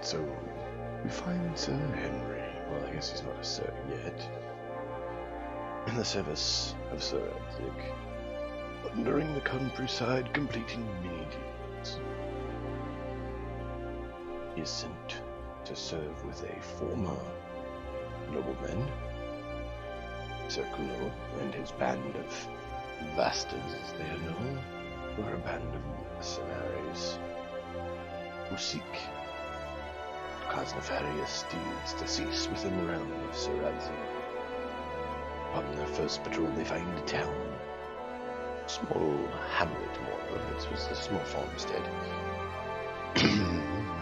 So, we find Sir Henry, well, I guess he's not a sir yet, in the service of Sir Epsd, wandering the countryside, completing many deeds. He is sent to serve with a former nobleman, Sir Kuno, and his band of bastards, as they are known, who are a band of mercenaries who seek to cause nefarious deeds to cease within the realm of Sir Epsd. On their first patrol, they find a town, small hamlet, more of it was a small farmstead. I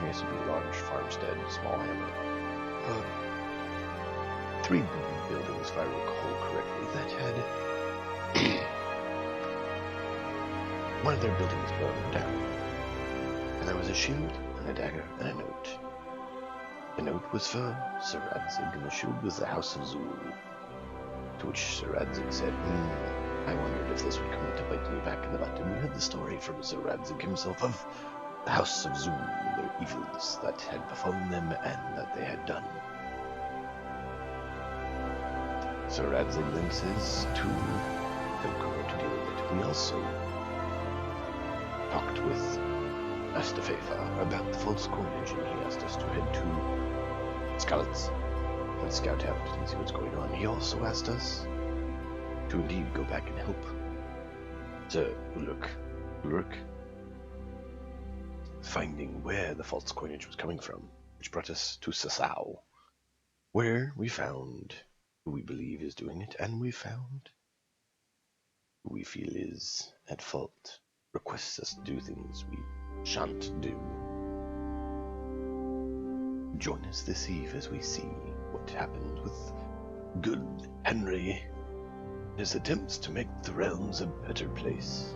guess it would be large farmstead, small hamlet. Three buildings, if I recall correctly, that had one of their buildings burned down, and there was a shield and a dagger and a note. The note was for Sir Epsd, and the shield was the House of Zul. To which Sir Epsd said, I wondered if this would come to bite me back in the butt, and we heard the story from Sir Epsd himself of the House of Zul, their evils that had befallen them and that they had done. Sir Epsd then says to Kuno to deal with it. We also talked with Astafefa about the false coinage, and he asked us to head to Scouts and scout out and see what's going on. He also asked us to indeed go back and help Sir Ulrich finding where the false coinage was coming from, which brought us to Sasau, where we found who we believe is doing it, and we found who we feel is at fault, requests us to do things we shan't do. Join us this eve as we see what happened with good Henry and his attempts to make the realms a better place.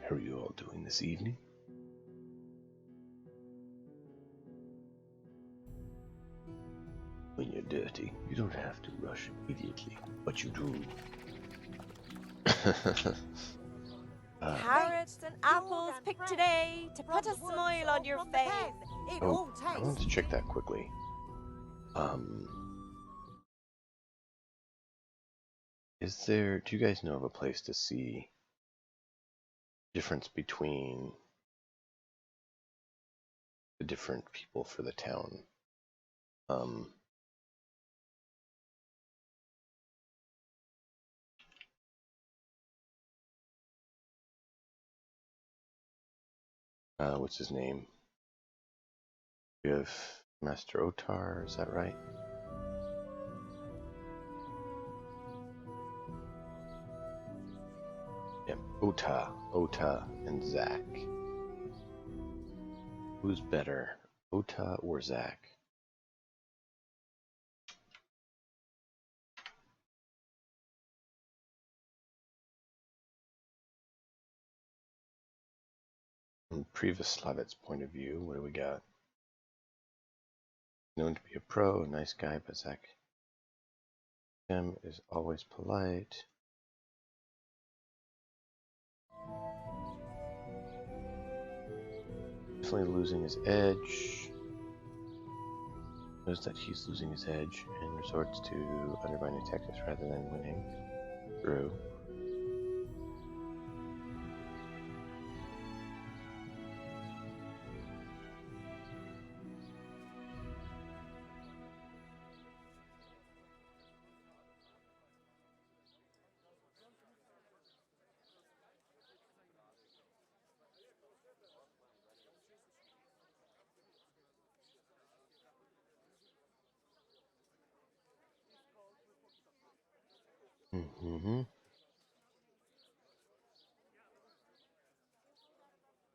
How are you all doing this evening? When you're dirty, you don't have to rush immediately, but you do. Carrots and apples picked today to put a smile on your face. I wanted to check that quickly. Do you guys know of a place to see difference between the different people for the town? What's his name? We have Master Otar, is that right? Yep, Ota and Zach. Who's better, Ota or Zach? From Prevoslavic's point of view, what do we got? Known to be a pro, a nice guy, but Zach is always polite. Definitely losing his edge. Knows that he's losing his edge and resorts to undermining tactics rather than winning. True. Mm-hmm.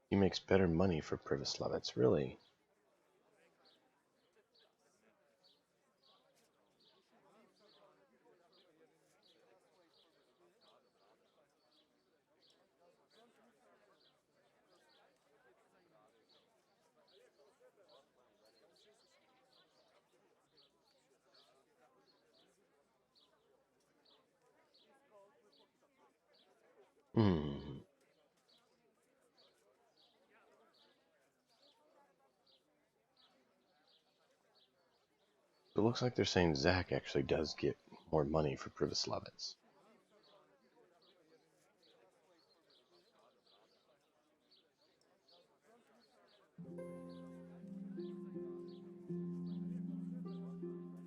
He makes better money for Privoslavets, really. Hmm. It looks like they're saying Zach actually does get more money for Privoslavets.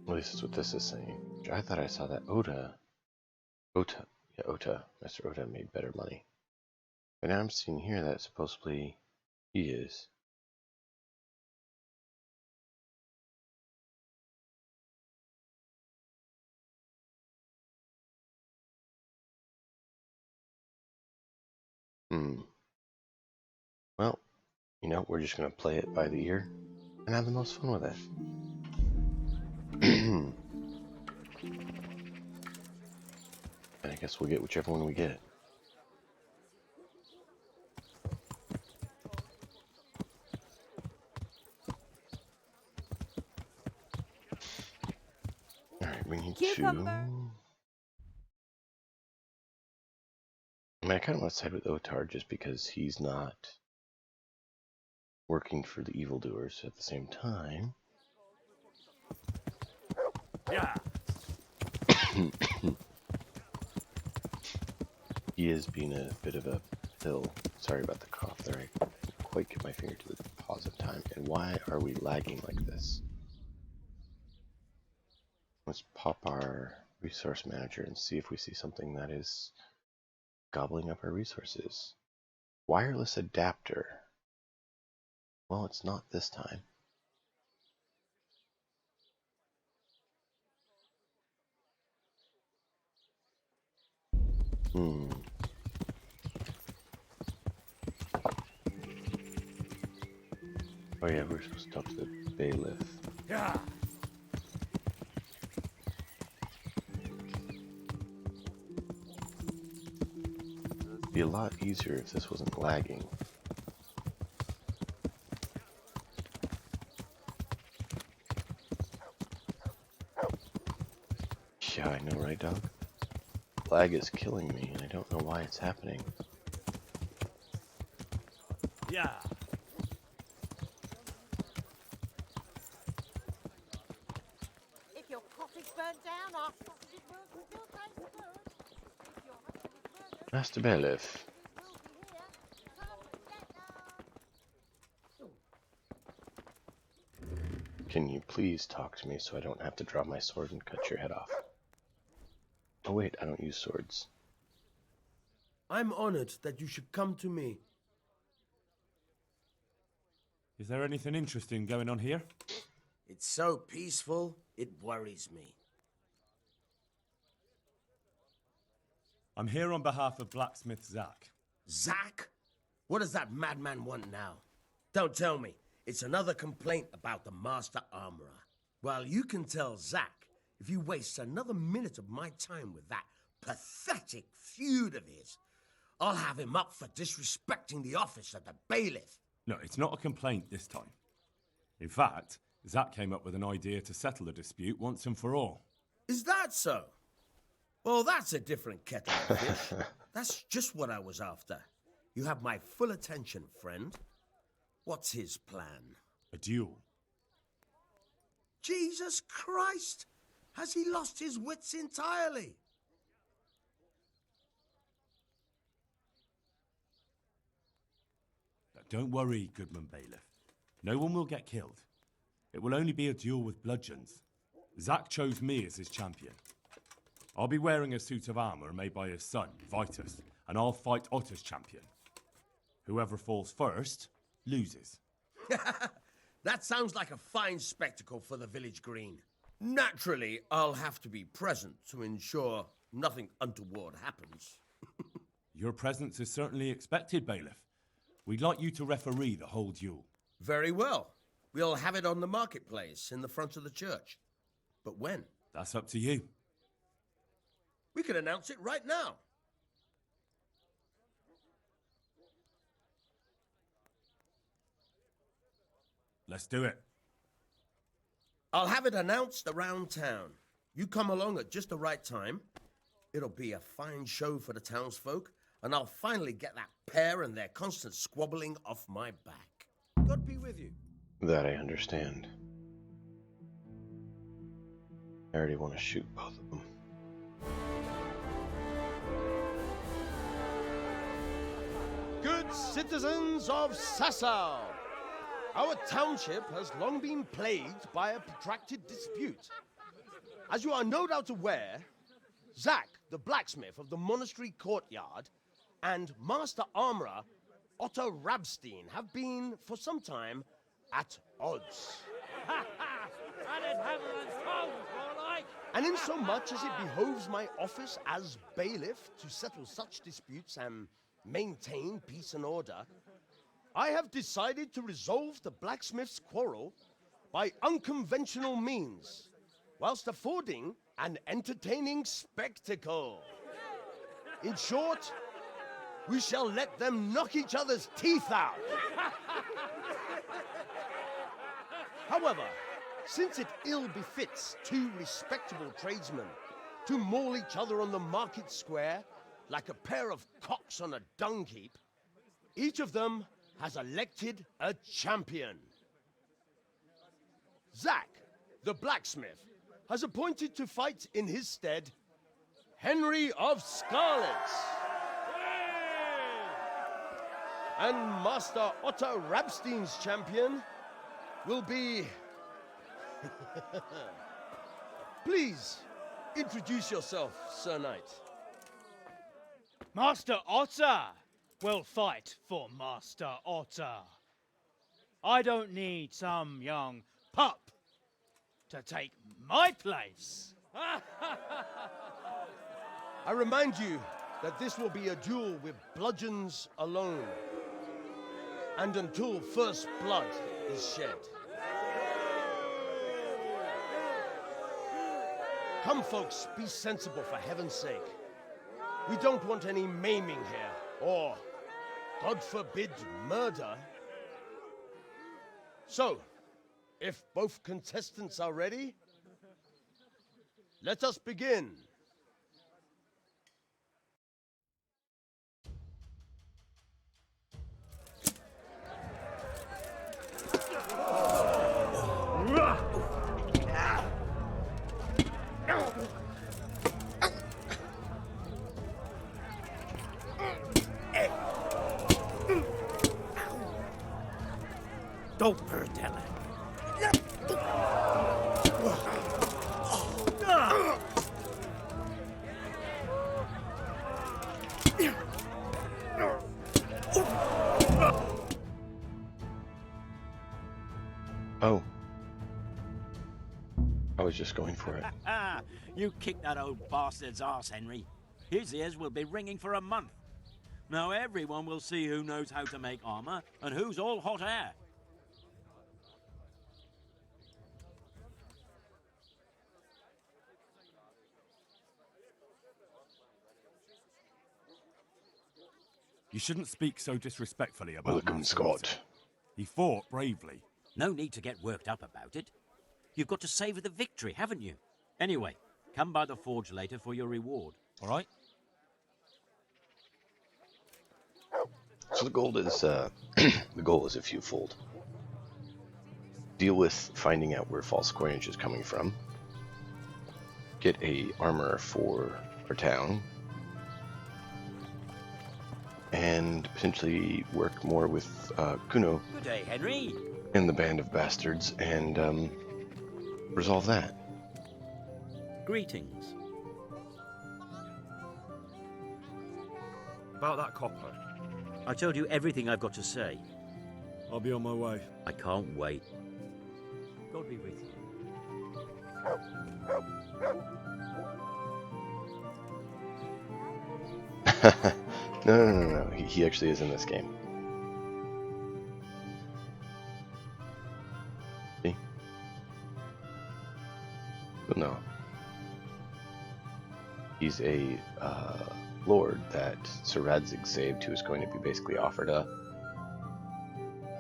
At least that's what this is saying. I thought I saw that Ota, Mr. Ota made better money. But now I'm seeing here that supposedly he is. Well, we're just going to play it by the ear and have the most fun with it. And I guess we'll get whichever one we get. Alright, we need Cucumber. I kind of want to side with Otar just because he's not working for the evildoers at the same time. Yeah. He is being a bit of a pill. Sorry about the cough there. I couldn't quite get my finger to the pause of time. And why are we lagging like this? Let's pop our resource manager and see if we see something that is gobbling up our resources. Wireless adapter. Well, it's not this time. Oh yeah, we're supposed to talk to the bailiff. Yeah. It'd be a lot easier if this wasn't lagging. Yeah, I know, right, dog? Lag is killing me, and I don't know why it's happening. Yeah. If your cottage burnt down, our sausage will still taste good. If your husband was murdered, Master Bailiff, we'll be here. Come get them. can you please talk to me so I don't have to draw my sword and cut your head off? Oh wait, I don't use swords. I'm honored that you should come to me. Is there anything interesting going on here? It's so peaceful, it worries me. I'm here on behalf of blacksmith Zach. Zach? What does that madman want now? Don't tell me. It's another complaint about the master armorer. Well, you can tell Zach if you waste another minute of my time with that pathetic feud of his. I'll have him up for disrespecting the office of the bailiff. No, it's not a complaint this time. In fact, Zach came up with an idea to settle the dispute once and for all. Is that so? Well, that's a different kettle of fish. That's just what I was after. You have my full attention, friend. What's his plan? A duel. Jesus Christ! Has he lost his wits entirely? Now, don't worry, Goodman Bailiff. No one will get killed. It will only be a duel with bludgeons. Zach chose me as his champion. I'll be wearing a suit of armor made by his son, Vitus, and I'll fight Otter's champion. Whoever falls first loses. That sounds like a fine spectacle for the village green. Naturally, I'll have to be present to ensure nothing untoward happens. Your presence is certainly expected, Bailiff. We'd like you to referee the whole duel. Very well. We'll have it on the marketplace in the front of the church. But when? That's up to you. We can announce it right now. Let's do it. I'll have it announced around town. You come along at just the right time. It'll be a fine show for the townsfolk, and I'll finally get that pair and their constant squabbling off my back. God be with you. That I understand. I already want to shoot both of them. Good citizens of Sasau, our township has long been plagued by a protracted dispute. As you are no doubt aware, Zack, the blacksmith of the monastery courtyard, and Master Armorer Otto Rabstein have been, for some time, at odds. And in so much as it behoves my office as bailiff to settle such disputes and maintain peace and order, I have decided to resolve the blacksmith's quarrel by unconventional means, whilst affording an entertaining spectacle. In short, we shall let them knock each other's teeth out. However, since it ill befits two respectable tradesmen to maul each other on the market square like a pair of cocks on a dung heap, each of them has elected a champion. Zack, the blacksmith, has appointed to fight in his stead Henry of Scarlet. And Master Otto Rabstein's champion will be... Please, introduce yourself, Sir Knight. Master Otter will fight for Master Otter. I don't need some young pup to take my place. I remind you that this will be a duel with bludgeons alone, and until first blood is shed. Come, folks, be sensible for heaven's sake. We don't want any maiming here, or, God forbid, murder. So, if both contestants are ready, let us begin. Don't hurt Ellen. Oh. I was just going for it. You kicked that old bastard's arse, Henry. His ears will be ringing for a month. Now everyone will see who knows how to make armor and who's all hot air. You shouldn't speak so disrespectfully about Welcome, Master Scott. Otter. He fought bravely. No need to get worked up about it. You've got to savor the victory, haven't you? Anyway, come by the forge later for your reward, all right? So the goal is the goal is a fewfold. Deal with finding out where false coinage is coming from. Get a armor for our town. And potentially work more with Kuno Good day, Henry. and the band of bastards and resolve that. Greetings. About that copper. I told you everything I've got to say. I'll be on my way. I can't wait. God be with you. No. He actually is in this game. See? No. He's a lord that Sir Radzig saved, who is going to be basically offered up.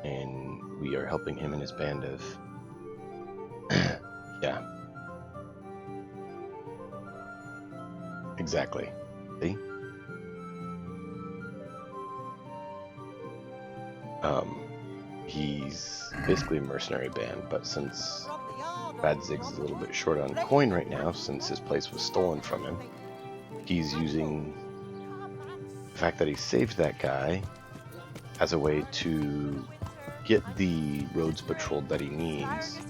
And we are helping him and his band of... yeah. Exactly. See? He's basically a mercenary band, but since Radzig's a little bit short on coin right now, since his place was stolen from him, he's using the fact that he saved that guy as a way to get the roads patrolled that he needs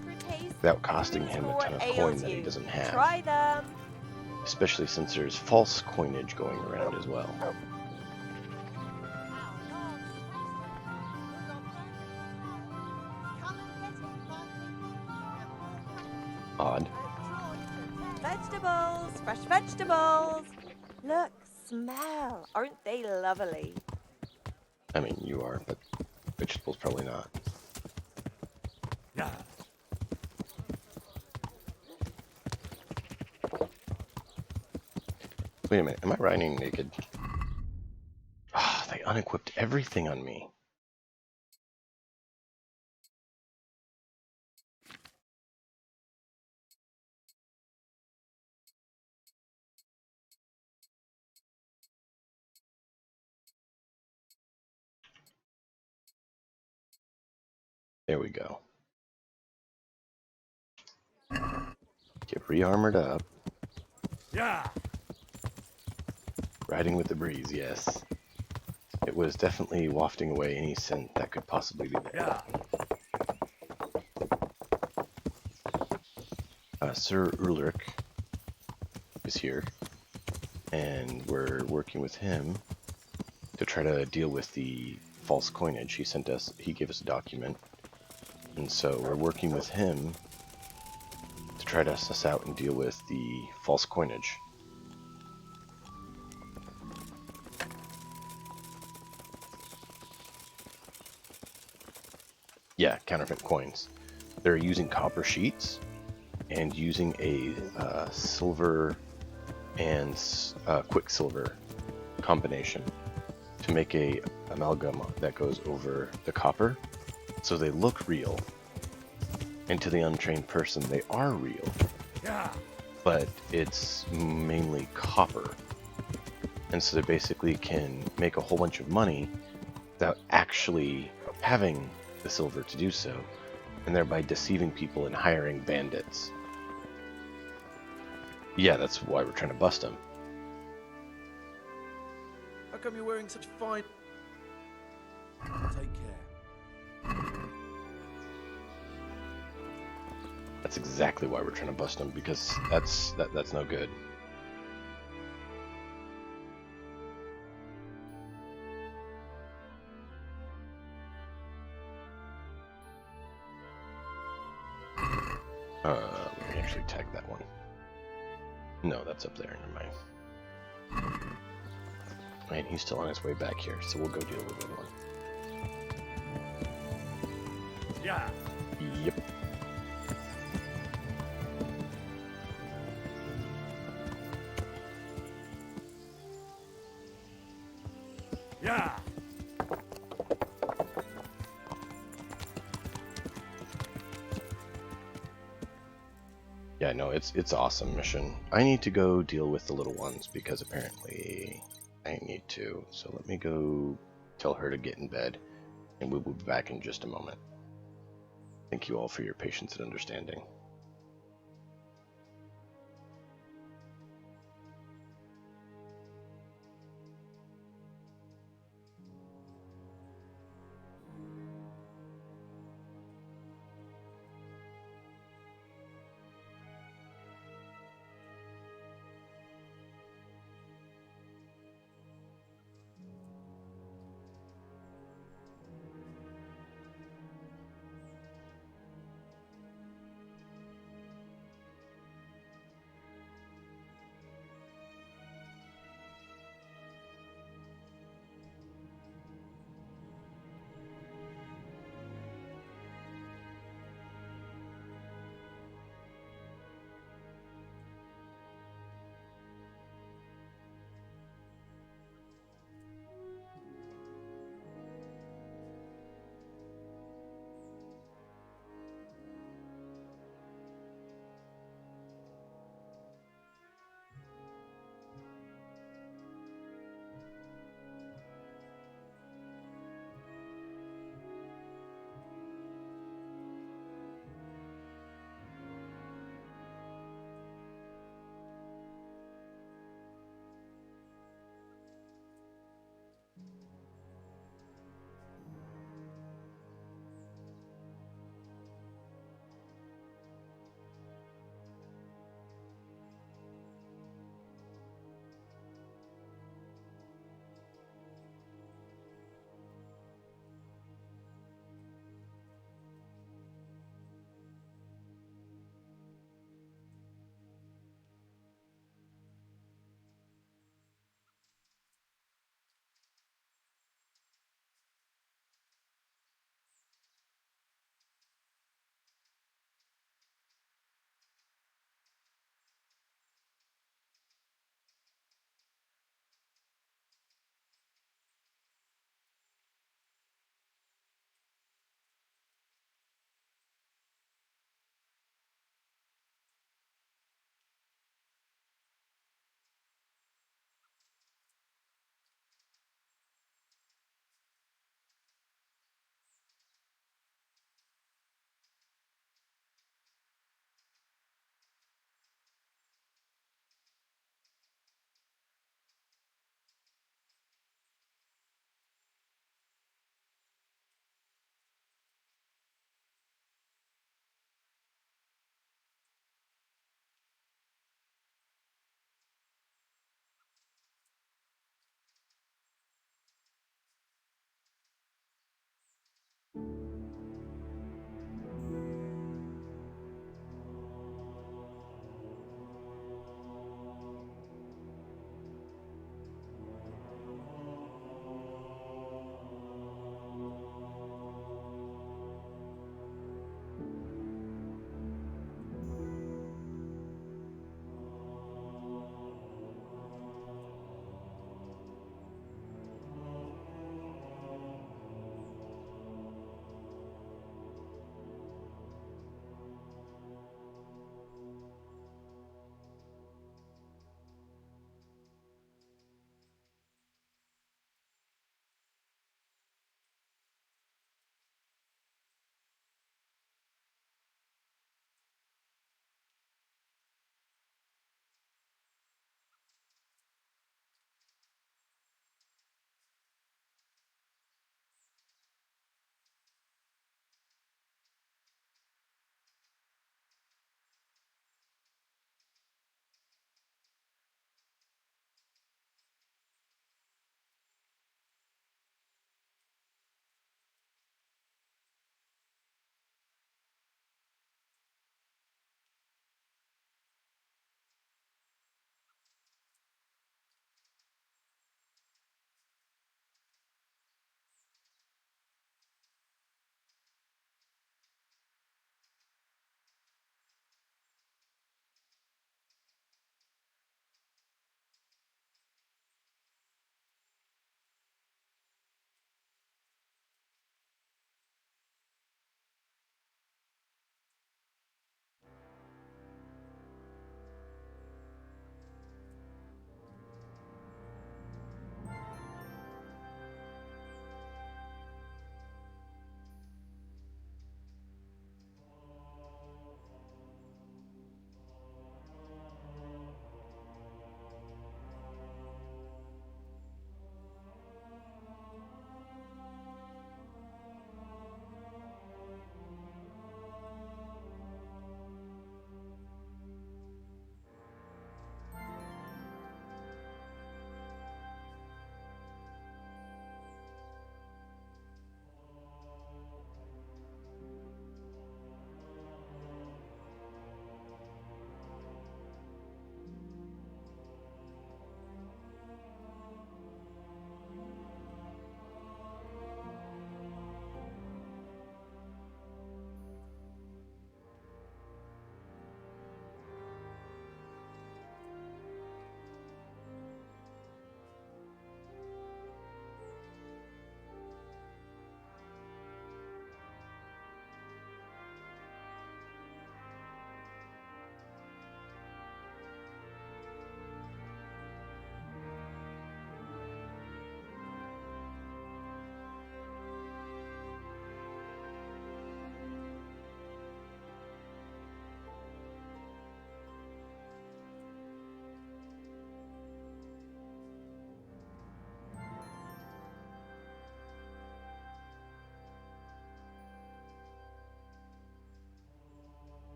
without costing him a ton of coin that he doesn't have. Try them. Especially since there's false coinage going around as well. Odd. Vegetables, fresh vegetables. Look, smell. Aren't they lovely? I mean, you are, but vegetables probably not. Yeah. Wait a minute, am I riding naked? Ah, they unequipped everything on me. There we go. Get re-armored up. Yeah. Riding with the breeze, yes. It was definitely wafting away any scent that could possibly be there. Yeah. Sir Ulrich is here, and we're working with him to try to deal with the false coinage. He gave us a document, and so we're working with him to try to suss out and deal with the false coinage. Yeah, counterfeit coins. They're using copper sheets and using a silver and quicksilver combination to make a amalgam that goes over the copper, so they look real, and to the untrained person they are real. Yeah. But it's mainly copper, and so they basically can make a whole bunch of money without actually having the silver to do so, and thereby deceiving people and hiring bandits. Yeah, that's why we're trying to bust them. How come you're wearing such fine... Take care. That's exactly why we're trying to bust them, because that's no good. Let me actually tag that one. No, that's up there, never mind. Right, he's still on his way back here, so we'll go deal with that one. Yeah. Yep. Yeah. Yeah, no, it's awesome mission. I need to go deal with the little ones because apparently I need to. So let me go tell her to get in bed, and we will be back in just a moment. Thank you all for your patience and understanding.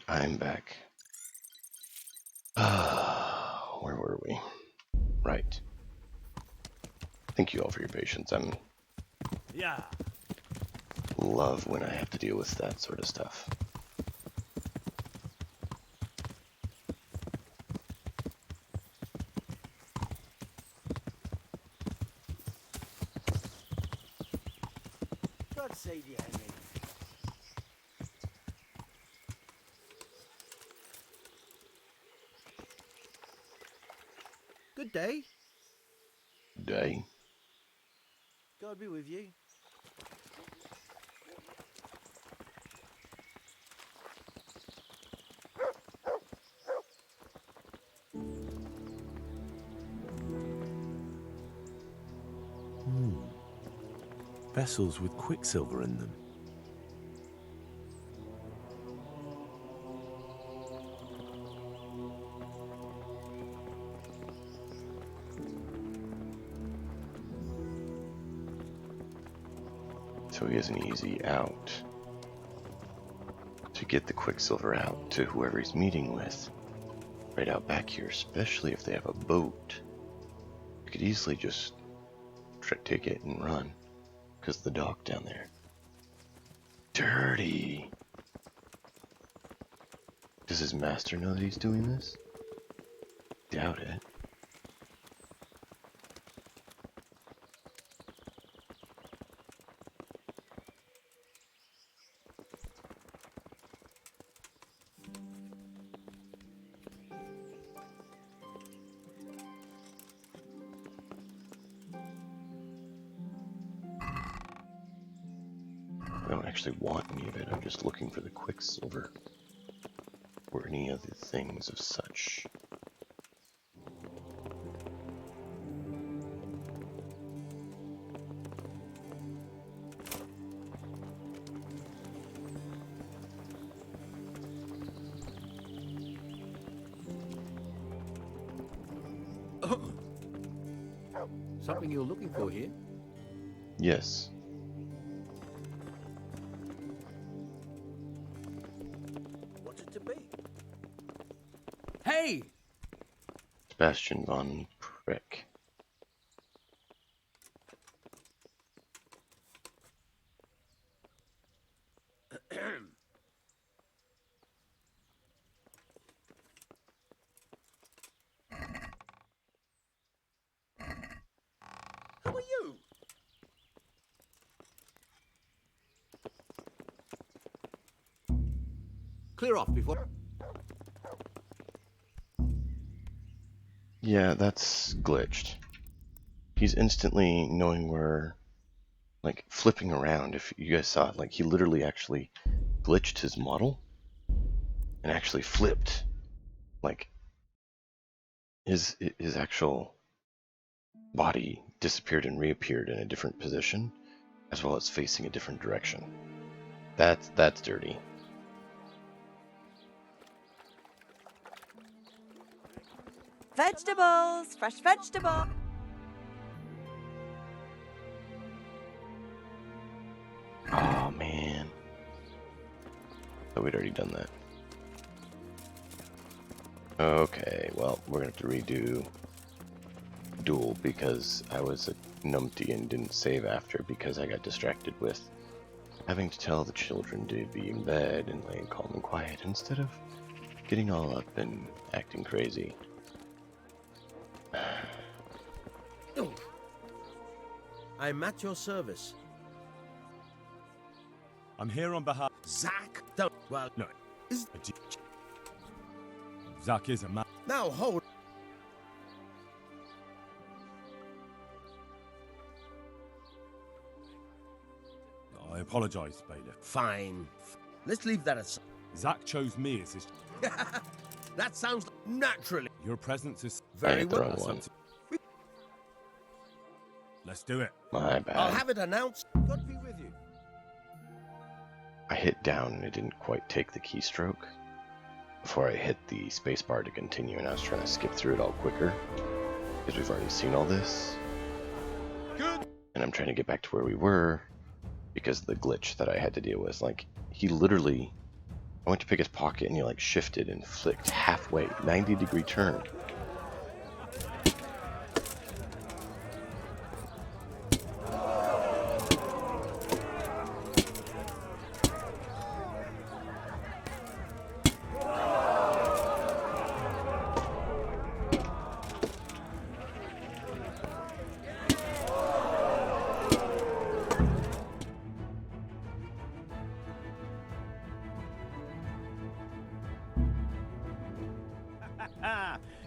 I'm back. Where were we? Right. Thank you all for your patience. I'm Yeah. love when I have to deal with that sort of stuff. God save you, Henry. Good day. Day. God be with you. Vessels with quicksilver in them. So he has an easy out to get the quicksilver out to whoever he's meeting with. Right out back here, especially if they have a boat. You could easily just take it and run, because the dock down there. Dirty. Does his master know that he's doing this? Doubt it. I don't actually want any of it, I'm just looking for the quicksilver. Or any other things of such. Something you're looking for here? Yes. What's it to be? Hey! Sebastian von Prick. Who are you? Clear off before... Yeah, that's glitched. He's instantly knowing where, like, flipping around. If you guys saw it, like, he literally actually glitched his model and actually flipped. Like, his actual body disappeared and reappeared in a different position, as well as facing a different direction. That's dirty. Vegetables! Fresh vegetable! Oh man. But we'd already done that. Okay, well, we're gonna have to redo Duel because I was a numpty and didn't save after because I got distracted with having to tell the children to be in bed and laying calm and quiet instead of getting all up and acting crazy. I'm at your service. I'm here on behalf... Zack, don't... Well, No. Is- Zack is a man. now hold... I apologise, bailiff. Fine. Let's leave that aside. Zack chose me as his... That sounds naturally. Your presence is... I Very hit the well. wrong one. Let's do it. My I'll bad. have it announced. God be with you. I hit down and it didn't quite take the keystroke before I hit the spacebar to continue, and I was trying to skip through it all quicker because we've already seen all this. Good. And I'm trying to get back to where we were because of the glitch that I had to deal with. Like, he literally I went to pick his pocket and he like shifted and flicked halfway, 90-degree turn.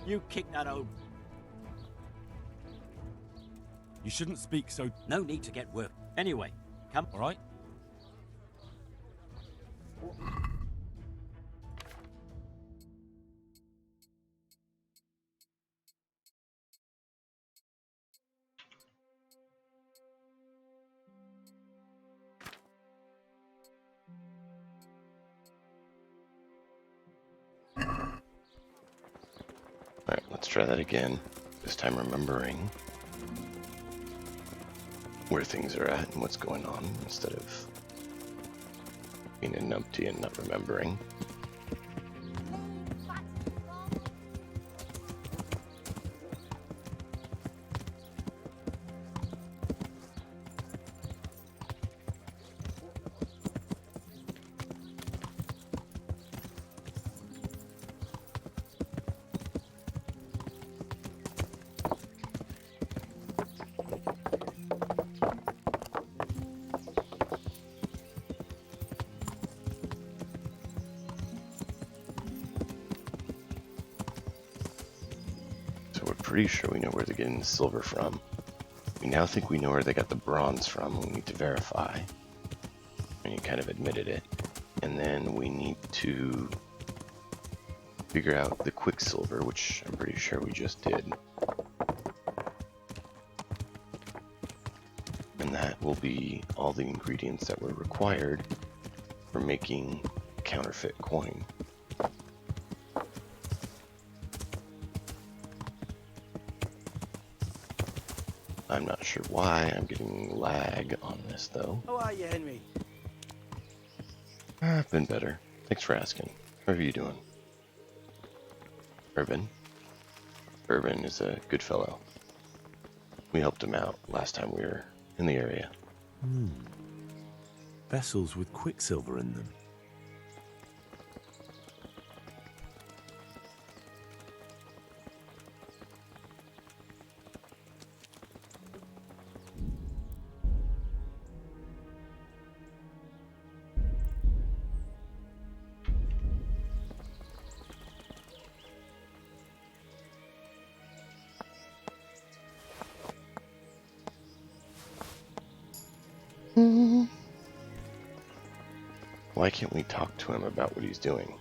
You kicked that old... You shouldn't speak so... No need to get work. Anyway, come... All right? Alright, let's try that again. This time remembering where things are at and what's going on instead of being a numpty and not remembering. Pretty sure we know where they're getting the silver from. We now think we know where they got the bronze from. We need to verify. And you kind of admitted it. And then we need to figure out the quicksilver, which I'm pretty sure we just did. And that will be all the ingredients that were required for making counterfeit coin. I'm not sure why I'm getting lag on this though. How are you, Henry? I've been better. Thanks for asking. How are you doing? Urban? Urban is a good fellow. We helped him out last time we were in the area. Vessels with quicksilver in them. Why can't we talk to him about what he's doing?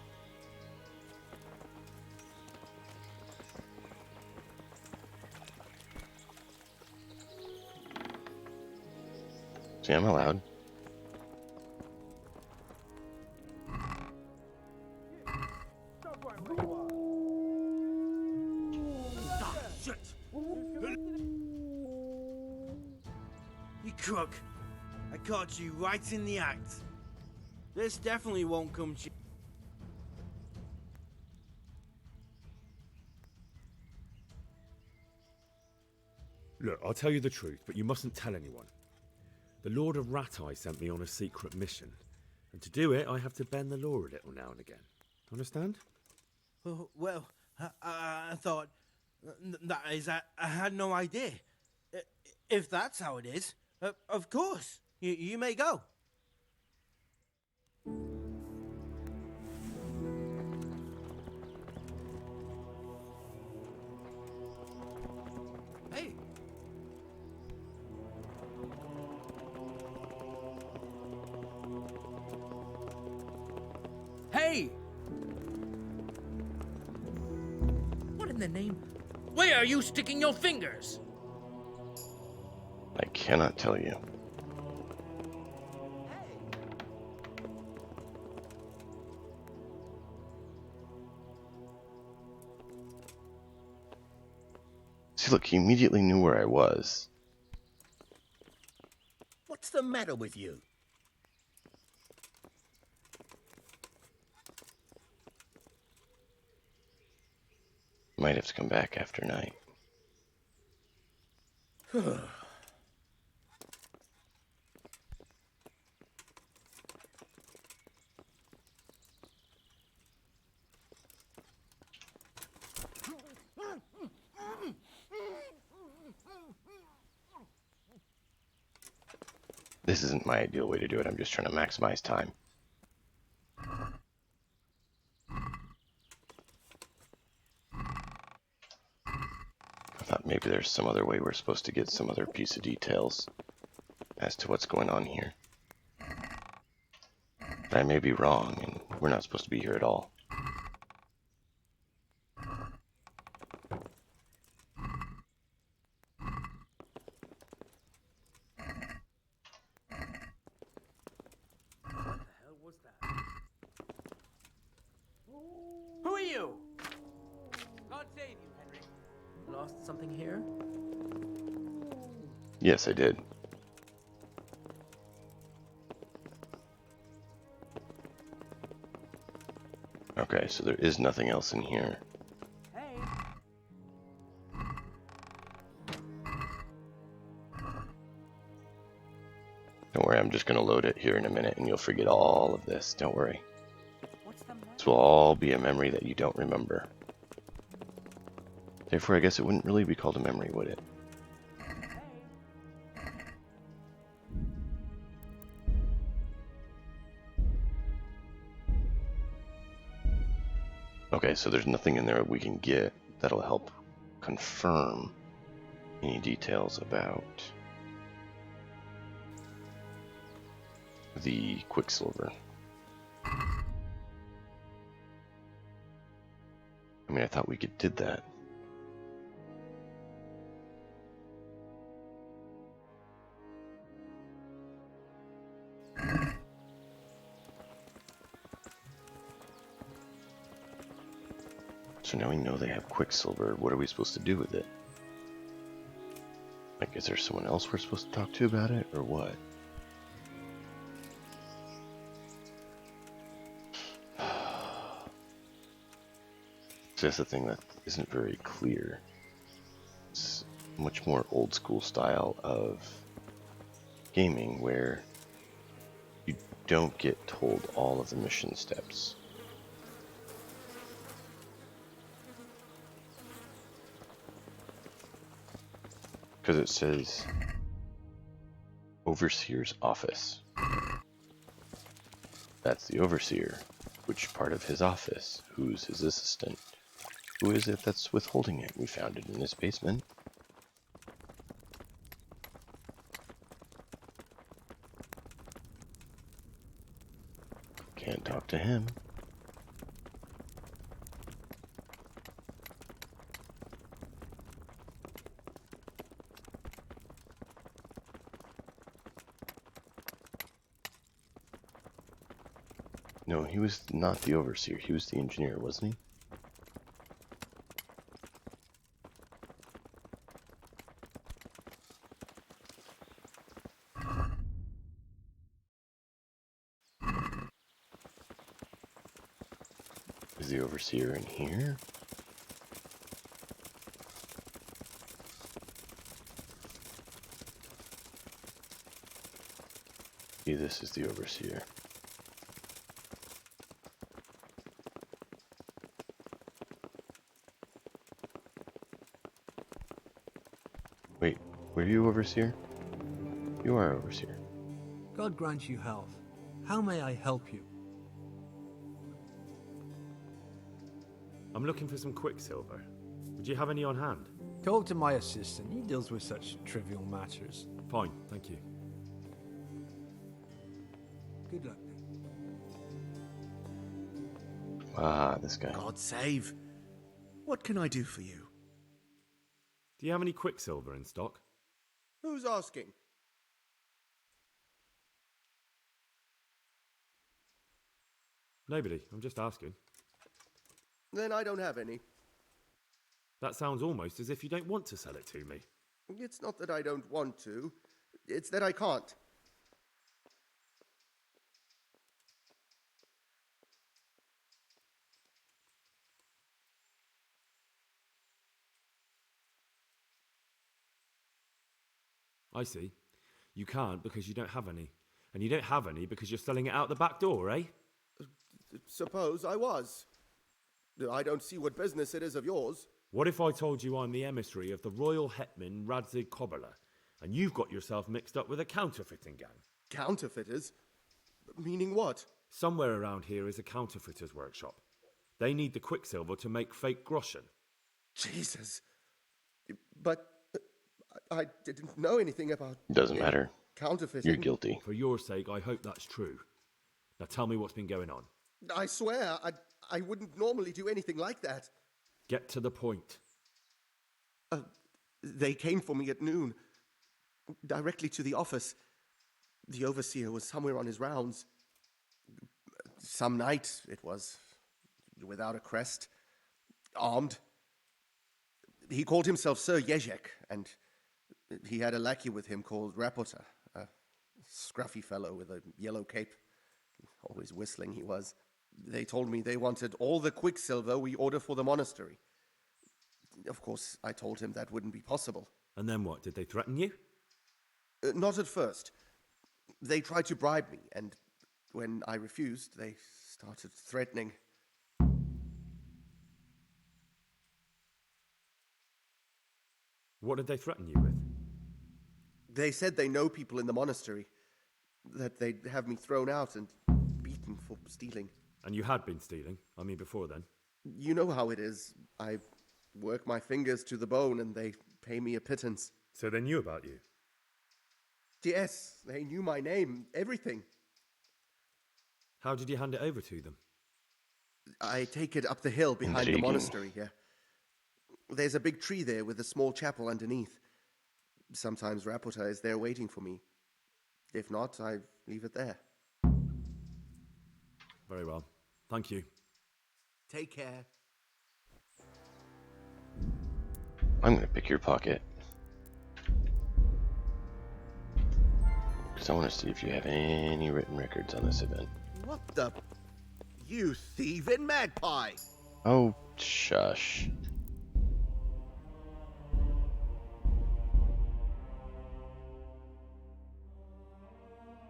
See, I'm allowed. Shit! You crook! I caught you right in the act. This definitely won't come cheap. Look, I'll tell you the truth, but you mustn't tell anyone. The Lord of Rat-Eye sent me on a secret mission, and to do it, I have to bend the law a little now and again. Understand? Well, I thought... That is, I had no idea. If that's how it is, of course, you may go. Hey! Hey! What in the name? Where are you sticking your fingers? I cannot tell you. See, look, he immediately knew where I was. What's the matter with you? Might have to come back after night. This isn't my ideal way to do it. I'm just trying to maximize time. I thought maybe there's some other way we're supposed to get some other piece of details as to what's going on here. But I may be wrong, and we're not supposed to be here at all. Who are you? God save you, Henry. Lost something here? Yes, I did. Okay, so there is nothing else in here. Hey. Don't worry, I'm just going to load it here in a minute and you'll forget all of this. Don't worry. What's the matter? This will all be a memory that you don't remember. Therefore, I guess it wouldn't really be called a memory, would it? Okay, so there's nothing in there we can get that'll help confirm any details about the Quicksilver. I mean, I thought we did that. So now we know they have Quicksilver. What are we supposed to do with it? Like, is there someone else we're supposed to talk to about it, or what? So that's the thing that isn't very clear. It's much more old school style of gaming where you don't get told all of the mission steps. Because it says Overseer's office. That's the Overseer. Which part of his office? Who's his assistant? Who is it that's withholding it? We found it in his basement. Can't talk to him. No, he was not the Overseer. He was the engineer, wasn't he? Is the Overseer in here? See, this is the Overseer. Wait, were you Overseer? You are Overseer. God grant you health. How may I help you? I'm looking for some Quicksilver. Would you have any on hand? Talk to my assistant. He deals with such trivial matters. Fine, thank you. Good luck. Ah, this guy. God save. What can I do for you? Do you have any Quicksilver in stock? Who's asking? Nobody, I'm just asking. Then I don't have any. That sounds almost as if you don't want to sell it to me. It's not that I don't want to, it's that I can't. I see. You can't because you don't have any. And you don't have any because you're selling it out the back door, eh? Suppose I was. I don't see what business it is of yours. What if I told you I'm the emissary of the Royal Hetman Radzig Kobala, and you've got yourself mixed up with a counterfeiting gang? Counterfeiters? Meaning what? Somewhere around here is a counterfeiter's workshop. They need the quicksilver to make fake groschen. Jesus. But I didn't know anything about... Doesn't matter. Counterfeiting. You're guilty. For your sake, I hope that's true. Now tell me what's been going on. I swear, I wouldn't normally do anything like that. Get to the point. They came for me at noon, directly to the office. The overseer was somewhere on his rounds. Some night, it was, without a crest, armed. He called himself Sir Jezek, and he had a lackey with him called Rapota, a scruffy fellow with a yellow cape. Always whistling he was. They told me they wanted all the quicksilver we order for the monastery. Of course, I told him that wouldn't be possible. And then what? Did they threaten you? Not at first. They tried to bribe me, and when I refused, they started threatening. What did they threaten you with? They said they know people in the monastery, that they'd have me thrown out and beaten for stealing. And you had been stealing? I mean, before then? You know how it is. I work my fingers to the bone and they pay me a pittance. So they knew about you? Yes, they knew my name, everything. How did you hand it over to them? I take it up the hill behind the monastery, yeah. There's a big tree there with a small chapel underneath. Sometimes Rapota is there waiting for me. If not, I leave it there. Very well. Thank you. Take care. I'm going to pick your pocket. Because I want to see if you have any written records on this event. What the... You thieving magpie! Oh, shush.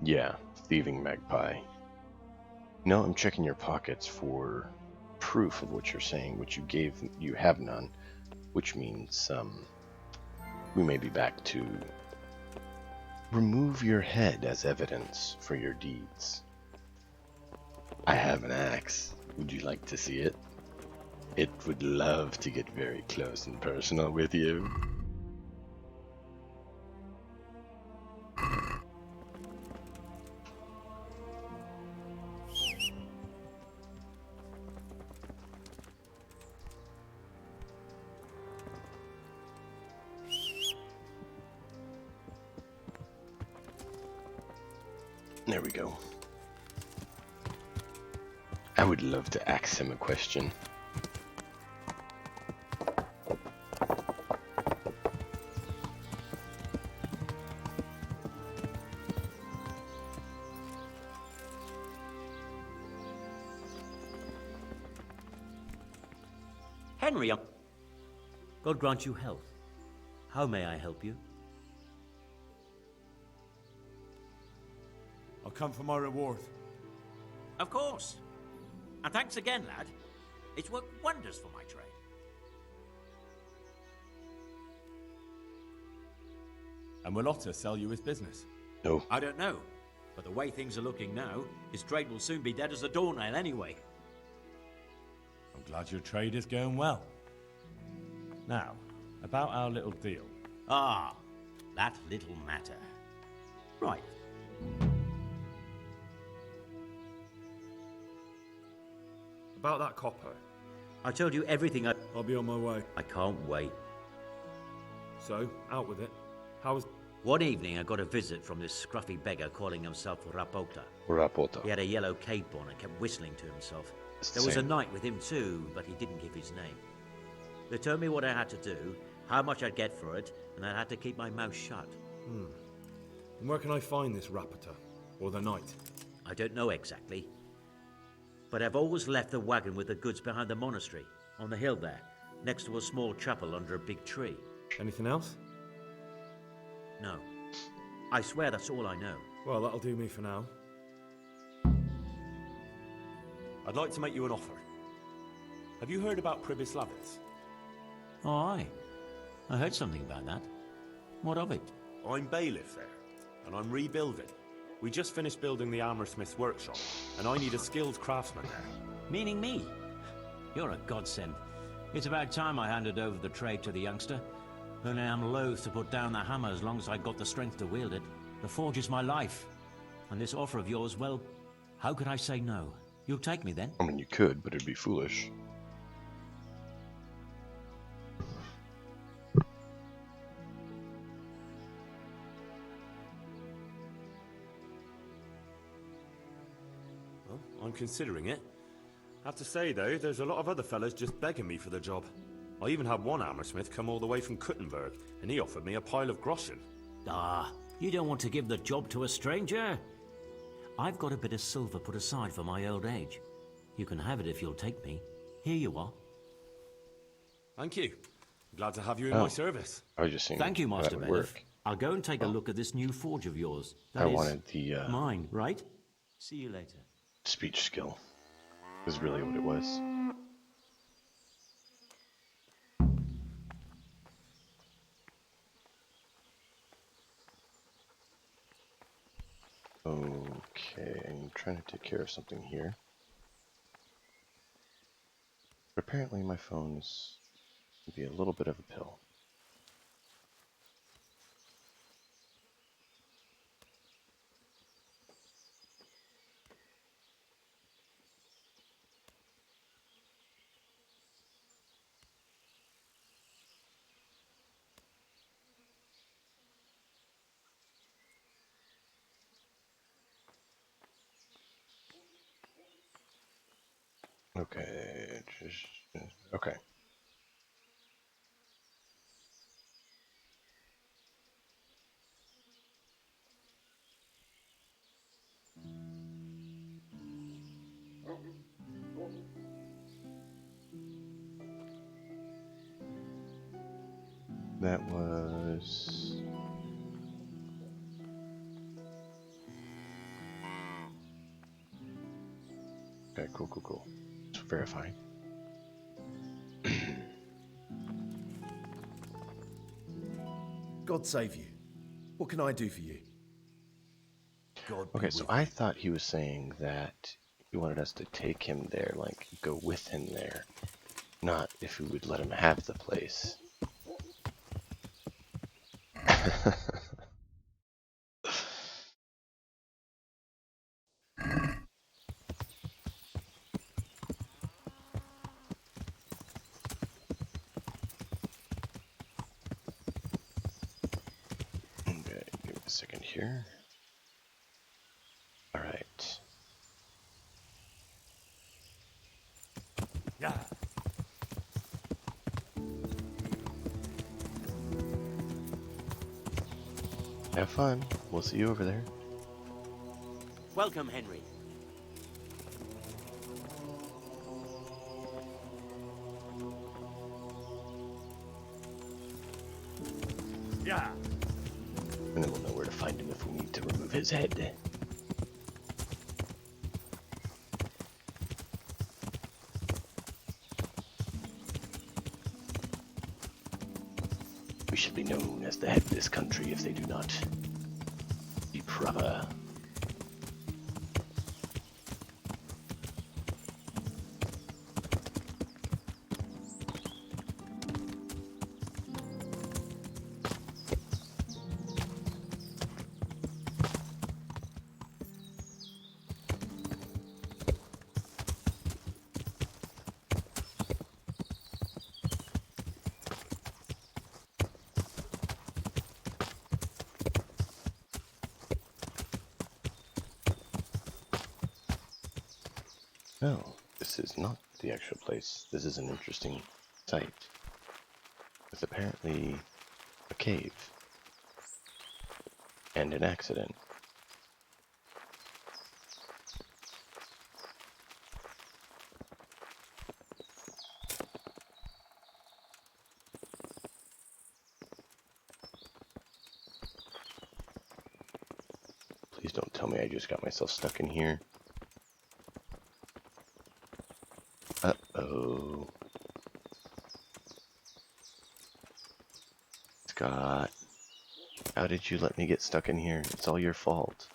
Yeah, thieving magpie. No, I'm checking your pockets for proof of what you're saying, which you have none, which means we may be back to remove your head as evidence for your deeds. I have an axe. Would you like to see it? It would love to get very close and personal with you. There we go. I would love to ask him a question. Henry, God grant you health. How may I help you? I'll come for my reward. Of course. And thanks again, lad. It's worked wonders for my trade. And will Otter sell you his business? No. I don't know. But the way things are looking now, his trade will soon be dead as a doornail anyway. I'm glad your trade is going well. Now, about our little deal. Ah, that little matter. Right. About that copper. I told you everything. I'll be on my way. I can't wait. So, out with it. How's... One evening I got a visit from this scruffy beggar calling himself Rapota. Rapota. He had a yellow cape on and kept whistling to himself. It's There was a knight with him too, but he didn't give his name. They told me what I had to do, how much I'd get for it, and I had to keep my mouth shut. And where can I find this Rapota? Or the knight? I don't know exactly. But I've always left the wagon with the goods behind the monastery, on the hill there, next to a small chapel under a big tree. Anything else? No. I swear that's all I know. Well, that'll do me for now. I'd like to make you an offer. Have you heard about Pribyslavitz? Oh, aye. I heard something about that. What of it? I'm bailiff there, and I'm rebuilding. We just finished building the armorsmith's workshop, and I need a skilled craftsman there. Meaning me? You're a godsend. It's about time I handed over the trade to the youngster. Only I'm loath to put down the hammer as long as I got the strength to wield it. The forge is my life. And this offer of yours, well, how could I say no? You'll take me then? I mean, you could, but it'd be foolish. Well, I'm considering it. I have to say, though, there's a lot of other fellas just begging me for the job. I even had one armorsmith come all the way from Kuttenberg, and he offered me a pile of groschen. Ah, you don't want to give the job to a stranger? I've got a bit of silver put aside for my old age. You can have it if you'll take me. Here you are. Thank you. Glad to have you in my service. I was just saying. Thank you, Master Bailiff. Bailiff. I'll go and take a look at this new forge of yours. I wanted the mine, right? See you later. speech skill. Is really what it was. Okay, I'm trying to take care of something here. But apparently my phone is going to be a little bit of a pill. Okay, okay. That was... Okay, cool. Just verifying. God save you. What can I do for you? God Okay, so I thought he was saying that he wanted us to take him there, like go with him there, not if we would let him have the place. Okay, give me a second here. All right. Yeah. Have fun. We'll see you over there. Welcome, Henry. Yeah. And then we'll know where to find him if we need to remove his head. We should be known as the head of this country if they do not be proper. No, this is not the actual place. This is an interesting site. It's apparently a cave. And an accident. Please don't tell me I just got myself stuck in here. Uh-oh. Scott, how did you let me get stuck in here? It's all your fault.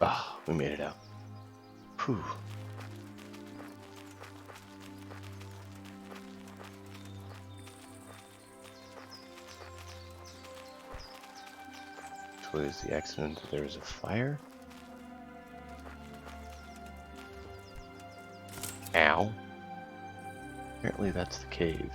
Ah, we made it out. Whew. What is the accident? There was a fire? Ow. Apparently that's the cave.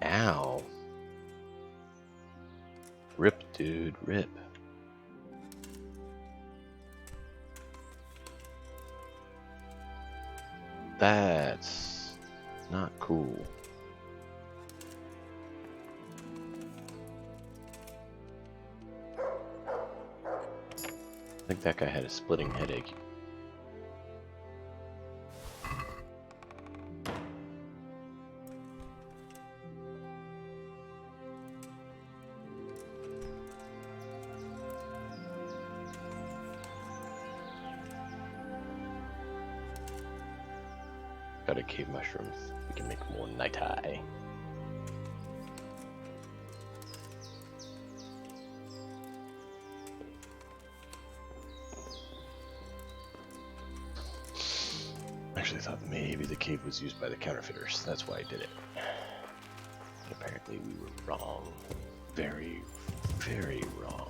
Ow. Rip, dude, rip. That's not cool. I think that guy had a splitting headache. Got a cave mushrooms. We can make more night eye. Actually, I thought maybe the cave was used by the counterfeiters. That's why I did it. But apparently we were wrong. Very, very wrong.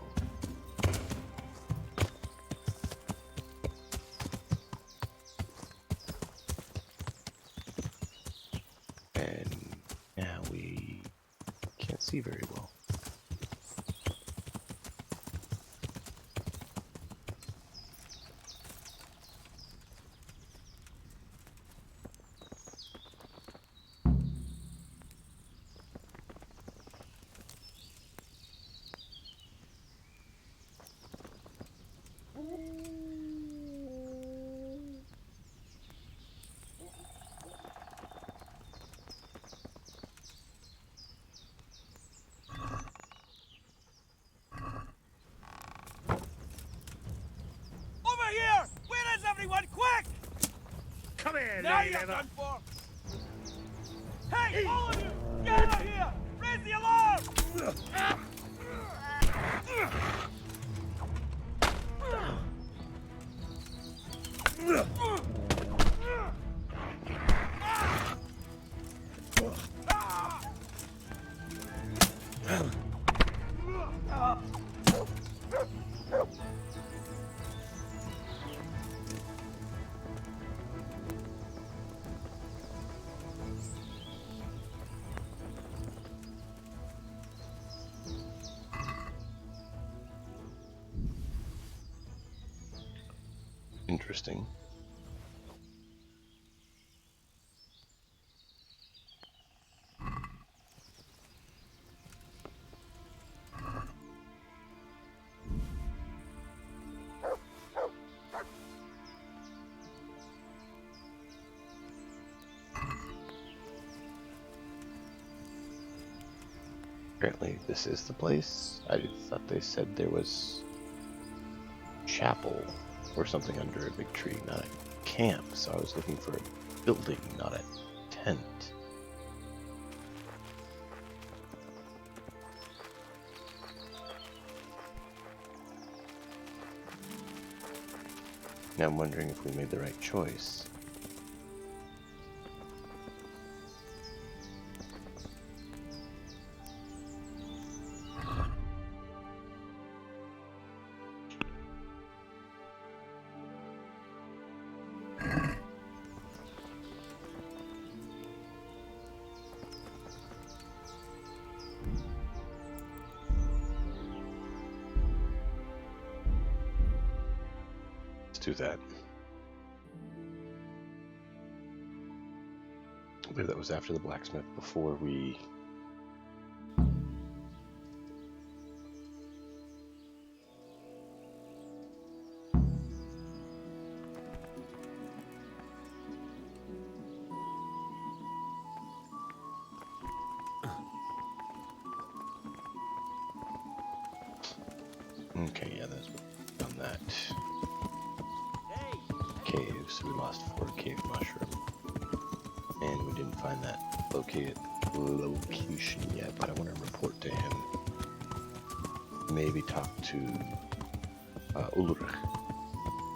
And now we can't see very well. Over here! Where is everyone? Quick! Come here, Now lady you're liver. done for! Hey, all of you! Get out here! Raise the alarm! Interesting. Apparently this is the place. I thought they said there was chapel or something under a big tree, not a camp. So I was looking for a building, not a tent. Now I'm wondering if we made the right choice. do that. I believe that was after the blacksmith, before we... Okay, yeah, that's on that cave, so we lost 4 cave mushroom. And we didn't find that location yet, but I want to report to him. Maybe talk to Ulrich.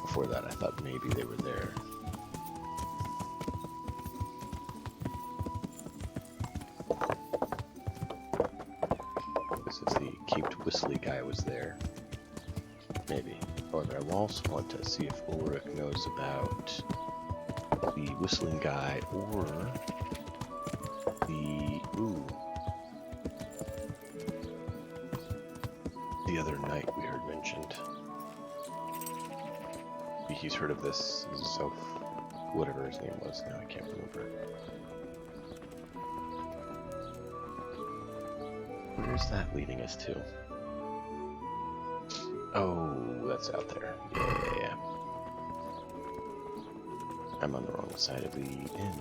Before that, I thought maybe they were there. This is the Cape Whistly guy was there. Maybe. However, I will also want to see if Ulrich knows about the whistling guy or the other knight we heard mentioned. He's heard of this South, whatever his name was. Now I can't remember. Where's that leading us to? Oh, that's out there. Yeah. I'm on the wrong side of the inn.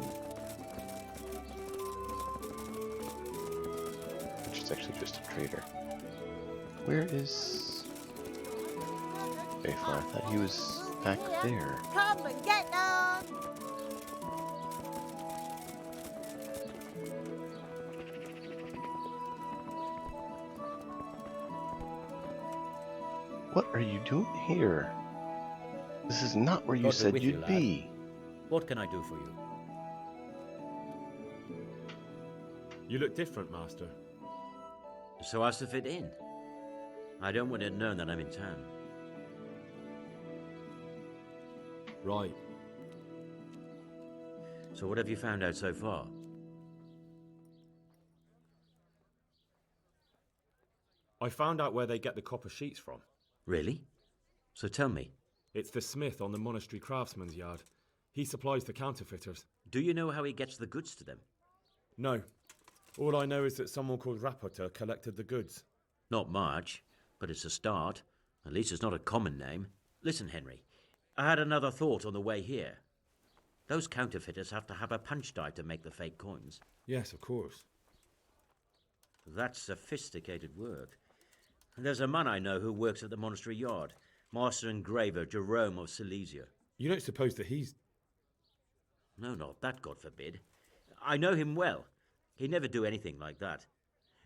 Which is actually just a trader. Where is... Bayfar? I thought he was back there. Come and get them! What are you doing here? This is not where you said you'd be. What can I do for you? You look different, Master. So as to fit in. I don't want it known that I'm in town. Right. So what have you found out so far? I found out where they get the copper sheets from. Really? So tell me. It's the smith on the monastery craftsman's yard. He supplies the counterfeiters. Do you know how he gets the goods to them? No. All I know is that someone called Rapporteur collected the goods. Not much, but it's a start. At least it's not a common name. Listen, Henry, I had another thought on the way here. Those counterfeiters have to have a punch die to make the fake coins. Yes, of course. That's sophisticated work. There's a man I know who works at the monastery yard, Master Engraver Jerome of Silesia. You don't suppose that he's... No, not that, God forbid. I know him well. He'd never do anything like that.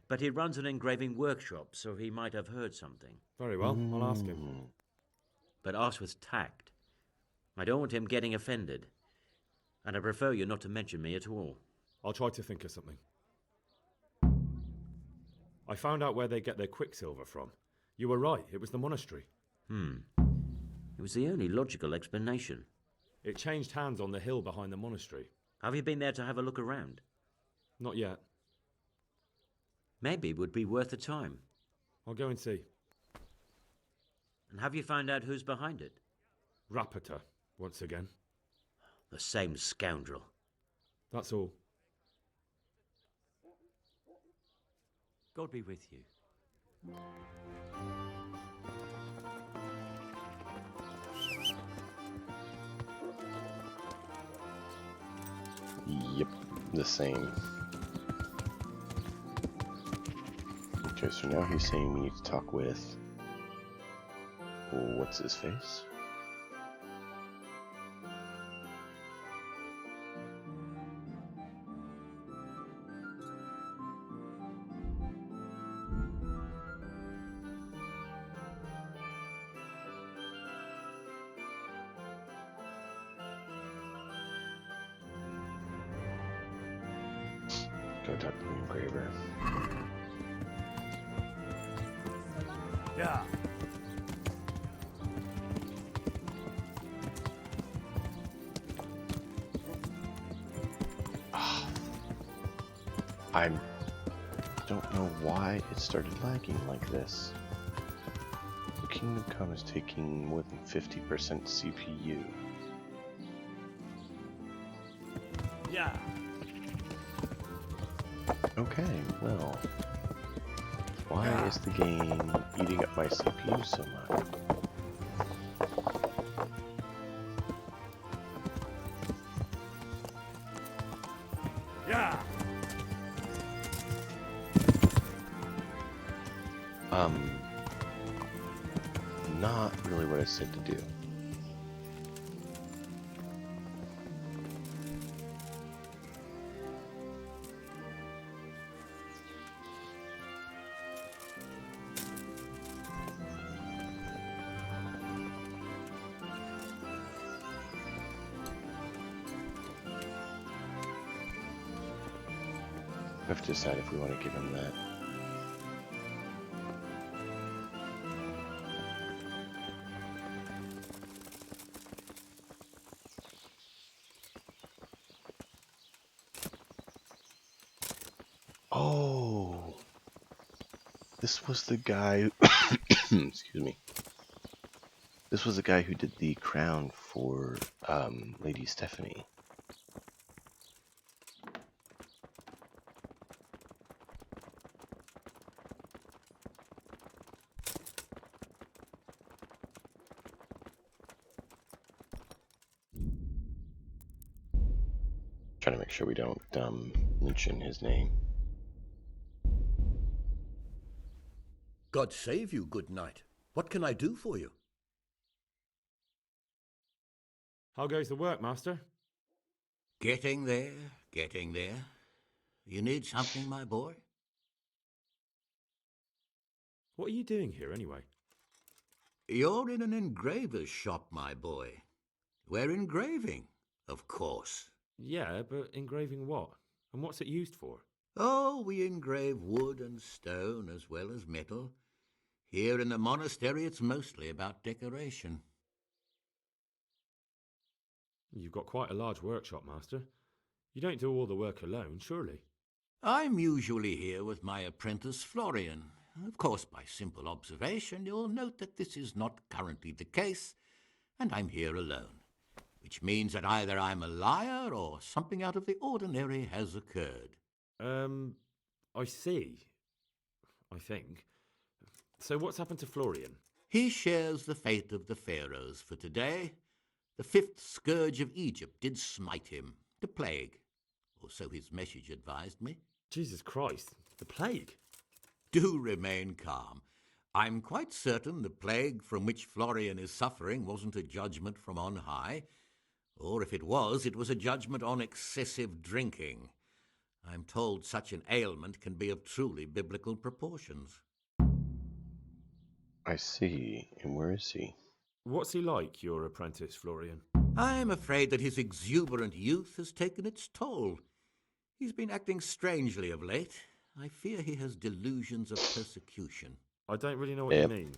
But he runs an engraving workshop, so he might have heard something. Very well, I'll ask him. But ask with tact. I don't want him getting offended. And I prefer you not to mention me at all. I'll try to think of something. I found out where they get their quicksilver from. You were right, it was the monastery. It was the only logical explanation. It changed hands on the hill behind the monastery. Have you been there to have a look around? Not yet. Maybe it would be worth the time. I'll go and see. And have you found out who's behind it? Rapporteur, once again. The same scoundrel. That's all. God be with you. Yep, the same. Okay, so now he's saying we need to talk with... what's his face? Go talk to the engraver. Yeah. I don't know why it started lagging like this. Kingdom Come is taking more than 50% CPU. Yeah. Okay, well, why is the game eating up my CPU so much? Yeah. Not really what I said to do. We have to decide if we want to give him that. Oh, this was the guy. Excuse me. This was the guy who did the crown for Lady Stephanie. Trying to make sure we don't mention his name. God save you, good knight. What can I do for you? How goes the work, Master? Getting there, getting there. You need something, my boy? What are you doing here, anyway? You're in an engraver's shop, my boy. We're engraving, of course. Yeah, but engraving what? And what's it used for? Oh, we engrave wood and stone as well as metal. Here in the monastery, it's mostly about decoration. You've got quite a large workshop, Master. You don't do all the work alone, surely? I'm usually here with my apprentice, Florian. Of course, by simple observation, you'll note that this is not currently the case, and I'm here alone, which means that either I'm a liar or something out of the ordinary has occurred. I see. I think. So what's happened to Florian? He shares the fate of the pharaohs for today. The fifth scourge of Egypt did smite him, the plague, or so his message advised me. Jesus Christ, the plague? Do remain calm. I'm quite certain the plague from which Florian is suffering wasn't a judgment from on high, or if it was a judgment on excessive drinking. I'm told such an ailment can be of truly biblical proportions. I see. And where is he? What's he like, your apprentice, Florian? I'm afraid that his exuberant youth has taken its toll. He's been acting strangely of late. I fear he has delusions of persecution. I don't really know what you mean,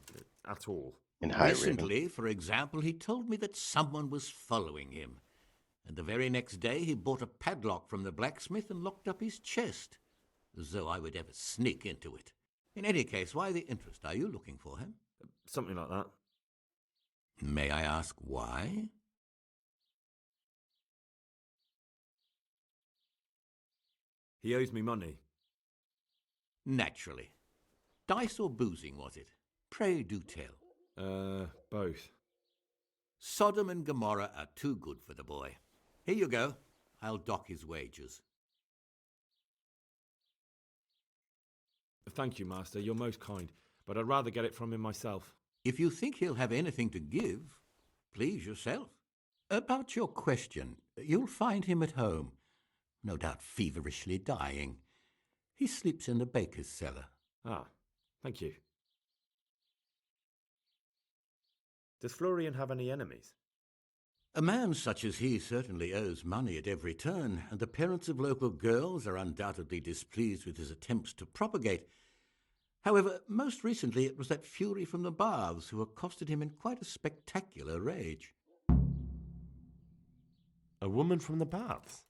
at all. Recently, for example, he told me that someone was following him. And the very next day he bought a padlock from the blacksmith and locked up his chest, as though I would ever sneak into it. In any case, why the interest? Are you looking for him? Something like that. May I ask why? He owes me money. Naturally. Dice or boozing, was it? Pray do tell. Both. Sodom and Gomorrah are too good for the boy. Here you go. I'll dock his wages. Thank you, Master. You're most kind, but I'd rather get it from him myself. If you think he'll have anything to give, please yourself. About your question, you'll find him at home, no doubt feverishly dying. He sleeps in the baker's cellar. Ah, thank you. Does Florian have any enemies? A man such as he certainly owes money at every turn, and the parents of local girls are undoubtedly displeased with his attempts to propagate. However, most recently it was that fury from the baths who accosted him in quite a spectacular rage. A woman from the baths?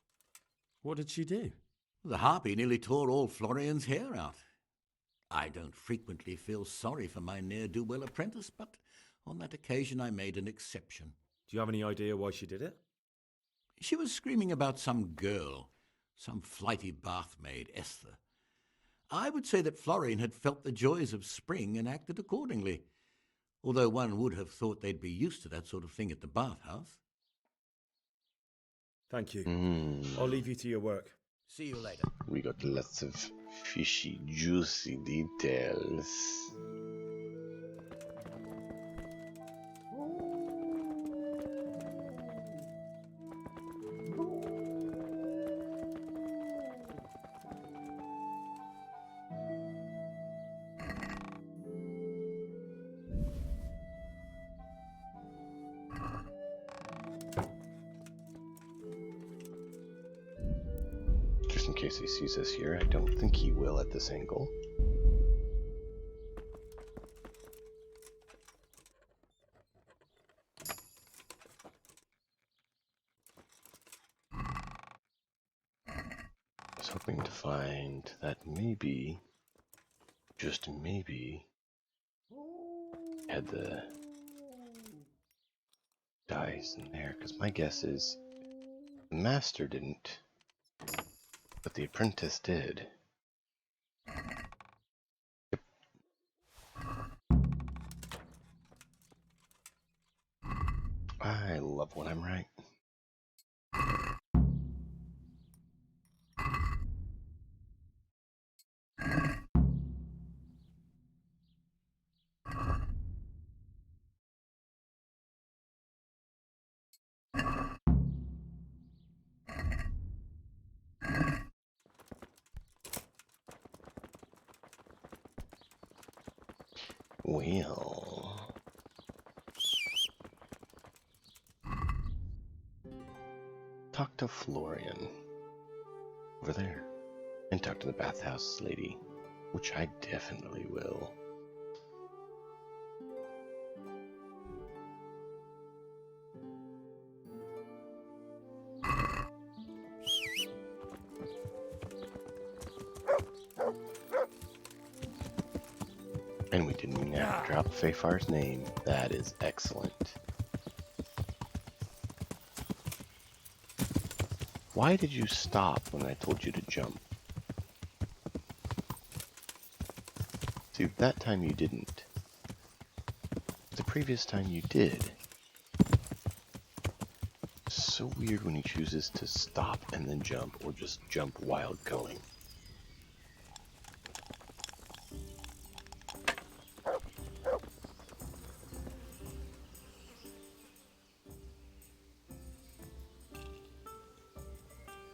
What did she do? The harpy nearly tore all Florian's hair out. I don't frequently feel sorry for my ne'er-do-well apprentice, but on that occasion I made an exception. Do you have any idea why she did it? She was screaming about some girl, some flighty bath-maid, Esther. I would say that Florian had felt the joys of spring and acted accordingly, although one would have thought they'd be used to that sort of thing at the bathhouse. Thank you. I'll leave you to your work. See you later. We got lots of fishy, juicy details. Just in case he sees us here, I don't think he will at this angle. I was hoping to find that maybe, just maybe, had the dice in there, because my guess is the master didn't, but the apprentice did. Yep. I love when I'm right. Well, talk to Florian over there, and talk to the bathhouse lady, which I definitely will. And we didn't even have to drop Fayfar's name. That is excellent. Why did you stop when I told you to jump? See, that time you didn't. The previous time you did. So weird when he chooses to stop and then jump, or just jump while going.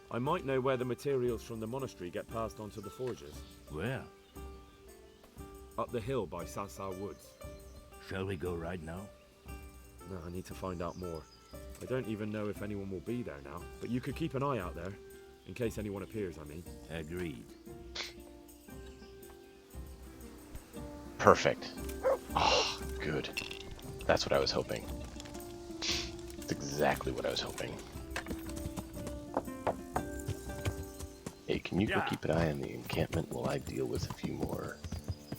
I might know where the materials from the monastery get passed on to the forgers. Where? Up the hill by Sasa Woods. Shall we go right now? No, I need to find out more. I don't even know if anyone will be there now, but you could keep an eye out there, in case anyone appears, I mean. Agreed. Perfect. Oh, good. That's what I was hoping. That's exactly what I was hoping. Hey, can you go keep an eye on the encampment while I deal with a few more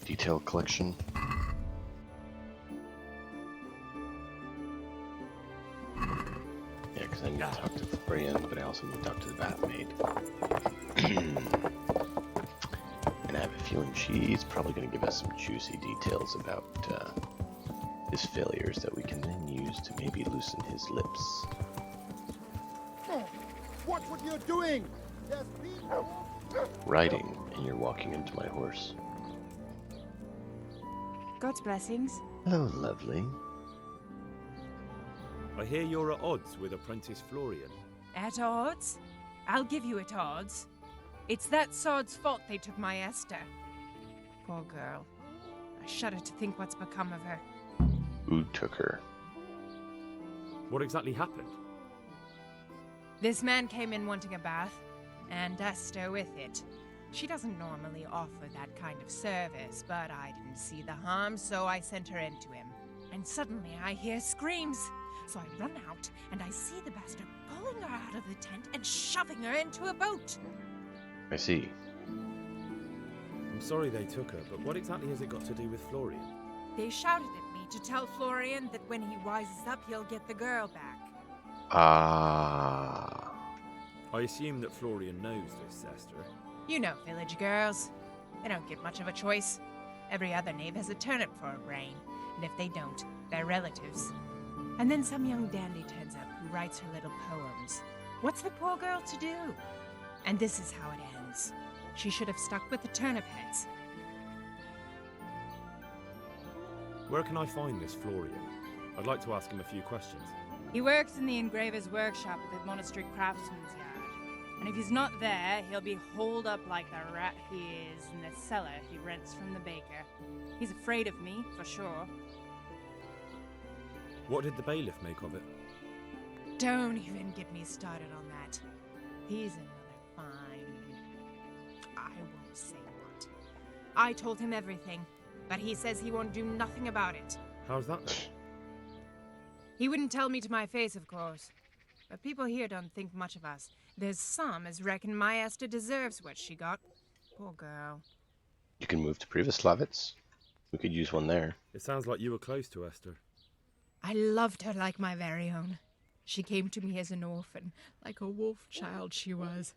detail collection? Yeah, because I need to talk to Florian, but I also need to talk to the bathmaid. And I have a feeling she's probably going to give us some juicy details about his failures that we can then use to maybe loosen his lips. Watch what you're doing! Riding, and you're walking into my horse. God's blessings. Hello, lovely. I hear you're at odds with apprentice Florian. At odds? I'll give you at odds. It's that sod's fault they took my Esther. Poor girl. I shudder to think what's become of her. Who took her? What exactly happened? This man came in wanting a bath, and Esther with it. She doesn't normally offer that kind of service, but I didn't see the harm, so I sent her in to him. And suddenly I hear screams. So I run out, and I see the bastard pulling her out of the tent and shoving her into a boat. I see. I'm sorry they took her, but what exactly has it got to do with Florian? They shouted at me to tell Florian that when he wises up, he'll get the girl back. Ah. I assume that Florian knows this, Esther. You know village girls. They don't get much of a choice. Every other knave has a turnip for a brain, and if they don't, they're relatives. And then some young dandy turns up who writes her little poems. What's the poor girl to do? And this is how it ends. She should have stuck with the turnip heads. Where can I find this Florian? I'd like to ask him a few questions. He works in the engraver's workshop at the monastery craftsman's yard. And if he's not there, he'll be holed up like the rat he is in the cellar he rents from the baker. He's afraid of me, for sure. What did the bailiff make of it? Don't even get me started on that. He's another fine... I won't say what. I told him everything, but he says he won't do nothing about it. How's that then? He wouldn't tell me to my face, of course. But people here don't think much of us. There's some as reckon my Esther deserves what she got. Poor girl. You can move to Privoslavitz. We could use one there. It sounds like you were close to Esther. I loved her like my very own. She came to me as an orphan, like a wolf child she was.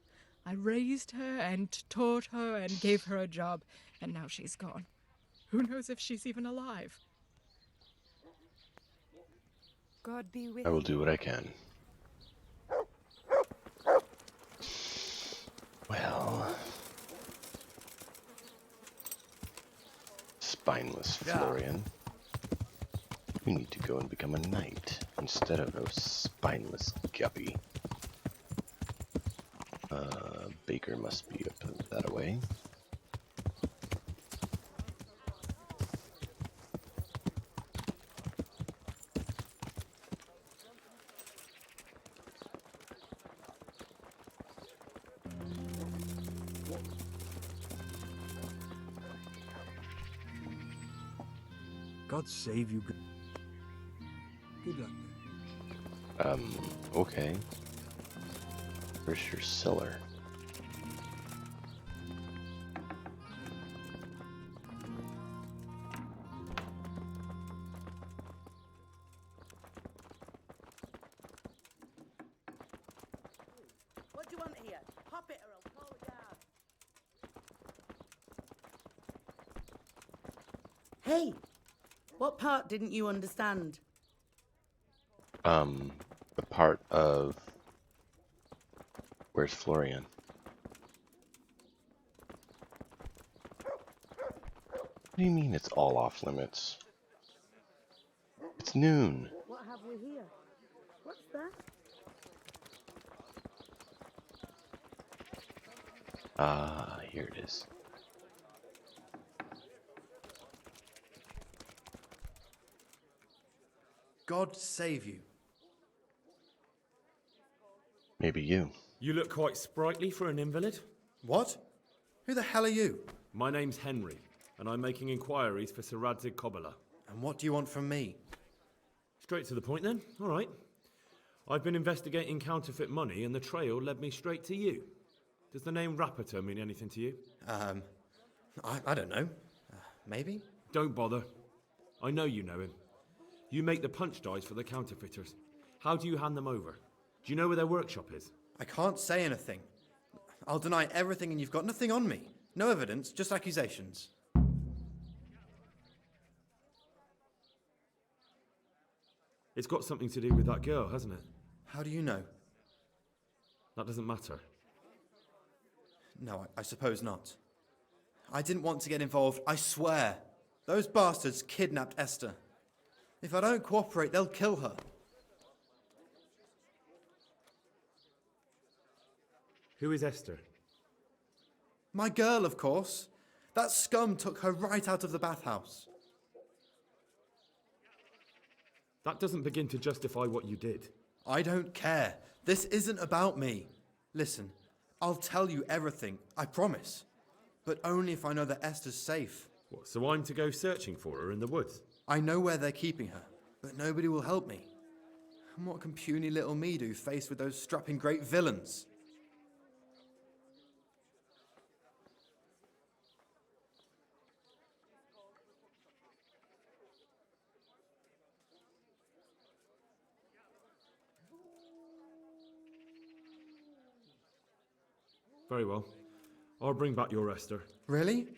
I raised her and taught her and gave her a job, and now she's gone. Who knows if she's even alive? God be with I will you. do what I can. Well... Spineless Florian. You need to go and become a knight instead of a spineless guppy. Baker must be up that away. God save you. Good luck. Okay. Where's your cellar? What do you want here? Pop it or I'll call the guard. Hey! What part didn't you understand? The part of... Where's Florian? What do you mean it's all off limits? It's noon. What have we here? What's that? Ah, here it is. God save you. Maybe you. You look quite sprightly for an invalid. What? Who the hell are you? My name's Henry, and I'm making inquiries for Sir Radzig Kobyla. And what do you want from me? Straight to the point then. All right. I've been investigating counterfeit money, and the trail led me straight to you. Does the name Rapiter mean anything to you? I don't know. Maybe? Don't bother. I know you know him. You make the punch dies for the counterfeiters. How do you hand them over? Do you know where their workshop is? I can't say anything. I'll deny everything and you've got nothing on me. No evidence, just accusations. It's got something to do with that girl, hasn't it? How do you know? That doesn't matter. No, I suppose not. I didn't want to get involved, I swear. Those bastards kidnapped Esther. If I don't cooperate, they'll kill her. Who is Esther? My girl, of course. That scum took her right out of the bathhouse. That doesn't begin to justify what you did. I don't care. This isn't about me. Listen, I'll tell you everything, I promise. But only if I know that Esther's safe. What, so I'm to go searching for her in the woods? I know where they're keeping her, but nobody will help me. And what can puny little me do faced with those strapping great villains? Very well. I'll bring back your Esther. Really?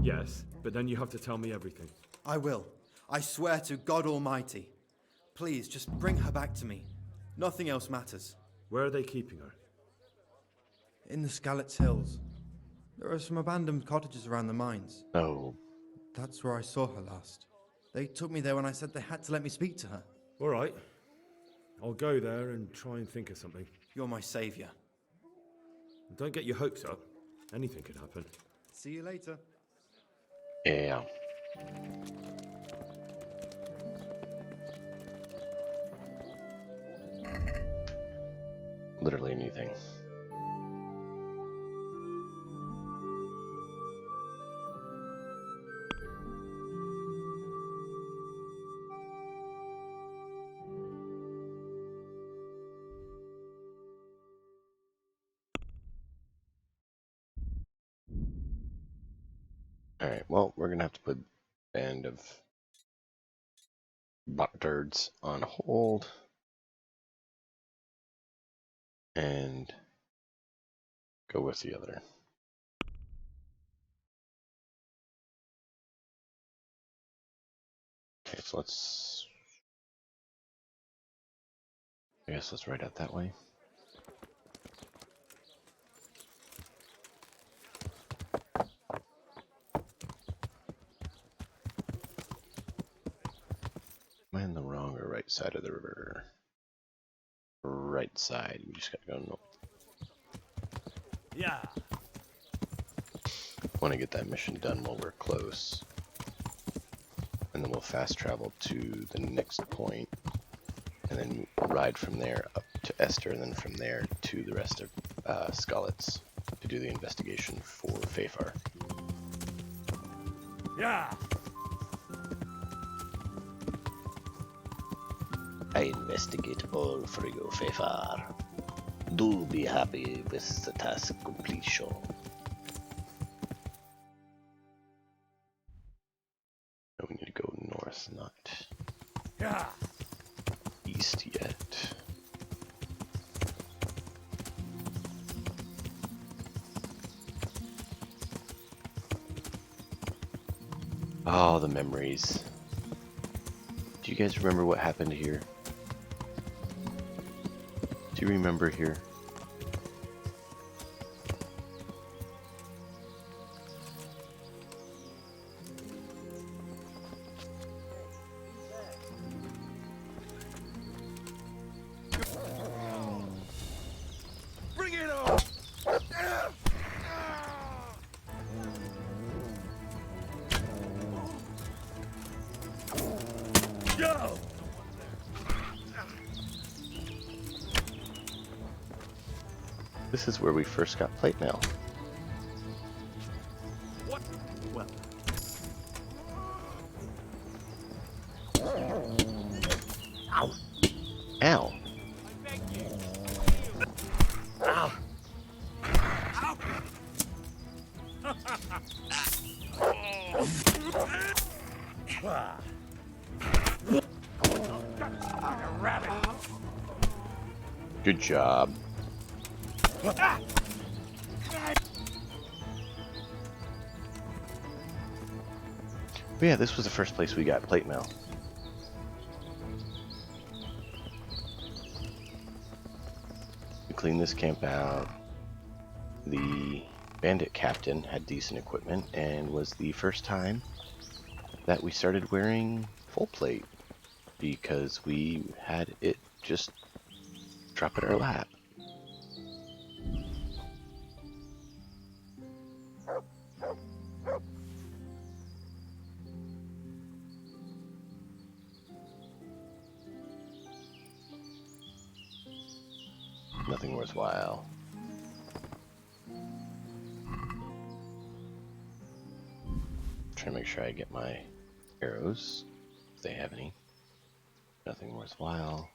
Yes, but then you have to tell me everything. I will. I swear to God Almighty. Please, just bring her back to me. Nothing else matters. Where are they keeping her? In the Skalitz Hills. There are some abandoned cottages around the mines. No. That's where I saw her last. They took me there when I said they had to let me speak to her. All right. I'll go there and try and think of something. You're my saviour. Don't get your hopes up. Anything could happen. See you later. Yeah. Literally anything. Alright, well, we're gonna have to put Band of Bucktards on hold. And go with the other. Okay, so I guess let's write out that way. Am I on the wrong or right side of the river? Right side. We just gotta go north. Yeah. Want to get that mission done while we're close. And then we'll fast travel to the next point. And then ride from there up to Esther, and then from there to the rest of Skalitz to do the investigation for Fafar. Yeah. I investigate all for you, Fafar. Do be happy with the task completion. No, we need to go north, not Yeah. east yet. Oh, the memories. Do you guys remember what happened here? Do you remember here? Bring it on! Yo! This is where we first got plate mail. What? Well. Ow! Ow! Ow! Ow! Good job. But yeah, this was the first place we got plate mail. We cleaned this camp out. The bandit captain had decent equipment and was the first time that we started wearing full plate because we had it just drop in our lap. Nothing worthwhile. Trying to make sure I get my arrows, if they have any. Nothing worthwhile.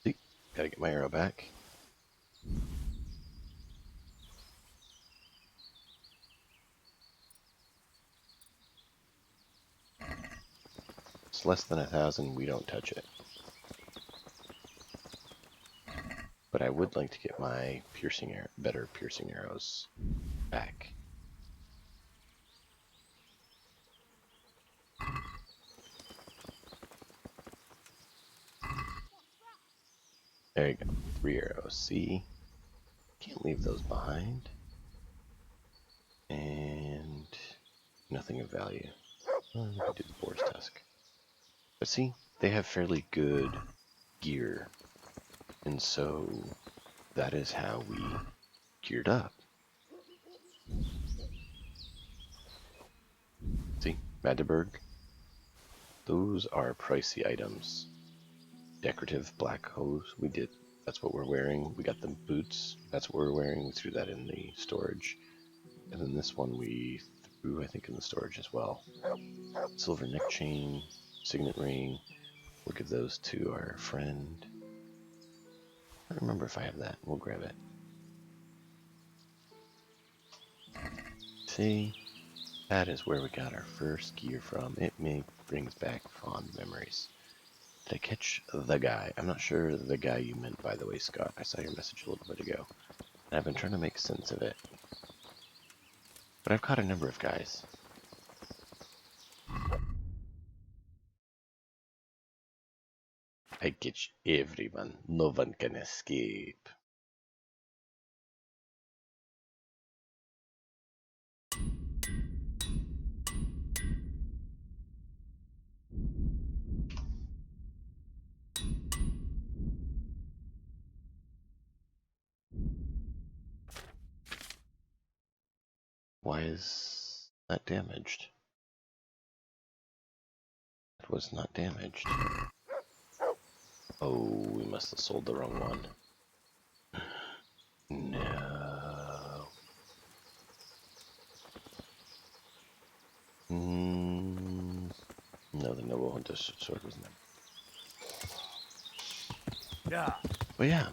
See, gotta get my arrow back. It's less than 1,000, we don't touch it. But I would like to get my better piercing arrows back. There you go. 3 arrows. See? Can't leave those behind. And nothing of value. Well, we can do the boar's tusk. But see, they have fairly good gear. And so that is how we geared up. See, Magdeburg. Those are pricey items. Decorative black hose. That's what we're wearing. We got the boots. That's what we're wearing. We threw that in the storage. And then this one we threw, I think, in the storage as well. Silver neck chain, signet ring. We'll give those to our friend. I don't remember if I have that. We'll grab it. See? That is where we got our first gear from. It brings back fond memories. Did I catch the guy? I'm not sure the guy you meant, by the way, Scott. I saw your message a little bit ago. And I've been trying to make sense of it. But I've caught a number of guys. I catch everyone. No one can escape. Why is that damaged? It was not damaged. Oh, we must have sold the wrong one. No. No, the noble hunter sword was not. Yeah. Well, yeah.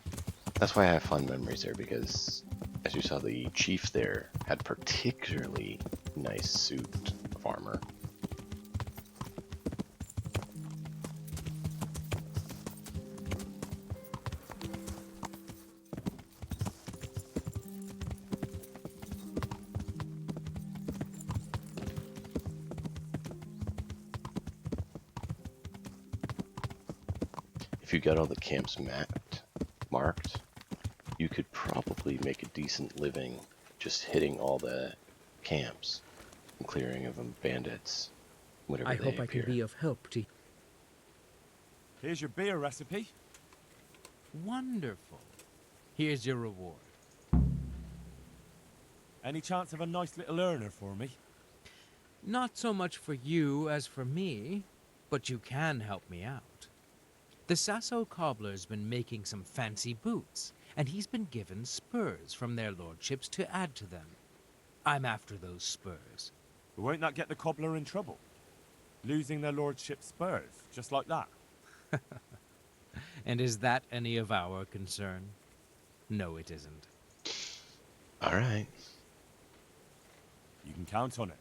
That's why I have fond memories there, because as you saw, the chief there had particularly nice suit of armor. If you got all the camps marked, you could probably make a decent living just hitting all the camps and clearing of them bandits, whatever I they hope I appear. can be of help to you. Here's your beer recipe. Wonderful. Here's your reward. Any chance of a nice little earner for me? Not so much for you as for me, but you can help me out. The Sasso cobbler's been making some fancy boots, and he's been given spurs from their lordships to add to them. I'm after those spurs. But won't that get the cobbler in trouble? Losing their lordship's spurs, just like that. And is that any of our concern? No, it isn't. All right. You can count on it.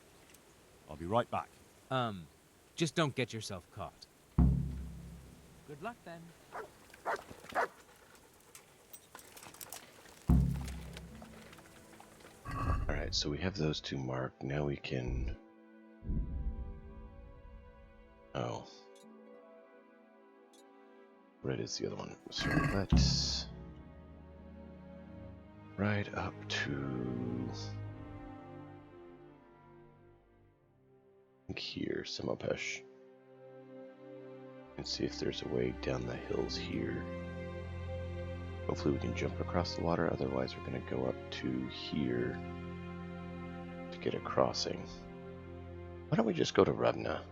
I'll be right back. Just don't get yourself caught. Good luck, then. Alright, so we have those two marked. Now we can... Oh. Red is the other one. So let's... ride up to... here, Samopesh. And see if there's a way down the hills here. Hopefully we can jump across the water, otherwise we're going to go up to here to get a crossing. Why don't we just go to Revna?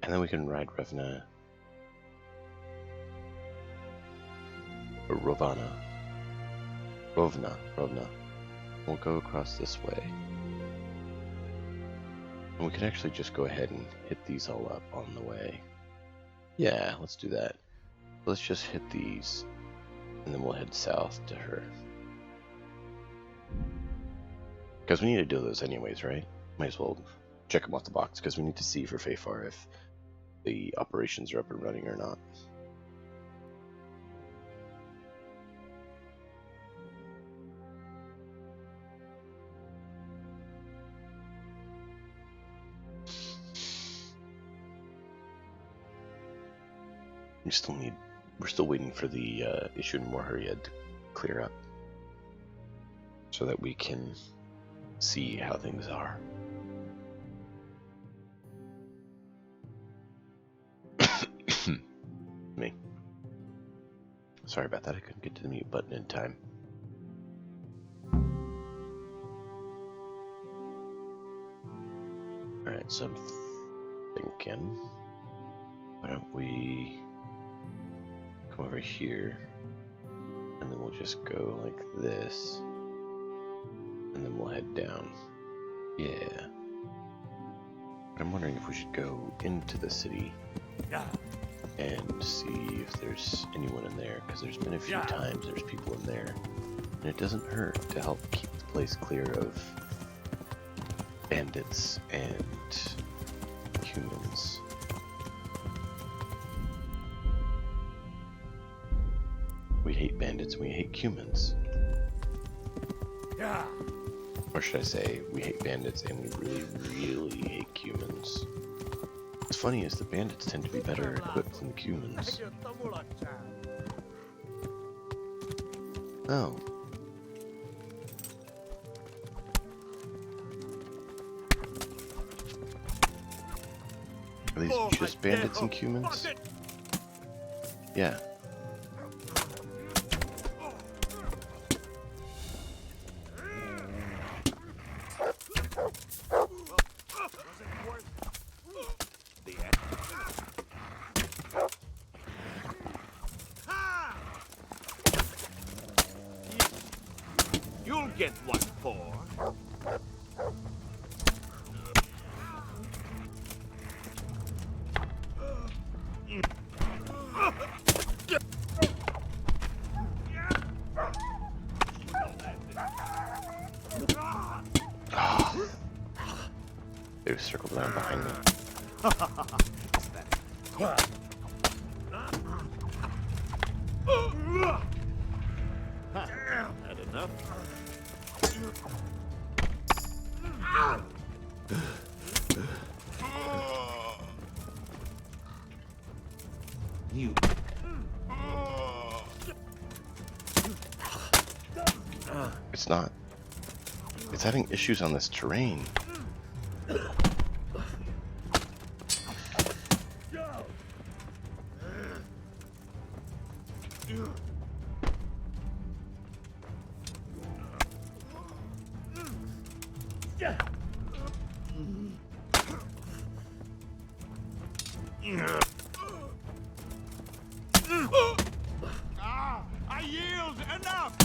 And then we can ride Revna. Or Rovana. Rovna. We'll go across this way. And we can actually just go ahead and hit these all up on the way. Yeah, let's do that. Let's just hit these, and then we'll head south to her. Because we need to do those anyways, right? Might as well check them off the box, because we need to see for Fafar if the operations are up and running or not. We're still waiting for the issue in Warhead to clear up, so that we can see how things are. Me. Sorry about that. I couldn't get to the mute button in time. Alright, so I'm thinking, why don't we come over here, and then we'll just go like this, and then we'll head down. Yeah. But I'm wondering if we should go into the city and see if there's anyone in there, because there's been a few times there's people in there, and it doesn't hurt to help keep the place clear of bandits and humans. We hate bandits and we hate humans. Or should I say, we hate bandits and we really, really hate humans. What's funny is the bandits tend to be better equipped than the humans. Oh. Are these just bandits and humans? Yeah. You'll get what for. They circled around behind me. Had enough? You. It's not. It's having issues on this terrain. I yield enough.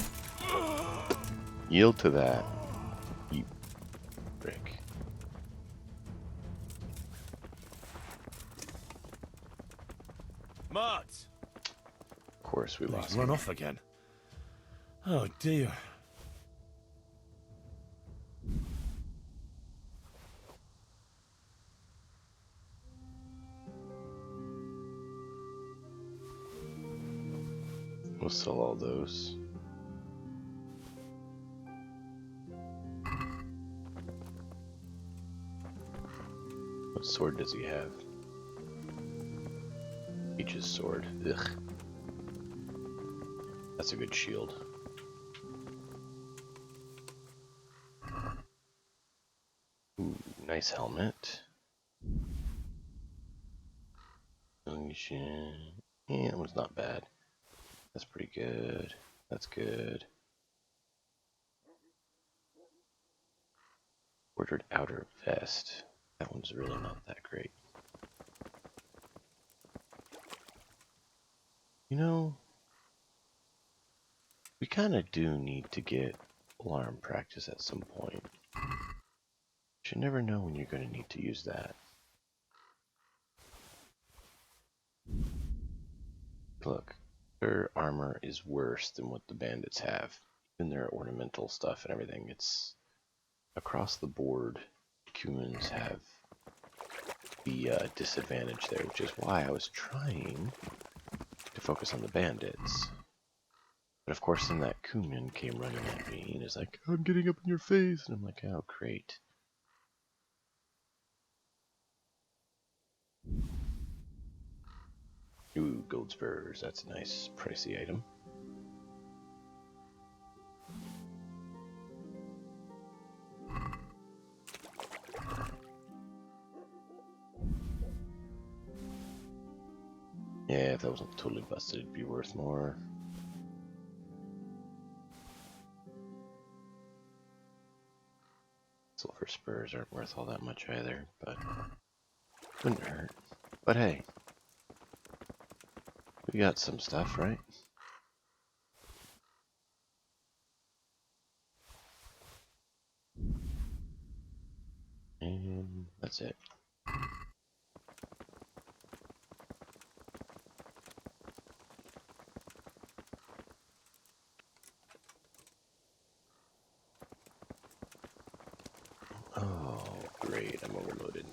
Yield to that, you prick. Mart! Of course we lost. He's run off again. Oh dear. We'll sell all those. What sword does he have? Peach's sword. Ugh. That's a good shield. Ooh, nice helmet. Yeah, that one's not bad. That's pretty good. That's good. Ordered outer vest. That one's really not that great. You know, we kind of do need to get alarm practice at some point. You never know when you're going to need to use that. Look, their armor is worse than what the bandits have. Even their ornamental stuff and everything, it's across the board. Humans have the disadvantage there, which is why I was trying to focus on the bandits. But of course then that Kuno came running at me and is like, I'm getting up in your face, and I'm like, oh great. Ooh, gold spurs. That's a nice, pricey item. Yeah, if that wasn't totally busted, it'd be worth more. Silver spurs aren't worth all that much either, but wouldn't hurt. But hey, we got some stuff, right? And that's it. Oh, great, I'm overloaded.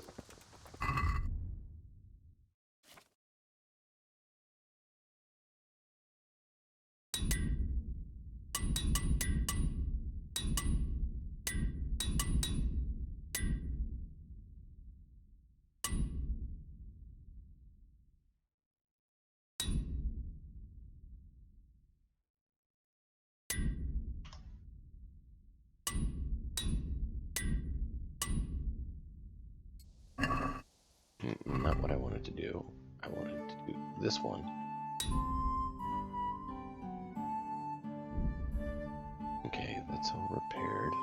Not what I wanted to do. I wanted to do this one. Okay, that's all repaired.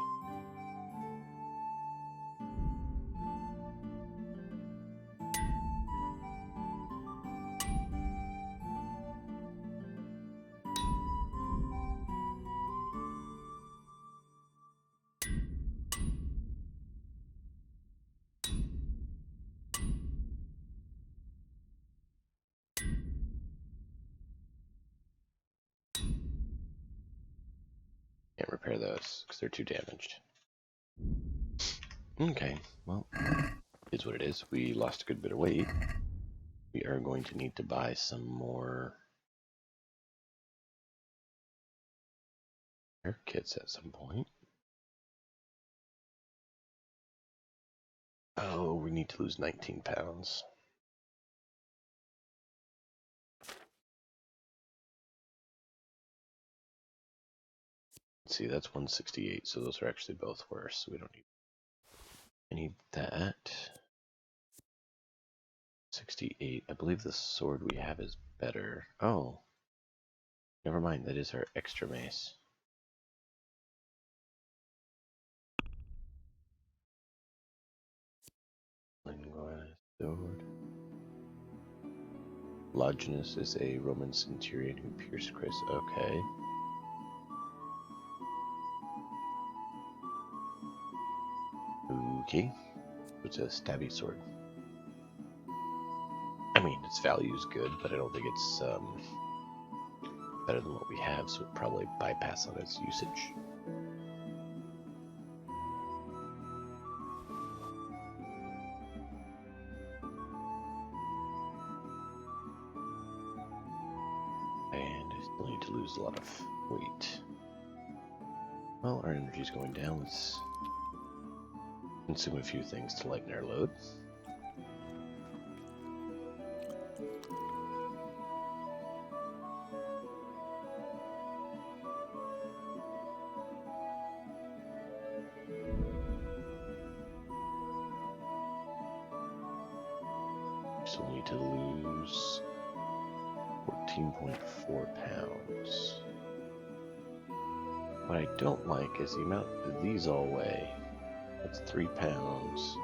Can't repair those because they're too damaged. Okay, well, is what it is. We lost a good bit of weight. We are going to need to buy some more hair kits at some point. Oh, we need to lose 19 pounds. Let's see, that's 168, so those are actually both worse. So we don't need. I need that. 68. I believe the sword we have is better. Oh, never mind. That is our extra mace. Sword. Longinus is a Roman centurion who pierced Christ. Okay. Okay. It's a stabby sword. I mean, its value is good, but I don't think it's better than what we have, so it probably bypass on its usage. And I still need to lose a lot of weight. Well, our energy's going down. Let's consume a few things to lighten our load. So we need to lose 14.4 pounds. What I don't like is the amount that these all weigh. That's 3 pounds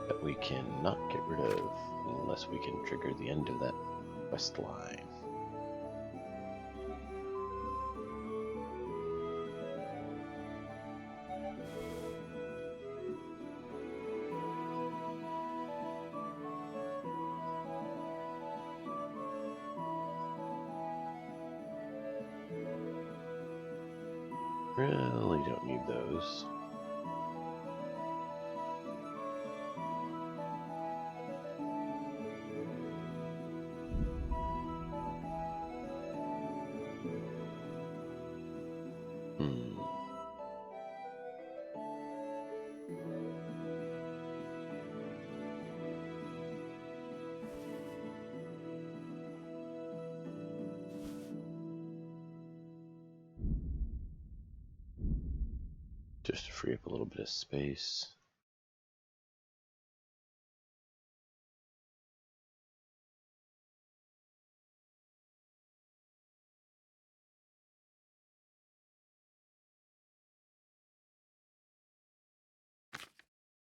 that we cannot get rid of unless we can trigger the end of that quest line. Really don't need those. Just to free up a little bit of space.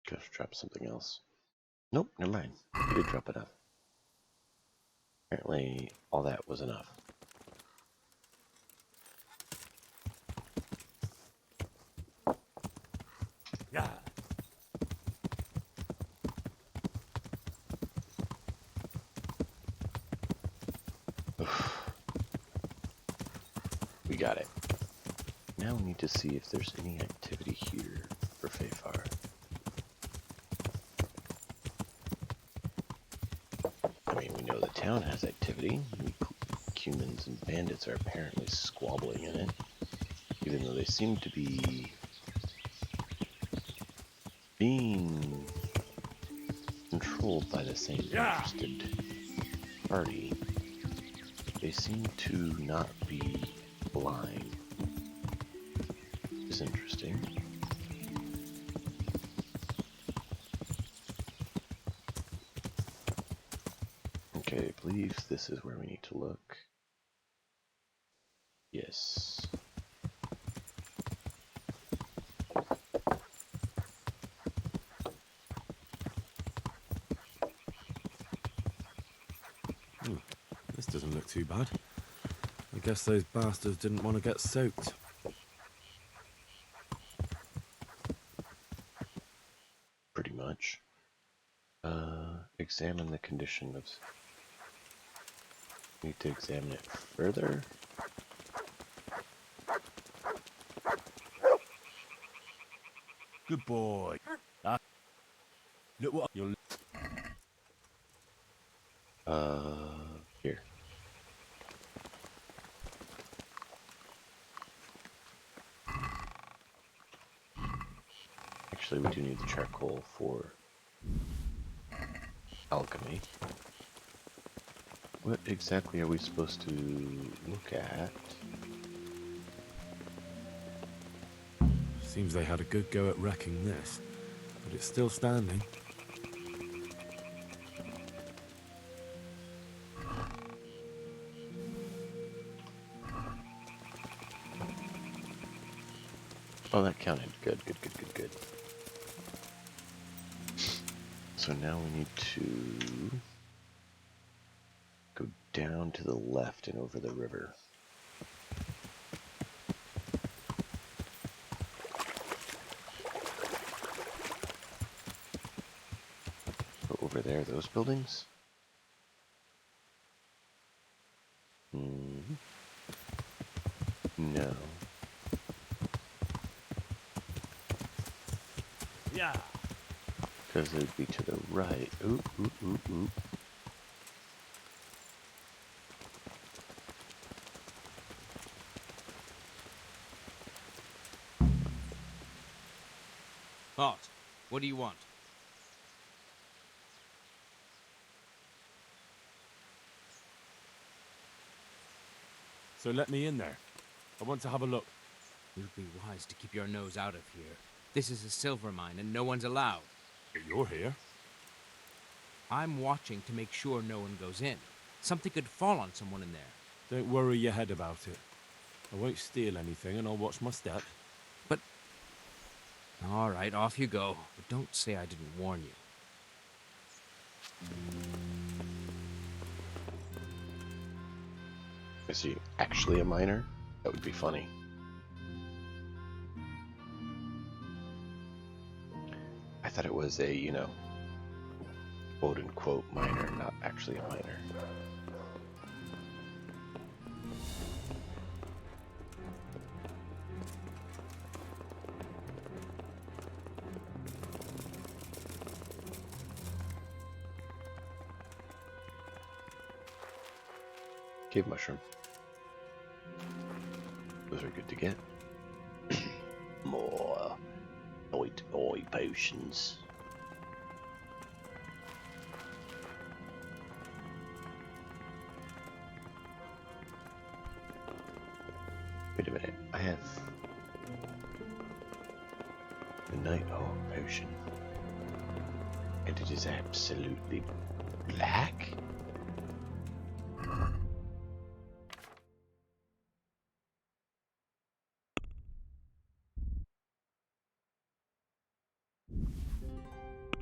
Could have dropped something else. Nope, never mind. We did drop enough. Apparently, all that was enough. Yeah. We got it. Now we need to see if there's any activity here for Fafar. I mean, we know the town has activity. Humans and bandits are apparently squabbling in it, even though they seem to be being controlled by the same interested party. They seem to not be blind. Which is interesting. Okay, I believe this is where we need to look. Yes. This doesn't look too bad. I guess those bastards didn't want to get soaked. Pretty much. Examine the condition of... Need to examine it further. Good boy. Look what you're... Here. Actually, we do need the charcoal for alchemy. What exactly are we supposed to look at? Seems they had a good go at wrecking this, but it's still standing. Oh, that counted. Good. So now we need to go down to the left and over the river. Go over there, those buildings? No. Yeah. Because it would be to the right. Oop. Halt. What do you want? So let me in there. I want to have a look. You'd be wise to keep your nose out of here. This is a silver mine and no one's allowed. You're here. I'm watching to make sure no one goes in. Something could fall on someone in there. Don't worry your head about it. I won't steal anything and I'll watch my step. But... All right, off you go. But don't say I didn't warn you. Is he actually a miner? That would be funny. I thought it was a, you know, quote-unquote miner, not actually a miner. Cave mushroom. Those are good to get. More oi potions. Wait a minute, I have... potion. And it is absolutely black?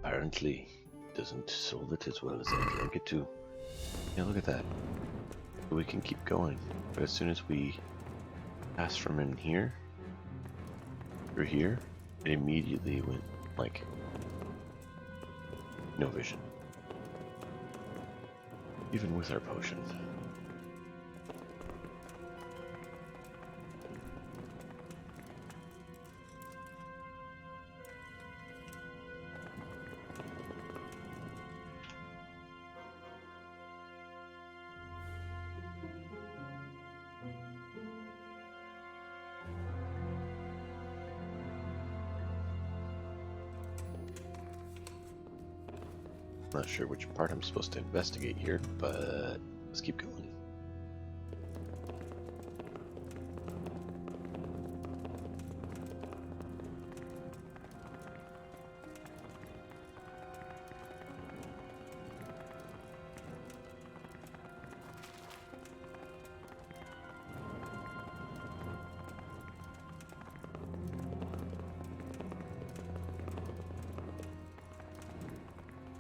Apparently, doesn't solve it as well as I'd like it to. Yeah, look at that. We can keep going, but as soon as we pass from in here, through here, it immediately went, like, no vision. Even with our potion. Not sure which part I'm supposed to investigate here, but let's keep going.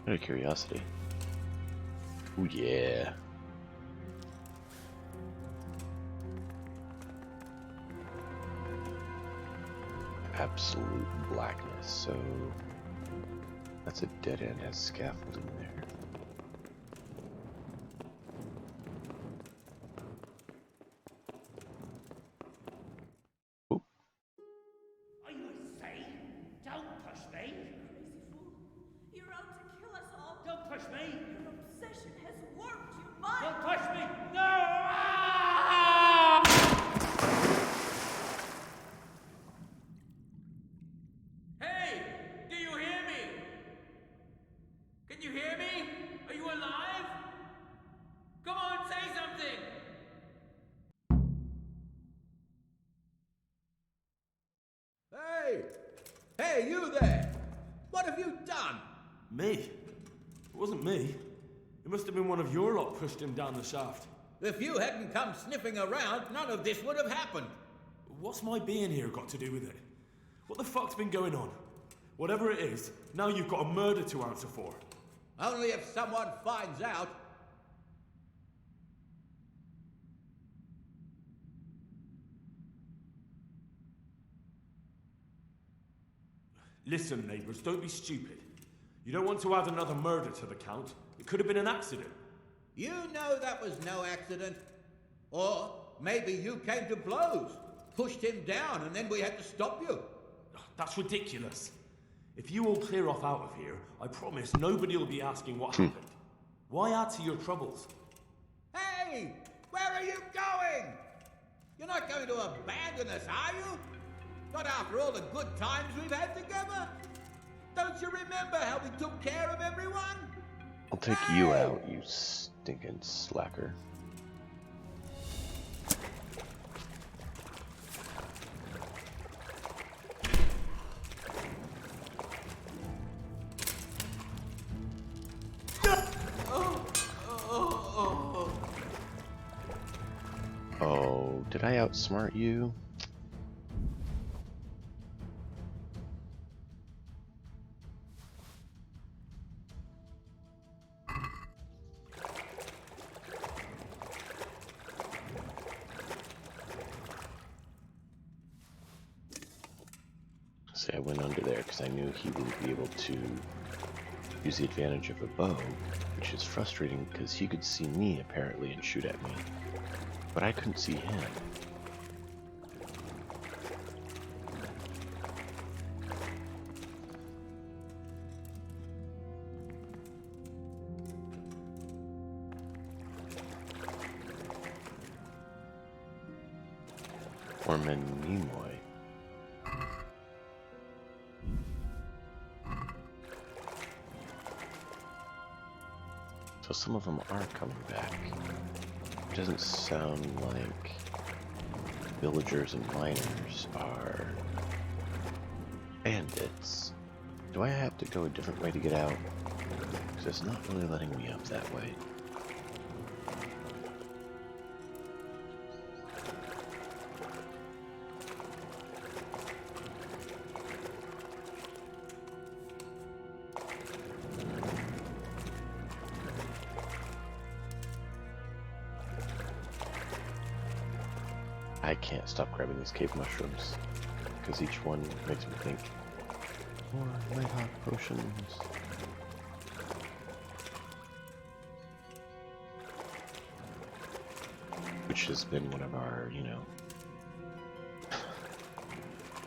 Out of curiosity. Ooh, yeah. Absolute blackness. So that's a dead end, has scaffolding there. Hey, you there! What have you done? Me? It wasn't me. It must have been one of your lot pushed him down the shaft. If you hadn't come sniffing around, none of this would have happened. What's my being here got to do with it? What the fuck's been going on? Whatever it is, now you've got a murder to answer for. Only if someone finds out. Listen, neighbours, don't be stupid. You don't want to add another murder to the count. It could have been an accident. You know that was no accident. Or maybe you came to blows, pushed him down, and then we had to stop you. That's ridiculous. If you all clear off out of here, I promise nobody will be asking what happened. Why add to your troubles? Hey! Where are you going? You're not going to abandon us, are you? Not after all the good times we've had together? Don't you remember how we took care of everyone? I'll take you out, you stinking slacker. Oh, did I outsmart you? I went under there because I knew he wouldn't be able to use the advantage of a bow, which is frustrating because he could see me apparently and shoot at me, but I couldn't see him. Or Nimoy. So some of them are coming back. It doesn't sound like villagers and miners are bandits. Do I have to go a different way to get out? Because it's not really letting me up that way. I can't stop grabbing these cave mushrooms, because each one makes me think, more nighthawk potions. Which has been one of our, you know,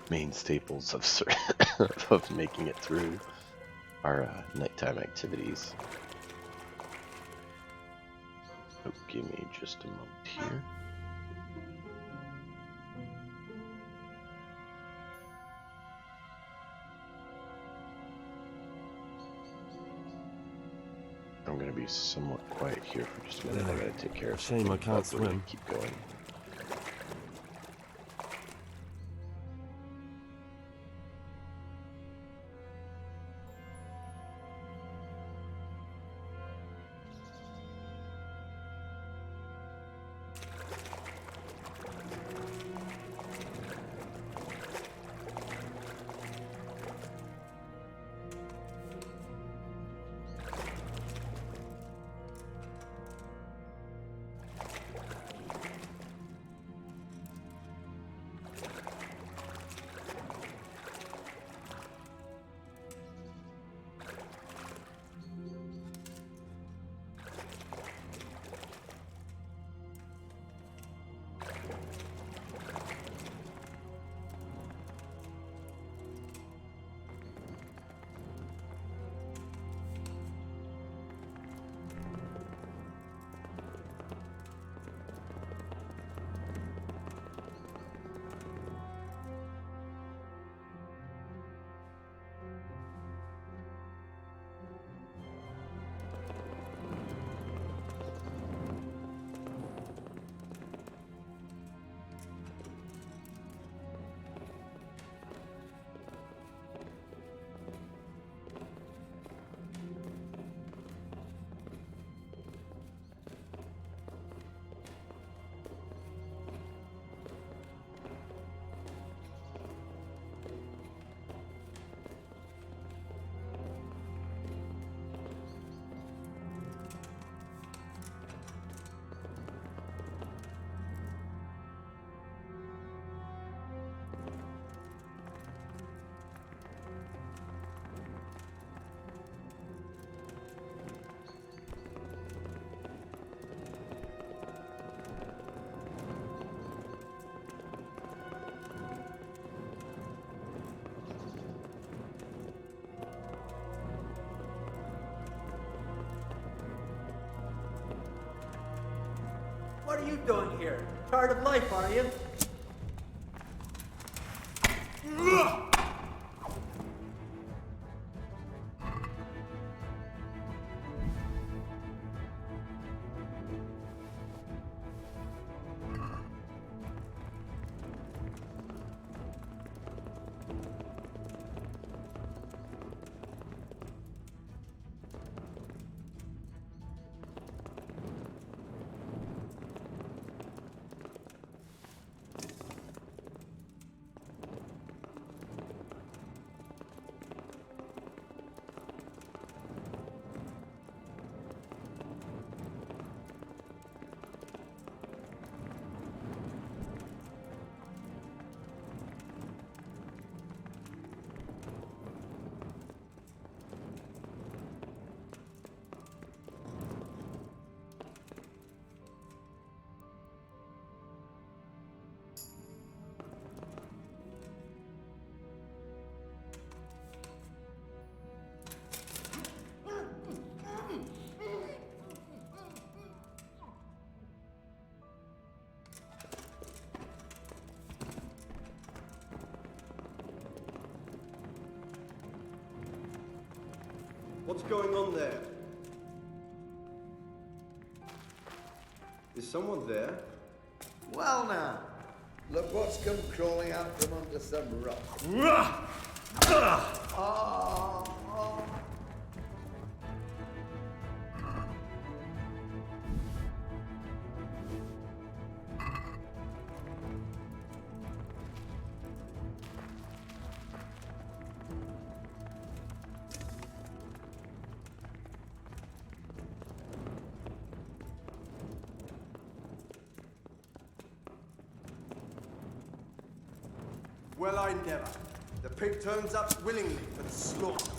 main staples of of making it through our nighttime activities. Oh, give me just a moment here. I'm going to be somewhat quiet here for just a minute. I got to take care of Shame I something, can't but we're gonna swim. keep going. What are you doing here? Tired of life, are you? What's going on there? Is someone there? Well now, look what's come crawling out from under some rock. Well, I never. The pig turns up willingly for the slaughter.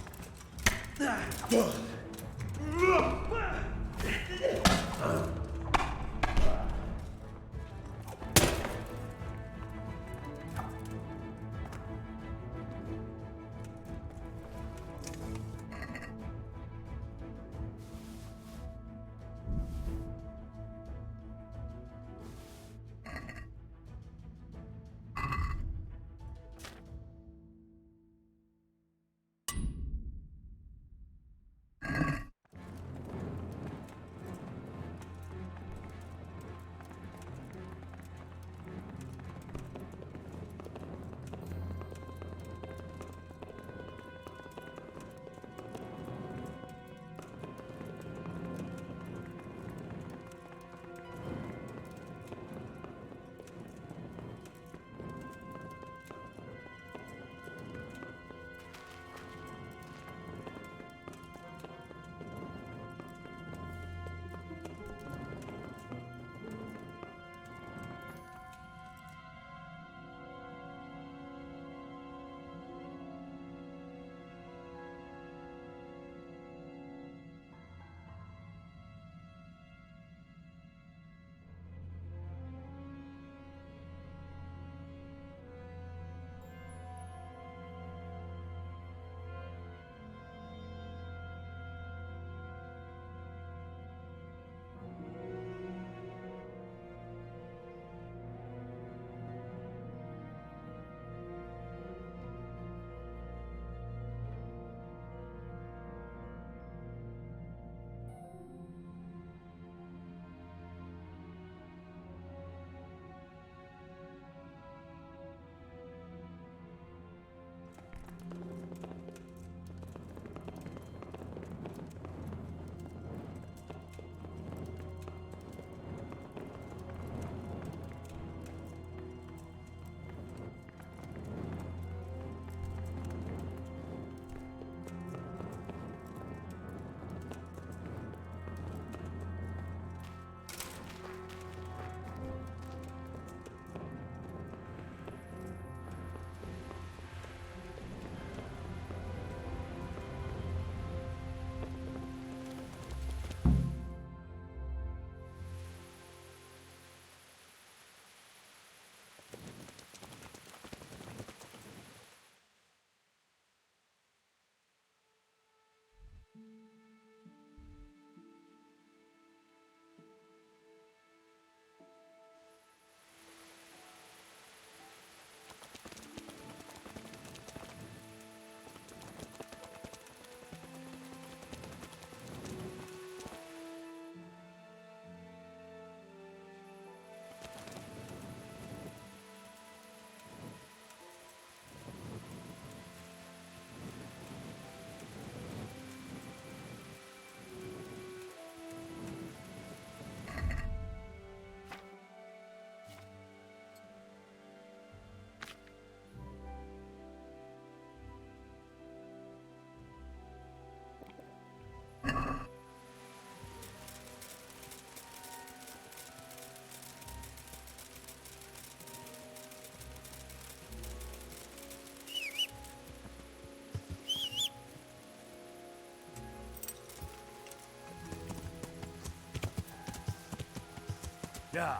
Yeah.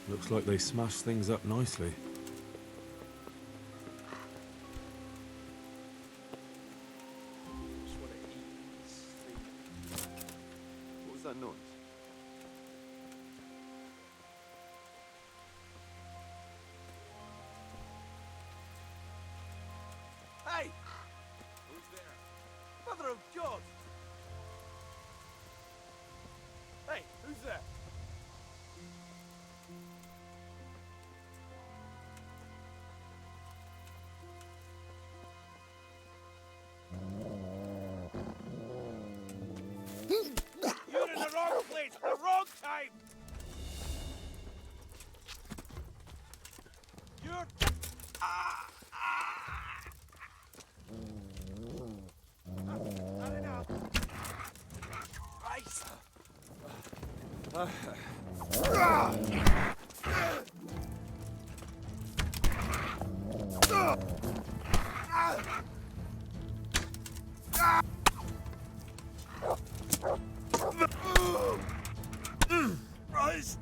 Looks like they smashed things up nicely. Just want to eat, sleep. What was that noise? of God! Hey, who's there? You're in the wrong place at the wrong time! You're... Not enough. Right. Christ!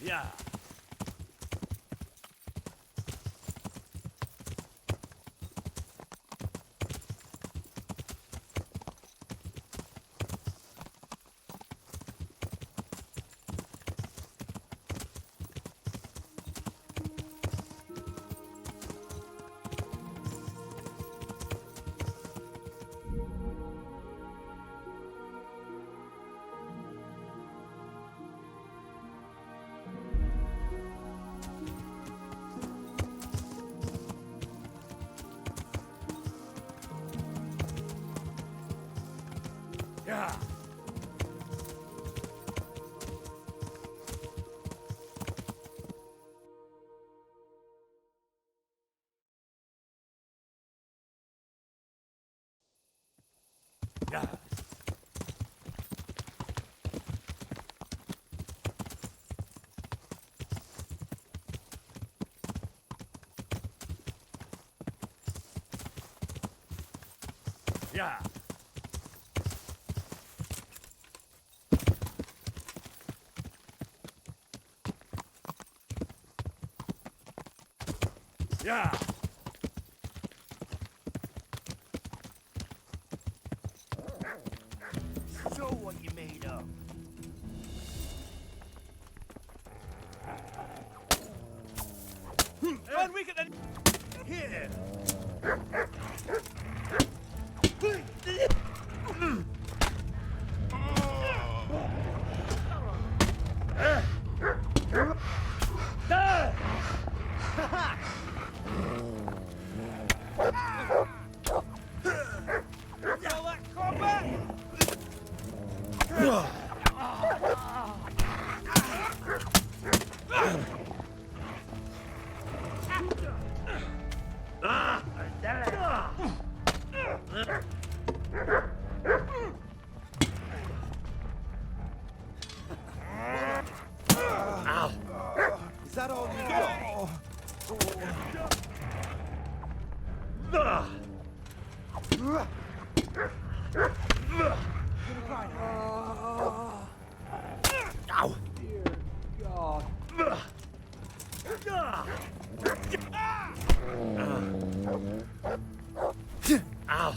Yeah. Yeah. Yeah. Yeah. Yeah. Show what you made of. One week at the... Here. Ow! Dear God. Ow!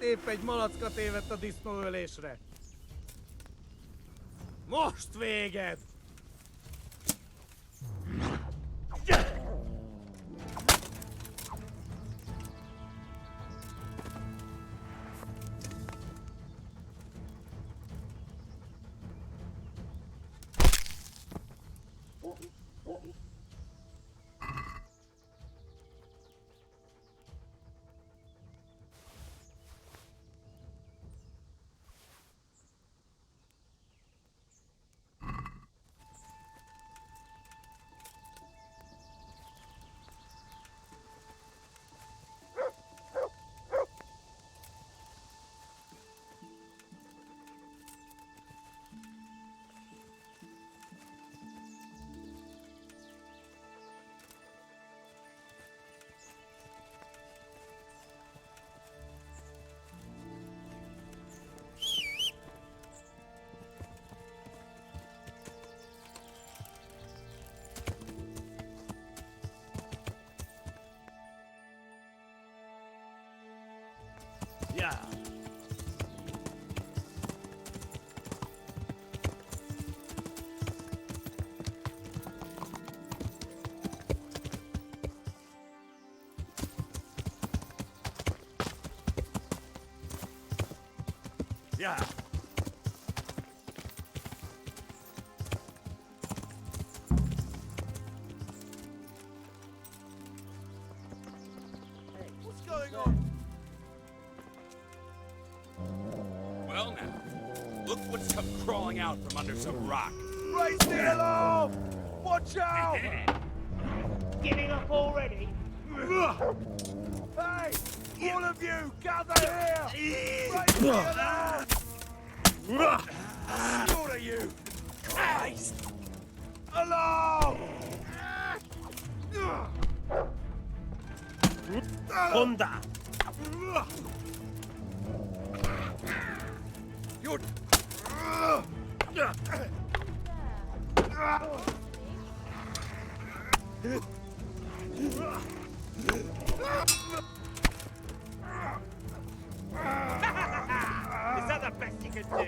Épp egy malacka tévedt a disznóölésre. Most véged! Yeah. Yeah. Hey, what's going on? Well now, look what's come crawling out from under some rock. Raise the alarm! Watch out! Giving up already? Hey! All of you, gather here! Raise the alarm! Slaughter you! Christ! Alarm! Honda! You're... Is that the best you can do?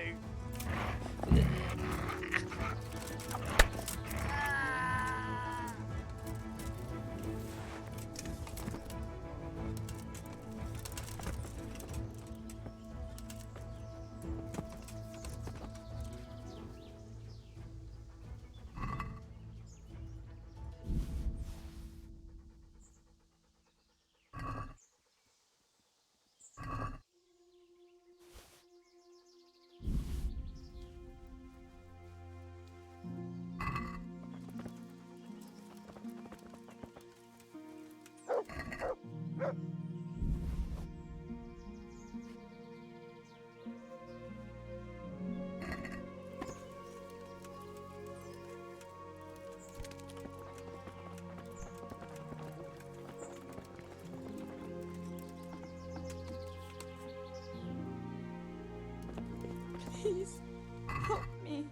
Please, help me.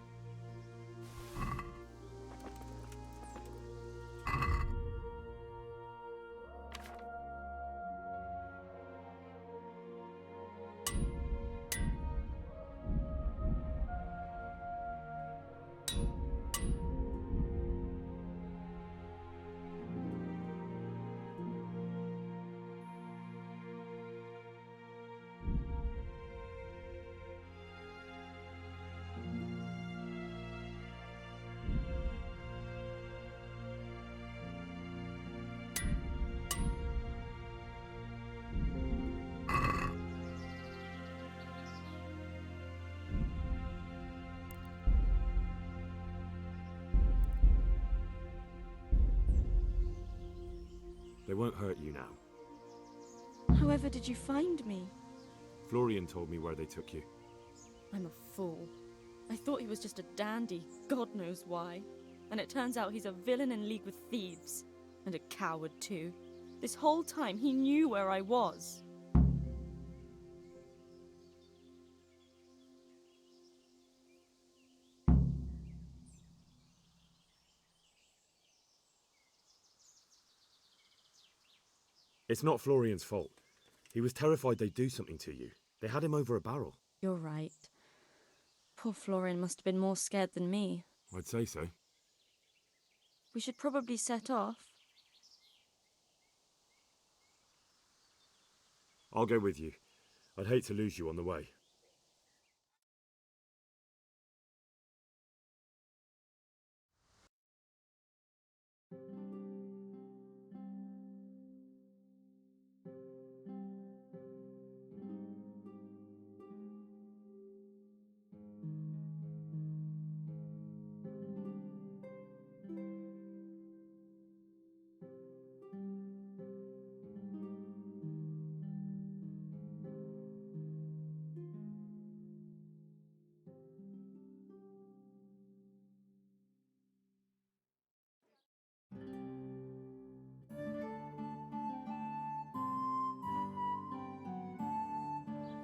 They won't hurt you now. However did you find me? Florian told me where they took you. I'm a fool. I thought he was just a dandy, God knows why. And it turns out he's a villain in league with thieves. And a coward too. This whole time he knew where I was. It's not Florian's fault. He was terrified they'd do something to you. They had him over a barrel. You're right. Poor Florian must have been more scared than me. I'd say so. We should probably set off. I'll go with you. I'd hate to lose you on the way.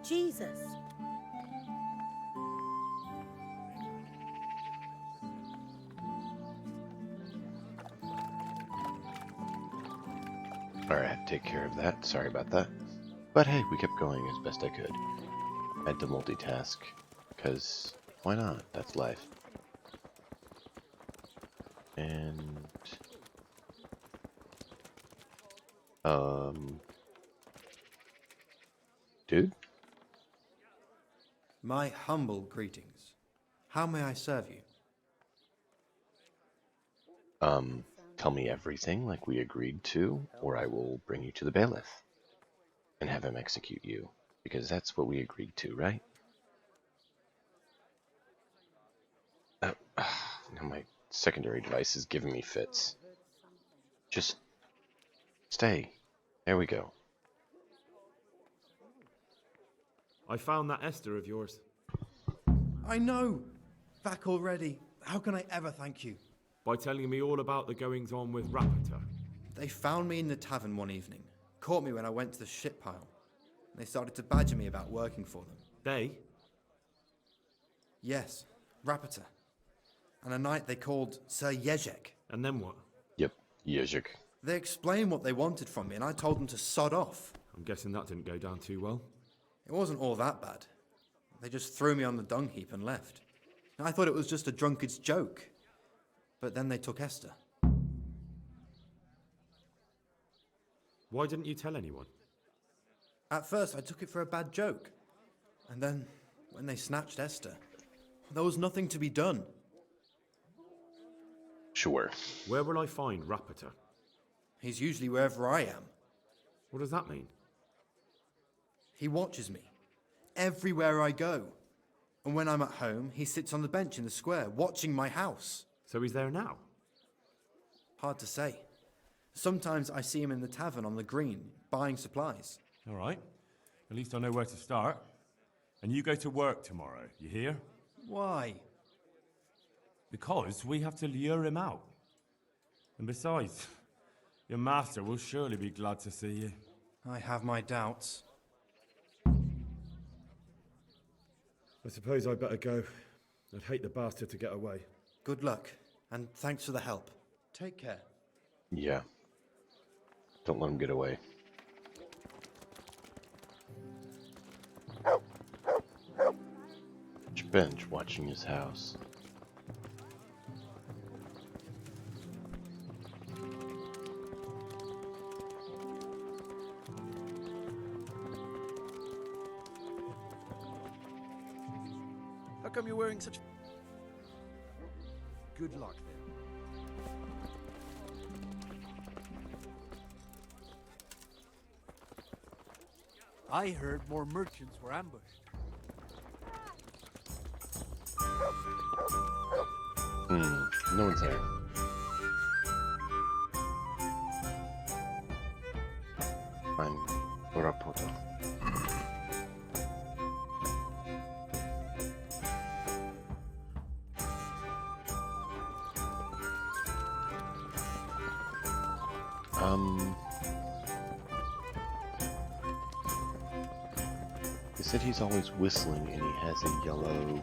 Jesus. Alright, take care of that. Sorry about that. But hey, we kept going as best I could. I had to multitask, because why not? That's life. And... Dude? My humble greetings. How may I serve you? Tell me everything like we agreed to, or I will bring you to the bailiff and have him execute you, because that's what we agreed to, right? Now my secondary device is giving me fits. Just stay. There we go. I found that Esther of yours. I know! Back already. How can I ever thank you? By telling me all about the goings-on with Rapita. They found me in the tavern one evening, caught me when I went to the ship pile. They started to badger me about working for them. They? Yes, Rapita. And a knight they called Sir Jezek. And then what? Yep, Jezek. They explained what they wanted from me, and I told them to sod off. I'm guessing that didn't go down too well. It wasn't all that bad. They just threw me on the dung heap and left. I thought it was just a drunkard's joke. But then they took Esther. Why didn't you tell anyone? At first, I took it for a bad joke. And then, when they snatched Esther, there was nothing to be done. Sure. Where will I find Rapita? He's usually wherever I am. What does that mean? He watches me. Everywhere I go. And when I'm at home, he sits on the bench in the square, watching my house. So he's there now? Hard to say. Sometimes I see him in the tavern on the green, buying supplies. All right. At least I know where to start. And you go to work tomorrow, you hear? Why? Because we have to lure him out. And besides, your master will surely be glad to see you. I have my doubts. I suppose I'd better go. I'd hate the bastard to get away. Good luck, and thanks for the help. Take care. Yeah. Don't let him get away. Bench watching his house. How come you're wearing such... Good luck then. I heard more merchants were ambushed. No one's there. I'm Rapoto. They said he's always whistling and he has a yellow...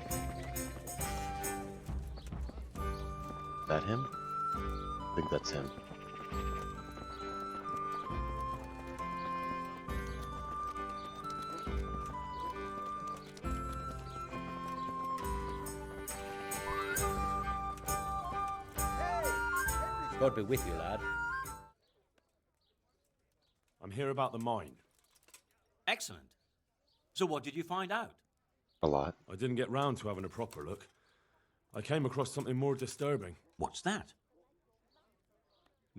Is that him? I think that's him. God be with you, lad. I'm here about the mine. Excellent. So what did you find out? A lot. I didn't get round to having a proper look. I came across something more disturbing. What's that?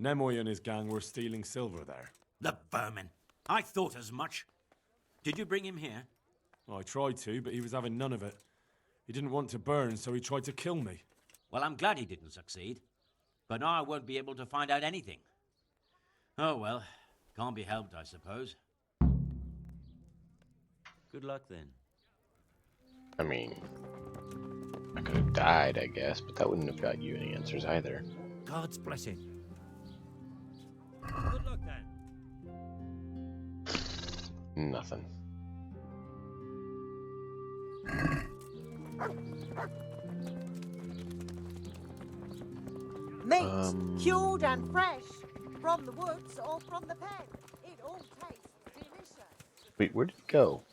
Nemoy and his gang were stealing silver there. The vermin. I thought as much. Did you bring him here? I tried to, but he was having none of it. He didn't want to burn, so he tried to kill me. Well, I'm glad he didn't succeed. But now I won't be able to find out anything. Oh, well. Can't be helped, I suppose. Good luck, then. I mean, I could have died, I guess, but that wouldn't have got you any answers either. God's blessing. Good luck, then. Nothing. Meat, cured and fresh, from the woods or from the pen. It all tastes delicious. Wait, where'd it go?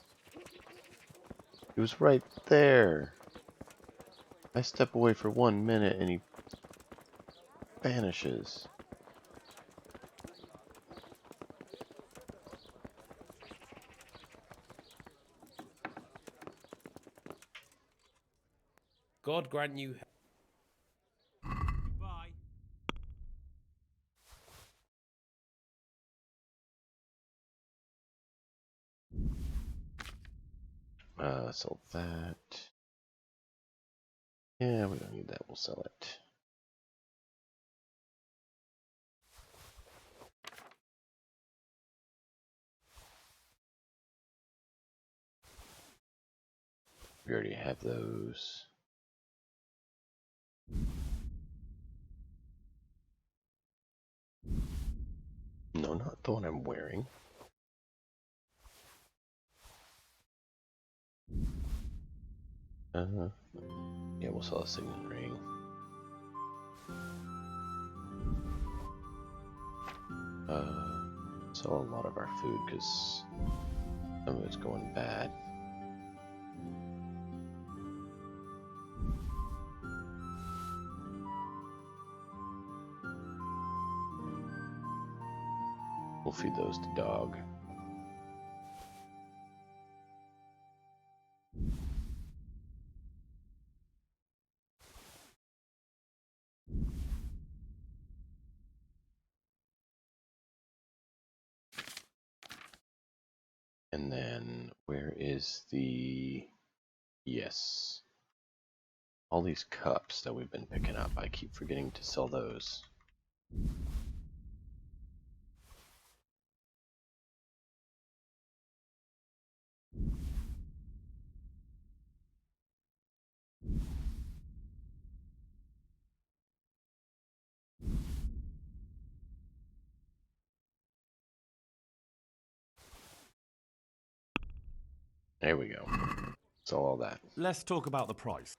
It was right there. I step away for 1 minute and he vanishes. God grant you. Goodbye. Sell that. Yeah, we don't need that. We'll sell it. We already have those. No, not the one I'm wearing. Yeah, we'll sell a signet ring. Sell a lot of our food because some of it's going bad. We'll feed those to dog. And then where is the... Yes. All these cups that we've been picking up, I keep forgetting to sell those. There we go. So all that. Let's talk about the price.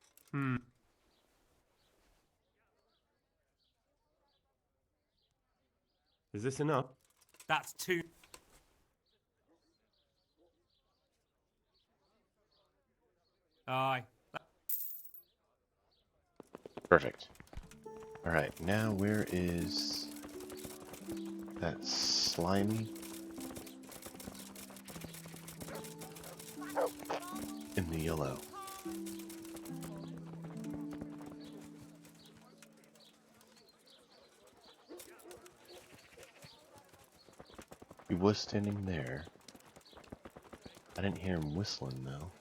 Is this enough? That's too. Aye. Perfect. Alright, now where is that slimy? In the yellow. He was standing there. I didn't hear him whistling though.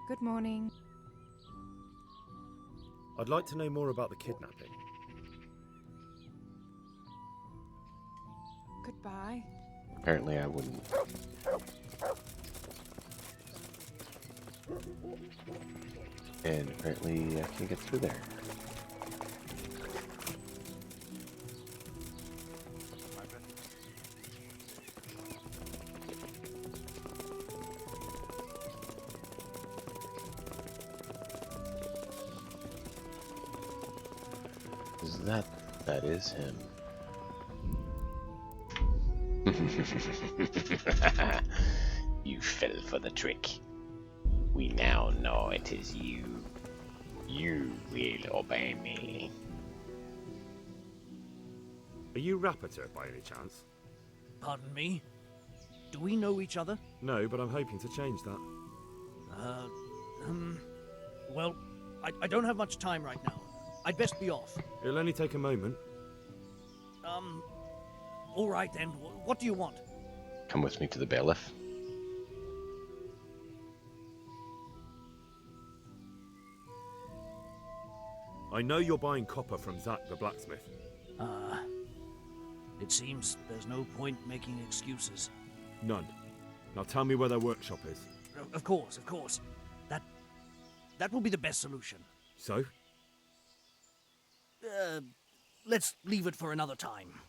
Good morning. I'd like to know more about the kidnapping. Goodbye. Apparently I wouldn't. And apparently I can't get through there. That is him. You fell for the trick. We now know it is you. You will obey me. Are you Rappator by any chance? Pardon me? Do we know each other? No, but I'm hoping to change that. Well, I don't have much time right now. I'd best be off. It'll only take a moment. All right then. What do you want? Come with me to the bailiff. I know you're buying copper from Zack the blacksmith. It seems there's no point making excuses. None. Now tell me where their workshop is. Of course. That will be the best solution. So? Let's leave it for another time.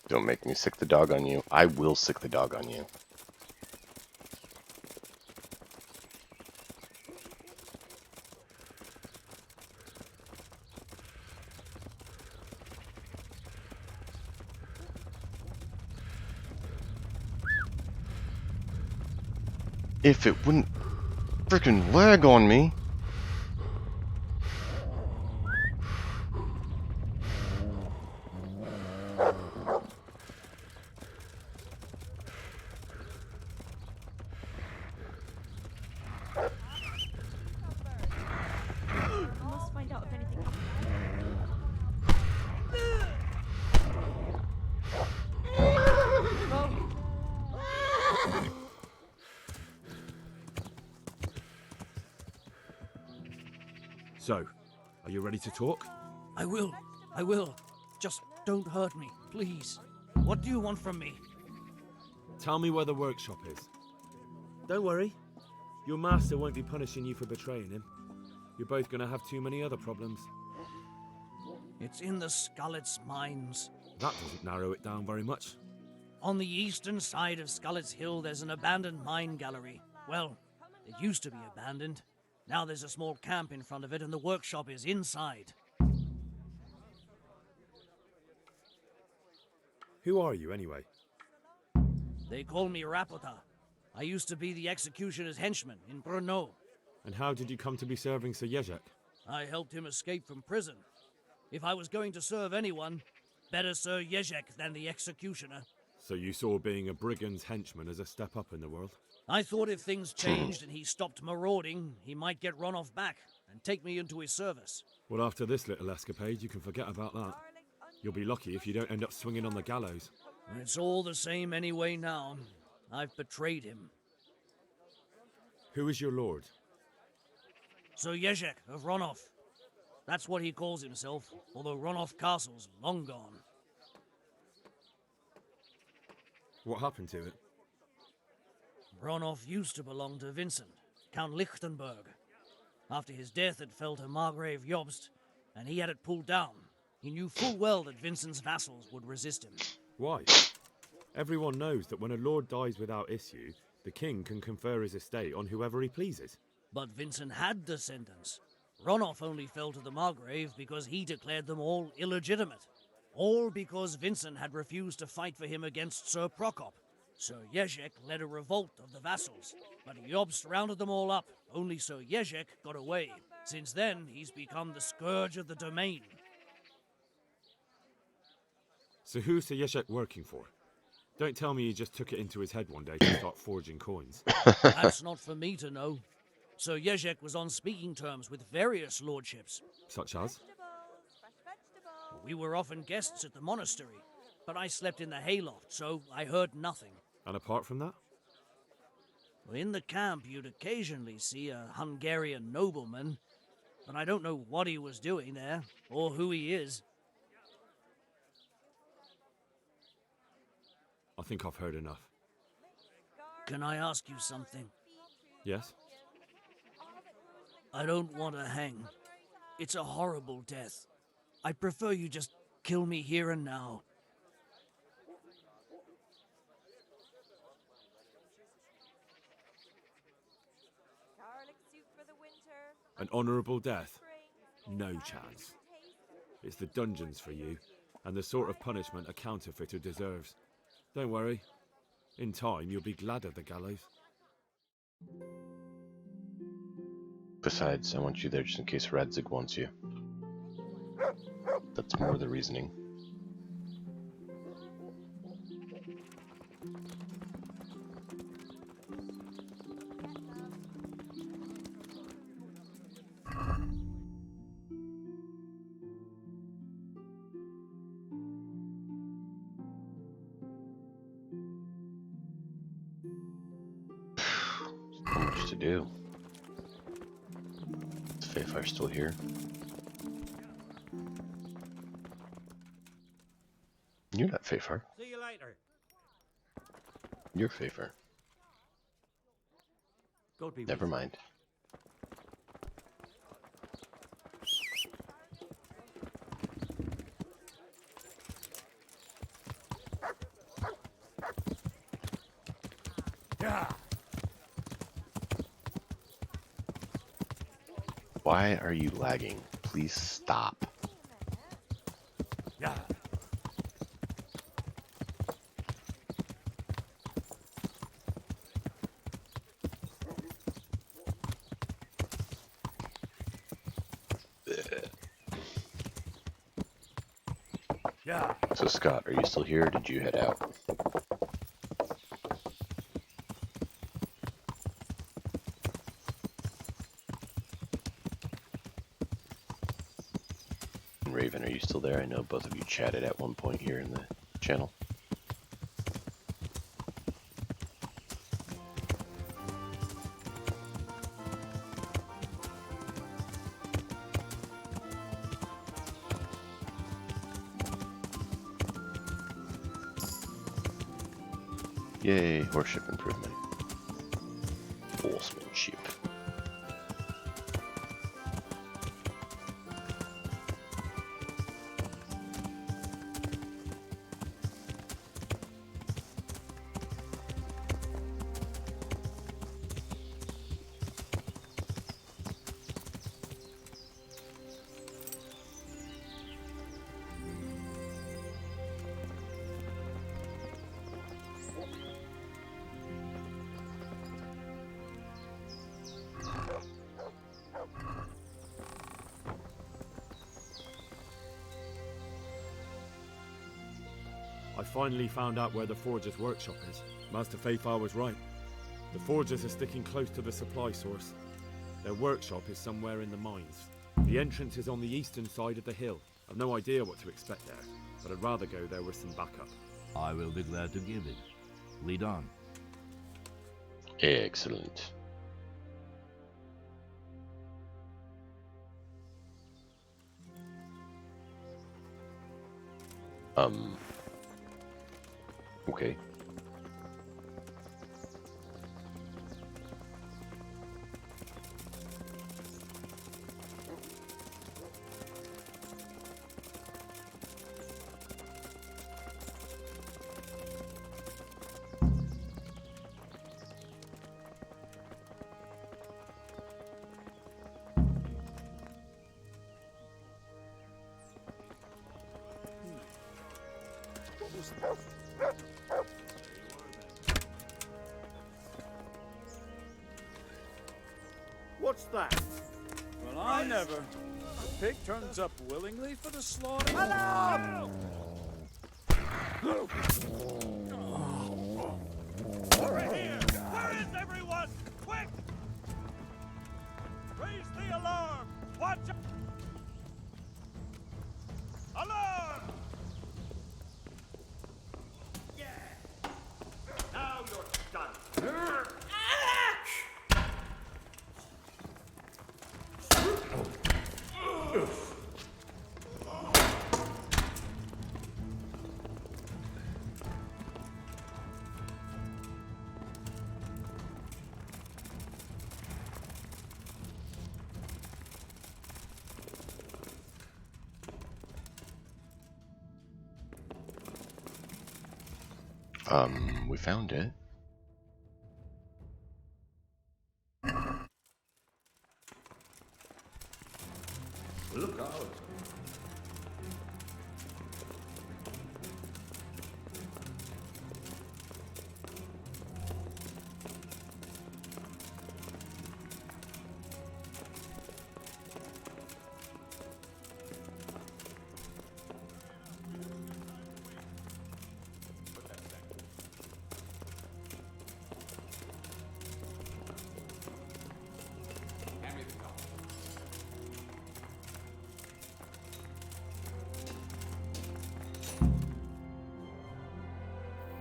Don't make me sick the dog on you. I will sick the dog on you. If it wouldn't frickin' lag on me. I must find out if anything So, are you ready to talk? I will. Just don't hurt me, please. What do you want from me? Tell me where the workshop is. Don't worry. Your master won't be punishing you for betraying him. You're both going to have too many other problems. It's in the Skullet's mines. That doesn't narrow it down very much. On the eastern side of Skullet's Hill, there's an abandoned mine gallery. Well, it used to be abandoned. Now there's a small camp in front of it, and the workshop is inside. Who are you, anyway? They call me Rapota. I used to be the executioner's henchman in Brno. And how did you come to be serving Sir Jezek? I helped him escape from prison. If I was going to serve anyone, better Sir Jezek than the executioner. So you saw being a brigand's henchman as a step up in the world? I thought if things changed and he stopped marauding, he might get Ronoff back and take me into his service. Well, after this little escapade, you can forget about that. You'll be lucky if you don't end up swinging on the gallows. It's all the same anyway now. I've betrayed him. Who is your lord? Sir Jezek of Ronoff. That's what he calls himself, although Ronoff Castle's long gone. What happened to it? Ronoff used to belong to Vincent, Count Lichtenberg. After his death, it fell to Margrave Jobst, and he had it pulled down. He knew full well that Vincent's vassals would resist him. Why? Everyone knows that when a lord dies without issue, the king can confer his estate on whoever he pleases. But Vincent had descendants. Ronoff only fell to the Margrave because he declared them all illegitimate. All because Vincent had refused to fight for him against Sir Prokop. Sir Jezek led a revolt of the vassals, but Jobst rounded them all up. Only Sir Jezek got away. Since then, he's become the scourge of the domain. So who's Sir Jezek working for? Don't tell me he just took it into his head one day to start forging coins. That's not for me to know. Sir Jezek was on speaking terms with various lordships. Such as? We were often guests at the monastery, but I slept in the hayloft, so I heard nothing. And apart from that? In the camp, you'd occasionally see a Hungarian nobleman, but I don't know what he was doing there, or who he is. I think I've heard enough. Can I ask you something? Yes? I don't want to hang. It's a horrible death. I'd prefer you just kill me here and now. An honourable death? No chance. It's the dungeons for you, and the sort of punishment a counterfeiter deserves. Don't worry. In time, you'll be glad of the gallows. Besides, I want you there just in case Radzig wants you. That's more the reasoning. So much to do. Is Fayfire still here? You're not Fayfire. See you later. You're Fayfire. God be Never mind. Yeah. Why are you lagging? Please stop. Yeah. Yeah. So Scott, are you still here or did you head out? Raven, are you still there? I know both of you chatted at one point here in the channel. Yay, horship improvement. Horsemanship. I finally found out where the Forger's workshop is. Master Fayfire was right. The Forgers are sticking close to the supply source. Their workshop is somewhere in the mines. The entrance is on the eastern side of the hill. I've no idea what to expect there, but I'd rather go there with some backup. I will be glad to give it. Lead on. Excellent. Okay. What's that? Well, I never. The pig turns up willingly for the slaughter. Hello! Over here! Where is everyone? Quick! We found it. Look out.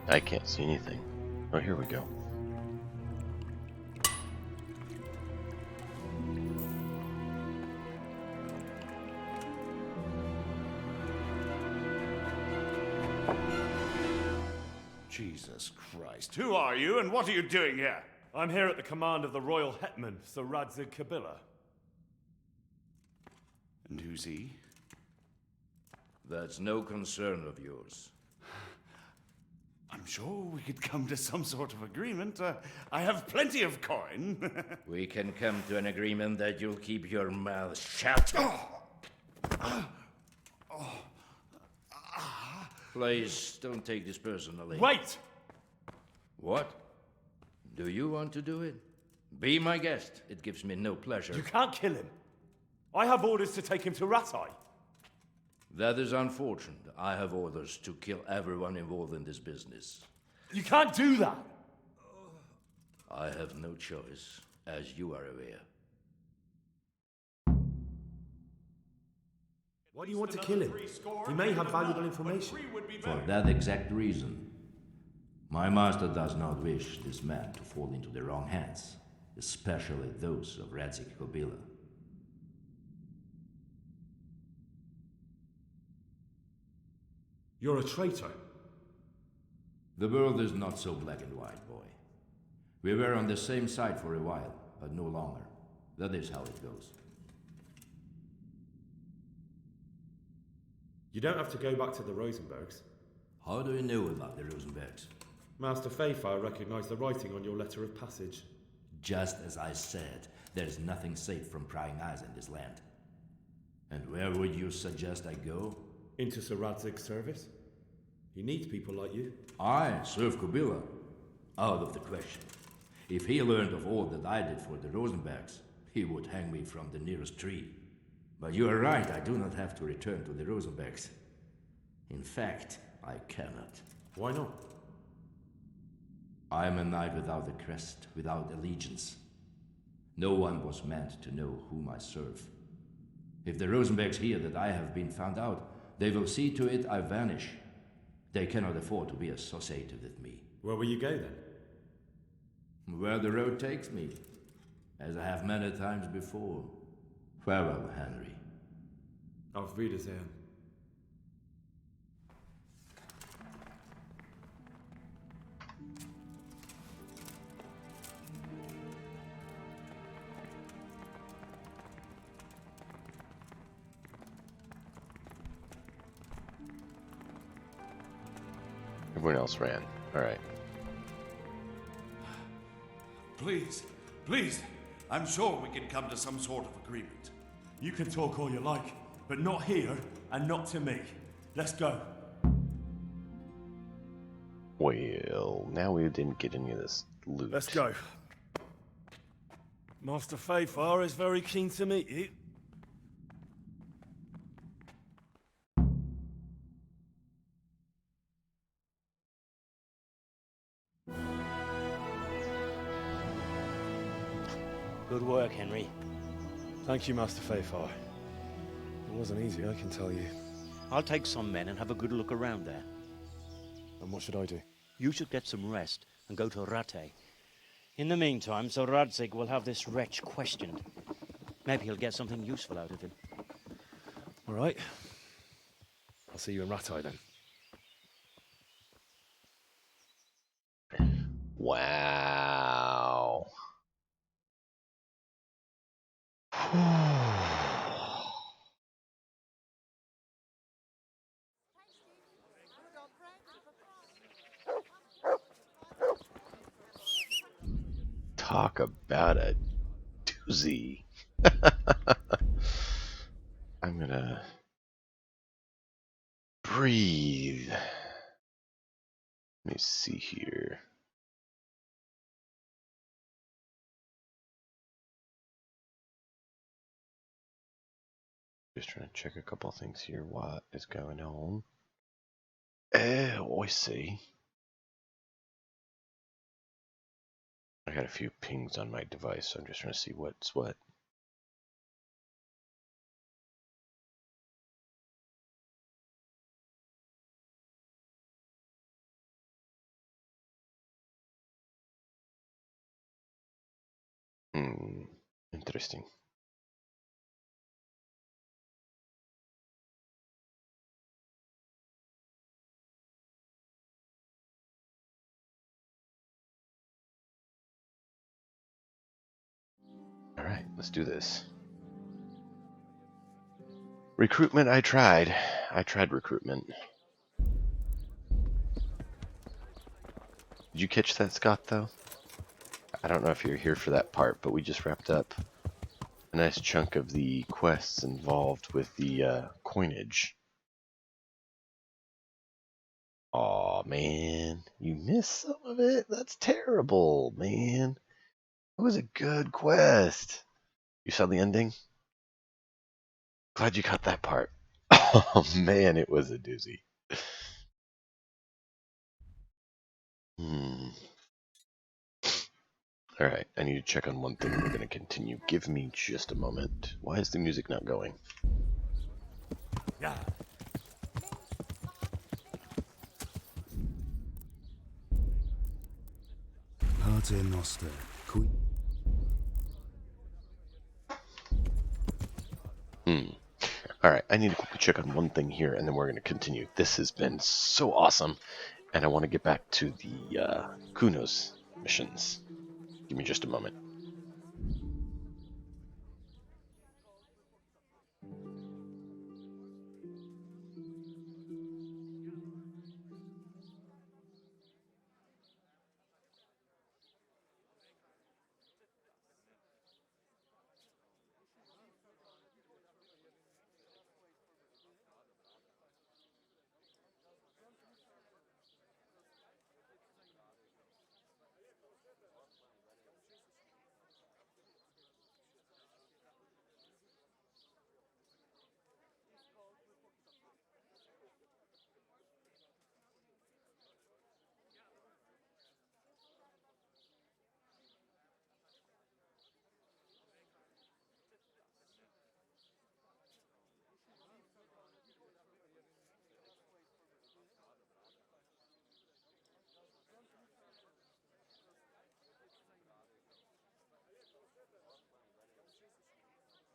I can't see anything. Oh, here we go. Jesus Christ. Who are you and what are you doing here? I'm here at the command of the royal hetman, Sir Radzig Kabila. And who's he? That's no concern of yours. I'm sure we could come to some sort of agreement. I have plenty of coin. We can come to an agreement that you'll keep your mouth shut. Please, don't take this personally. Wait! What? Do you want to do it? Be my guest. It gives me no pleasure. You can't kill him. I have orders to take him to Rattay. That is unfortunate. I have orders to kill everyone involved in this business. You can't do that! I have no choice, as you are aware. Why do you want to kill him? He may have valuable information. For that exact reason. My master does not wish this man to fall into the wrong hands, especially those of Radzig Kabila. You're a traitor. The world is not so black and white, boy. We were on the same side for a while, but no longer. That is how it goes. You don't have to go back to the Rosenbergs. How do you know about the Rosenbergs? Master Fayfire recognized the writing on your letter of passage. Just as I said, there's nothing safe from prying eyes in this land. And where would you suggest I go? Into Sir Radzig's service. He needs people like you. I serve Kabila. Out of the question. If he learned of all that I did for the Rosenbergs, he would hang me from the nearest tree. But you are right, I do not have to return to the Rosenbergs. In fact, I cannot. Why not? I am a knight without a crest, without allegiance. No one was meant to know whom I serve. If the Rosenbergs hear that I have been found out, they will see to it I vanish. They cannot afford to be associated with me. Where will you go then? Where the road takes me, as I have many times before. Farewell, Henry. Auf Wiedersehen. Everyone else ran. Alright. Please, please. I'm sure we can come to some sort of agreement. You can talk all you like, but not here and not to me. Let's go. Well, now we didn't get any of this loot. Let's go. Master Fayfire is very keen to meet you. Good work, Henry. Thank you, Master Fayfire. It wasn't easy, I can tell you. I'll take some men and have a good look around there. And what should I do? You should get some rest and go to Rattay. In the meantime, Sir Radzig will have this wretch questioned. Maybe he'll get something useful out of him. All right. I'll see you in Rattay then. Wow. Talk about a doozy. I'm gonna breathe. Let me see here. Just trying to check a couple things here. What is going on? Oh, I see. I got a few pings on my device, so I'm just trying to see what's what. Interesting. All right, let's do this. Recruitment, I tried. I tried recruitment. Did you catch that, Scott, though? I don't know if you're here for that part, but we just wrapped up a nice chunk of the quests involved with the coinage. Aw, man. You missed some of it? That's terrible, man. It was a good quest. You saw the ending? Glad you caught that part. Oh, man, it was a doozy. Alright, I need to check on one thing. We're going to continue. Give me just a moment. Why is the music not going? Yeah. Pater Noster. Alright, I need to quickly check on one thing here, and then we're going to continue. This has been so awesome, and I want to get back to the Kuno's missions. Give me just a moment.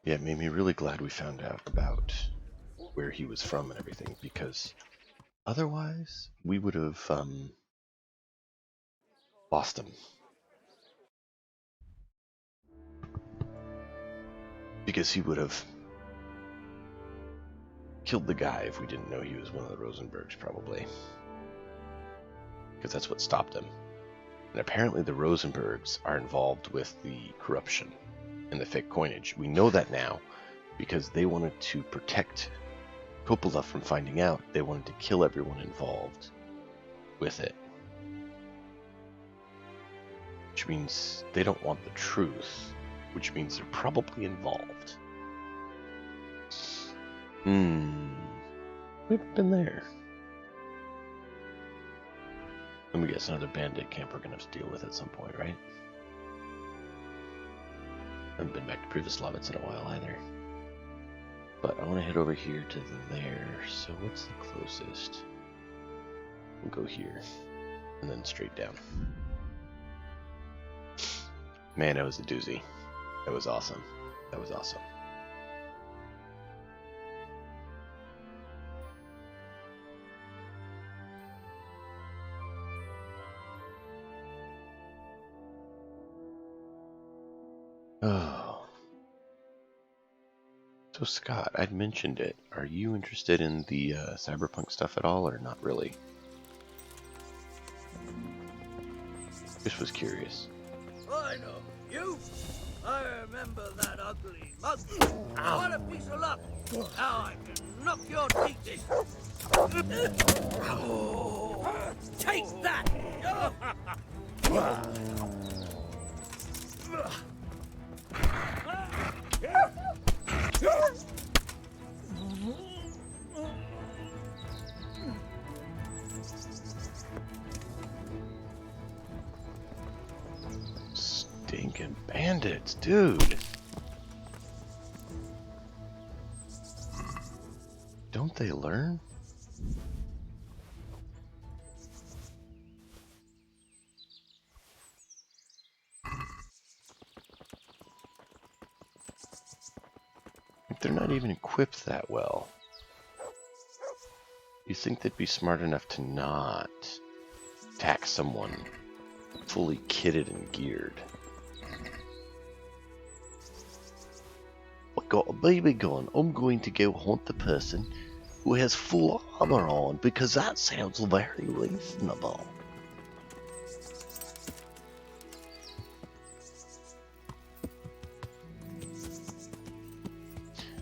Yeah, it made me really glad we found out about where he was from and everything, because otherwise we would have lost him. Because he would have killed the guy if we didn't know he was one of the Rosenbergs, probably. Because that's what stopped him. And apparently the Rosenbergs are involved with the corruption and the fake coinage. We know that now because they wanted to protect Coppola from finding out. They wanted to kill everyone involved with it. Which means they don't want the truth, which means they're probably involved. We've been there. Then we guess another bandit camp we're gonna have to deal with at some point, right? I haven't been back to Privoslavitz in a while either. But I want to head over here to there. So what's the closest? We'll go here. And then straight down. Man, that was a doozy. That was awesome. That was awesome. Oh. So Scott, I'd mentioned it. Are you interested in the cyberpunk stuff at all, or not really? Just was curious. I know. You? I remember that ugly mug. What a piece of luck. Now I can knock your teeth in. Take that! Stinking bandits, dude. Don't they learn? They're not even equipped that well. You think they'd be smart enough to not attack someone fully kitted and geared. I got a baby gun. I'm going to go hunt the person who has full armor on because that sounds very reasonable.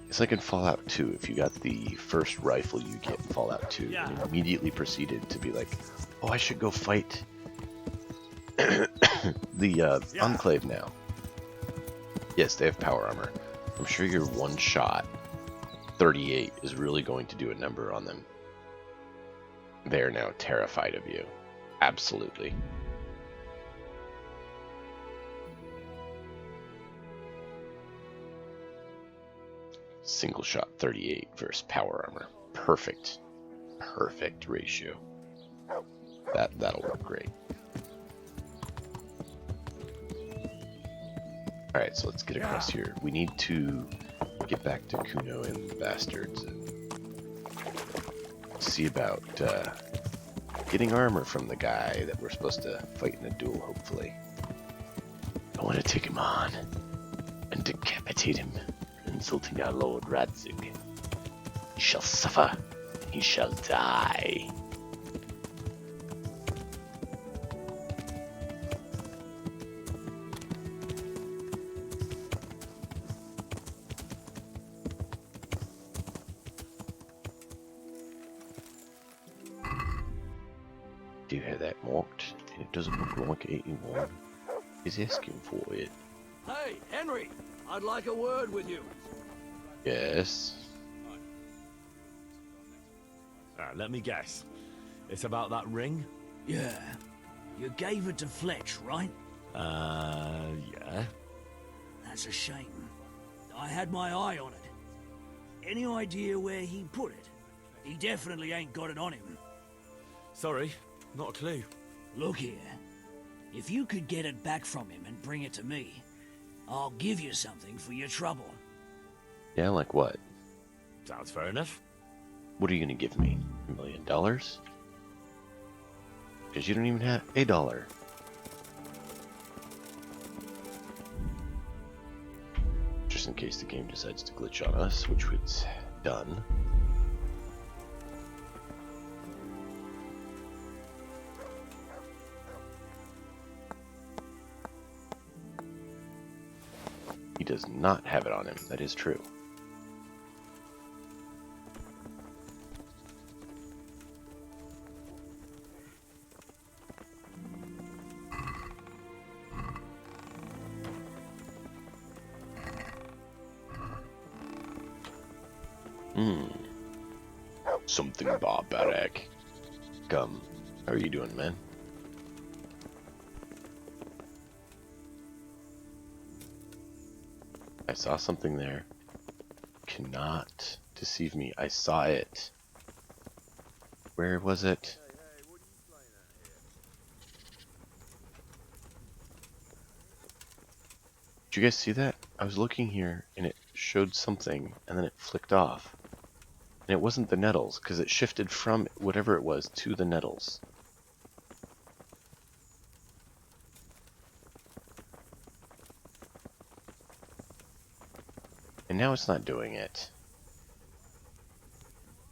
It's like in Fallout 2, if you got the first rifle you get in Fallout 2, and immediately proceeded to be like, oh, I should go fight the Enclave now. Yes, they have power armor. I'm sure your one shot, 38, is really going to do a number on them. They're now terrified of you. Absolutely. Single shot 38 versus power armor. Perfect. Perfect ratio. That'll work great. Alright, so let's get across here. We need to get back to Kuno and the bastards and see about getting armor from the guy that we're supposed to fight in a duel, hopefully. I want to take him on and decapitate him for insulting our Lord Radzig. He shall suffer. He shall die. Do you have that marked? And it doesn't look like anyone is asking for it. Hey, Henry! I'd like a word with you. Yes. Let me guess. It's about that ring? Yeah. You gave it to Fletch, right? Yeah. That's a shame. I had my eye on it. Any idea where he put it? He definitely ain't got it on him. Sorry, not a clue. Look here. If you could get it back from him and bring it to me, I'll give you something for your trouble. Yeah, like what? Sounds fair enough. What are you gonna give me? $1 million? Because you don't even have $1. Just in case the game decides to glitch on us, which it's done. He does not have it on him, that is true. Something barbaric. Come, how are you doing, man? I saw something there. Cannot deceive me. I saw it. Where was it? Did you guys see that? I was looking here and it showed something and then it flicked off. And it wasn't the nettles because it shifted from whatever it was to the nettles. And now it's not doing it.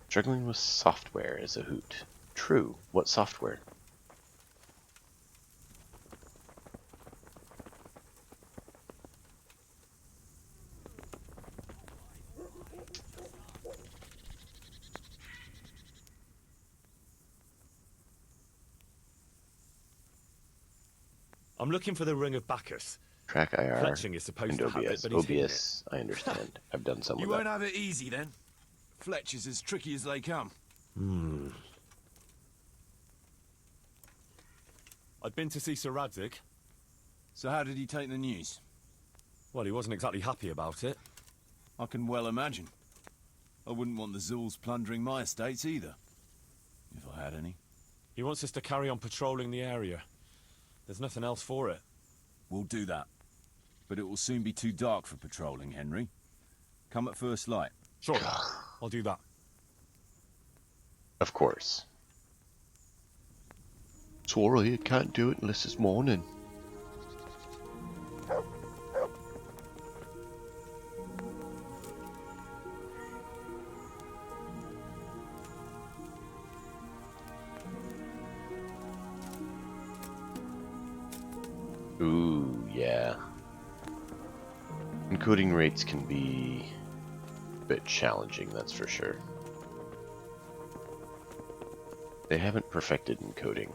Struggling with software is a hoot. True. What software? I'm looking for the Ring of Bacchus. Track IR Fletching is supposed and to have it, OBS. but he's hidden OBS, I understand. I've done some You of won't that. have it easy then. Fletch is as tricky as they come. I'd been to see Sir Radzig. So how did he take the news? Well, he wasn't exactly happy about it. I can well imagine. I wouldn't want the Zulls plundering my estates either. If I had any. He wants us to carry on patrolling the area. There's nothing else for it. We'll do that. But it will soon be too dark for patrolling, Henry. Come at first light. Sure, I'll do that. Of course. Sorry, I can't do it unless it's morning. Ooh, yeah. Encoding rates can be a bit challenging, that's for sure. They haven't perfected encoding.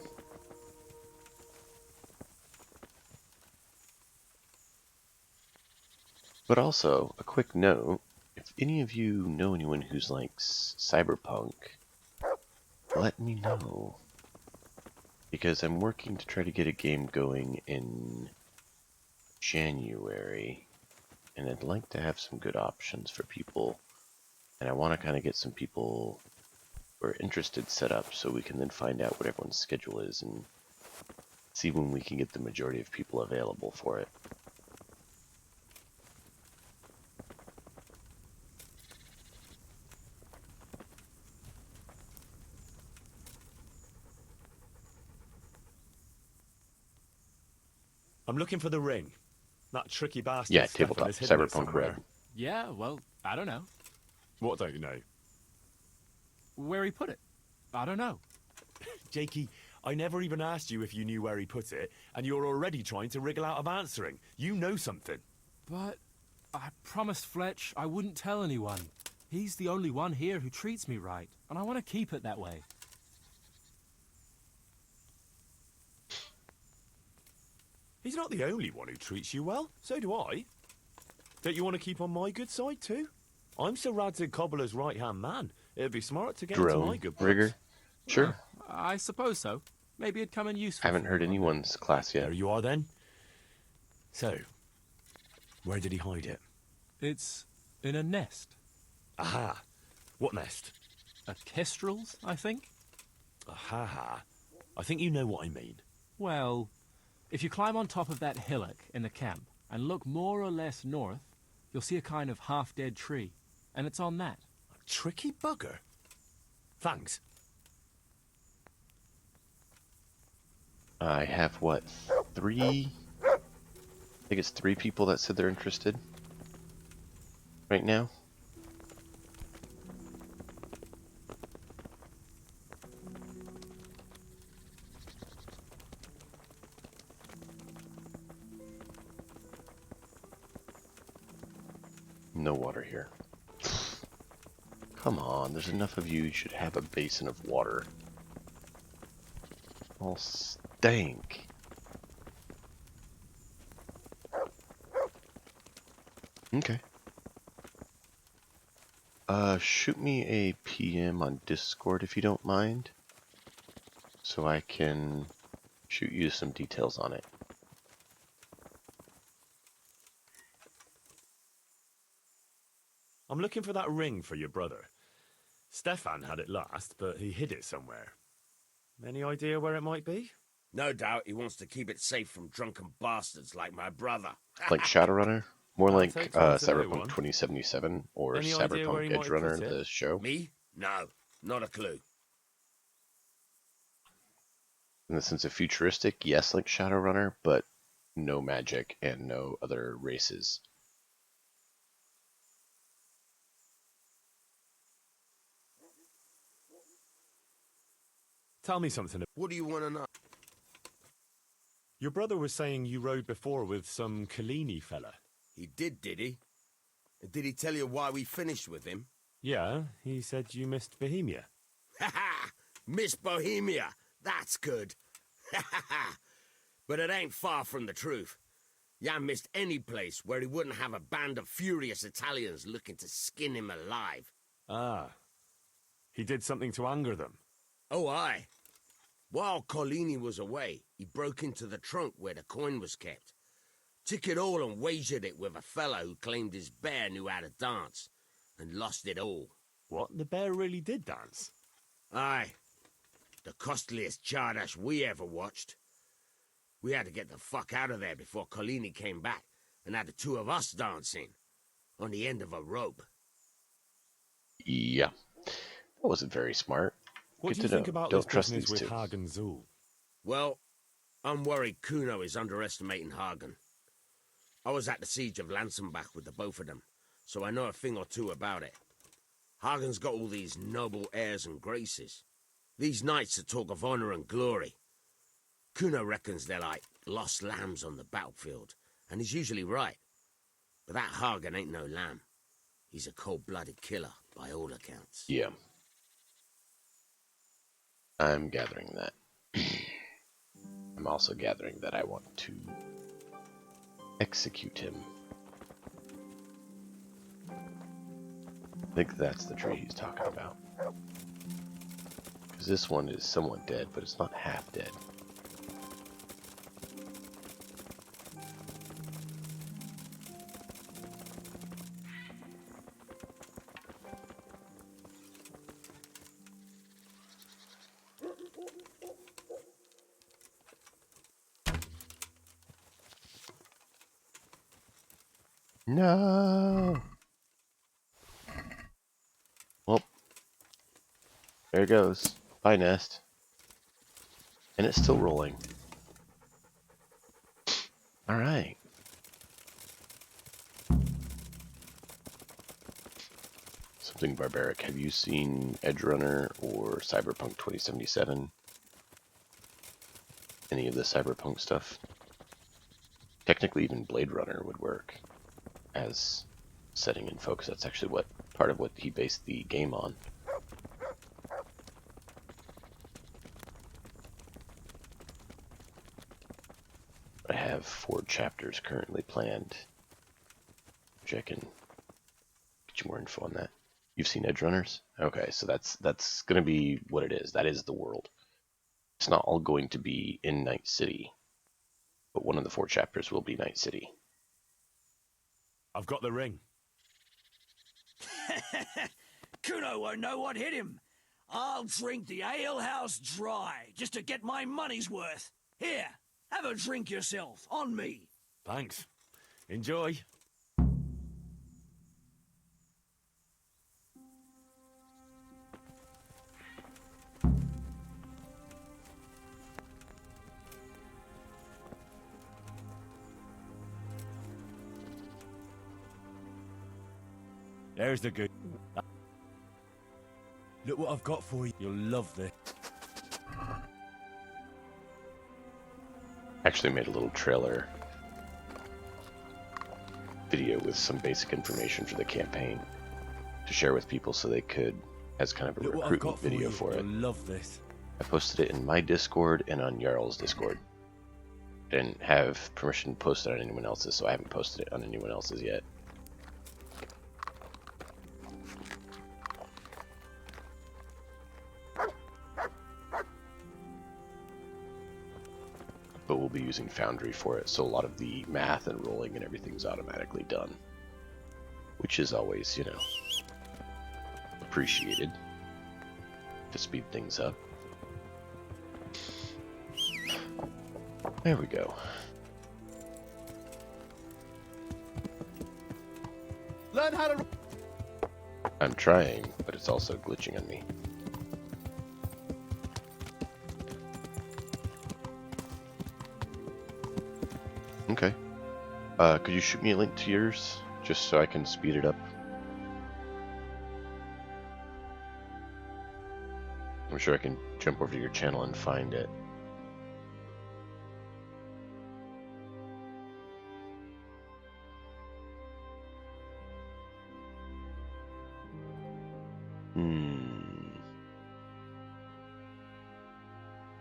But also, a quick note, if any of you know anyone who's like cyberpunk, let me know. Because I'm working to try to get a game going in January, and I'd like to have some good options for people, and I want to kind of get some people who are interested set up so we can then find out what everyone's schedule is and see when we can get the majority of people available for it. I'm looking for the ring. That tricky bastard. Yeah, Stefan tabletop, has hidden it Cyberpunk somewhere. Red. Yeah, well, I don't know. What don't you know? Where he put it? I don't know. Jakey, I never even asked you if you knew where he put it, and you're already trying to wriggle out of answering. You know something. But I promised Fletch I wouldn't tell anyone. He's the only one here who treats me right, and I want to keep it that way. He's not the only one who treats you well. So do I. Don't you want to keep on my good side too? I'm Sir Radzig Cobbler's right-hand man. It'd be smart to get into my Drone good books. rigger? Sure. I suppose so. Maybe it'd come in useful. Haven't heard anyone's class yet. There you are then. So, where did he hide it? It's in a nest. Aha. What nest? A kestrel's, I think. Aha. I think you know what I mean. Well, if you climb on top of that hillock in the camp and look more or less north, you'll see a kind of half-dead tree. And it's on that. A tricky bugger. Thanks. I have, what, 3? I think it's 3 people that said they're interested right now. No water here. Come on, there's enough of you. You should have a basin of water. All stank. Okay. Shoot me a PM on Discord if you don't mind, so I can shoot you some details on it. I'm looking for that ring for your brother. Stefan had it last, but he hid it somewhere. Any idea where it might be? No doubt he wants to keep it safe from drunken bastards like my brother. Like Shadowrunner? More like take time to know Cyberpunk one. 2077 or Any idea where Cyberpunk he might Edge Runner, put it? the show. Me? No, not a clue. In the sense of futuristic, yes, like Shadowrunner, but no magic and no other races. Tell me something. What do you want to know? Your brother was saying you rode before with some Kalini fella. He did he? And did he tell you why we finished with him? Yeah, he said you missed Bohemia. Ha ha! Miss Bohemia! That's good! Ha ha ha! But it ain't far from the truth. Jan missed any place where he wouldn't have a band of furious Italians looking to skin him alive. Ah. He did something to anger them. Oh, aye. While Collini was away, he broke into the trunk where the coin was kept. Took it all and wagered it with a fellow who claimed his bear knew how to dance, and lost it all. What? The bear really did dance? Aye. The costliest Chardash we ever watched. We had to get the fuck out of there before Collini came back, and had the two of us dancing, on the end of a rope. Yeah. That wasn't very smart. What Good do you to think know. about Don't this trust business these with two. Hagen Zul? Well, I'm worried Kuno is underestimating Hagen. I was at the siege of Lansenbach with the both of them, so I know a thing or two about it. Hagen's got all these noble airs and graces. These knights that talk of honor and glory. Kuno reckons they're like lost lambs on the battlefield, and he's usually right. But that Hagen ain't no lamb. He's a cold-blooded killer, by all accounts. Yeah. I'm gathering that. I'm also gathering that I want to execute him. I think that's the tree he's talking about. Because this one is somewhat dead, but it's not half dead. No. Well, there it goes. Bye, nest. And it's still rolling. All right. Something barbaric. Have you seen Edge Runner or Cyberpunk 2077? Any of the Cyberpunk stuff? Technically, even Blade Runner would work as setting and focus. That's actually what part of what he based the game on. I have 4 chapters currently planned, which I can get you more info on that. You've seen Edge Runners? Okay, so that's going to be what it is. That is the world. It's not all going to be in Night City, but one of the 4 chapters will be Night City. I've got the ring. Kuno won't know what hit him. I'll drink the alehouse dry just to get my money's worth. Here, have a drink yourself, on me. Thanks. Enjoy. There's the good. Look what I've got for you. You'll love this. Actually made a little trailer video with some basic information for the campaign to share with people so they could, as kind of a recruitment video for it. You'll love this. I posted it in my Discord and on Jarl's Discord. I didn't have permission to post it on anyone else's, so I haven't posted it on anyone else's yet. But we'll be using Foundry for it, so a lot of the math and rolling and everything's automatically done. Which is always, you know, appreciated to speed things up. There we go. Learn how to... I'm trying, but it's also glitching on me. Okay. Could you shoot me a link to yours, just so I can speed it up? I'm sure I can jump over to your channel and find it.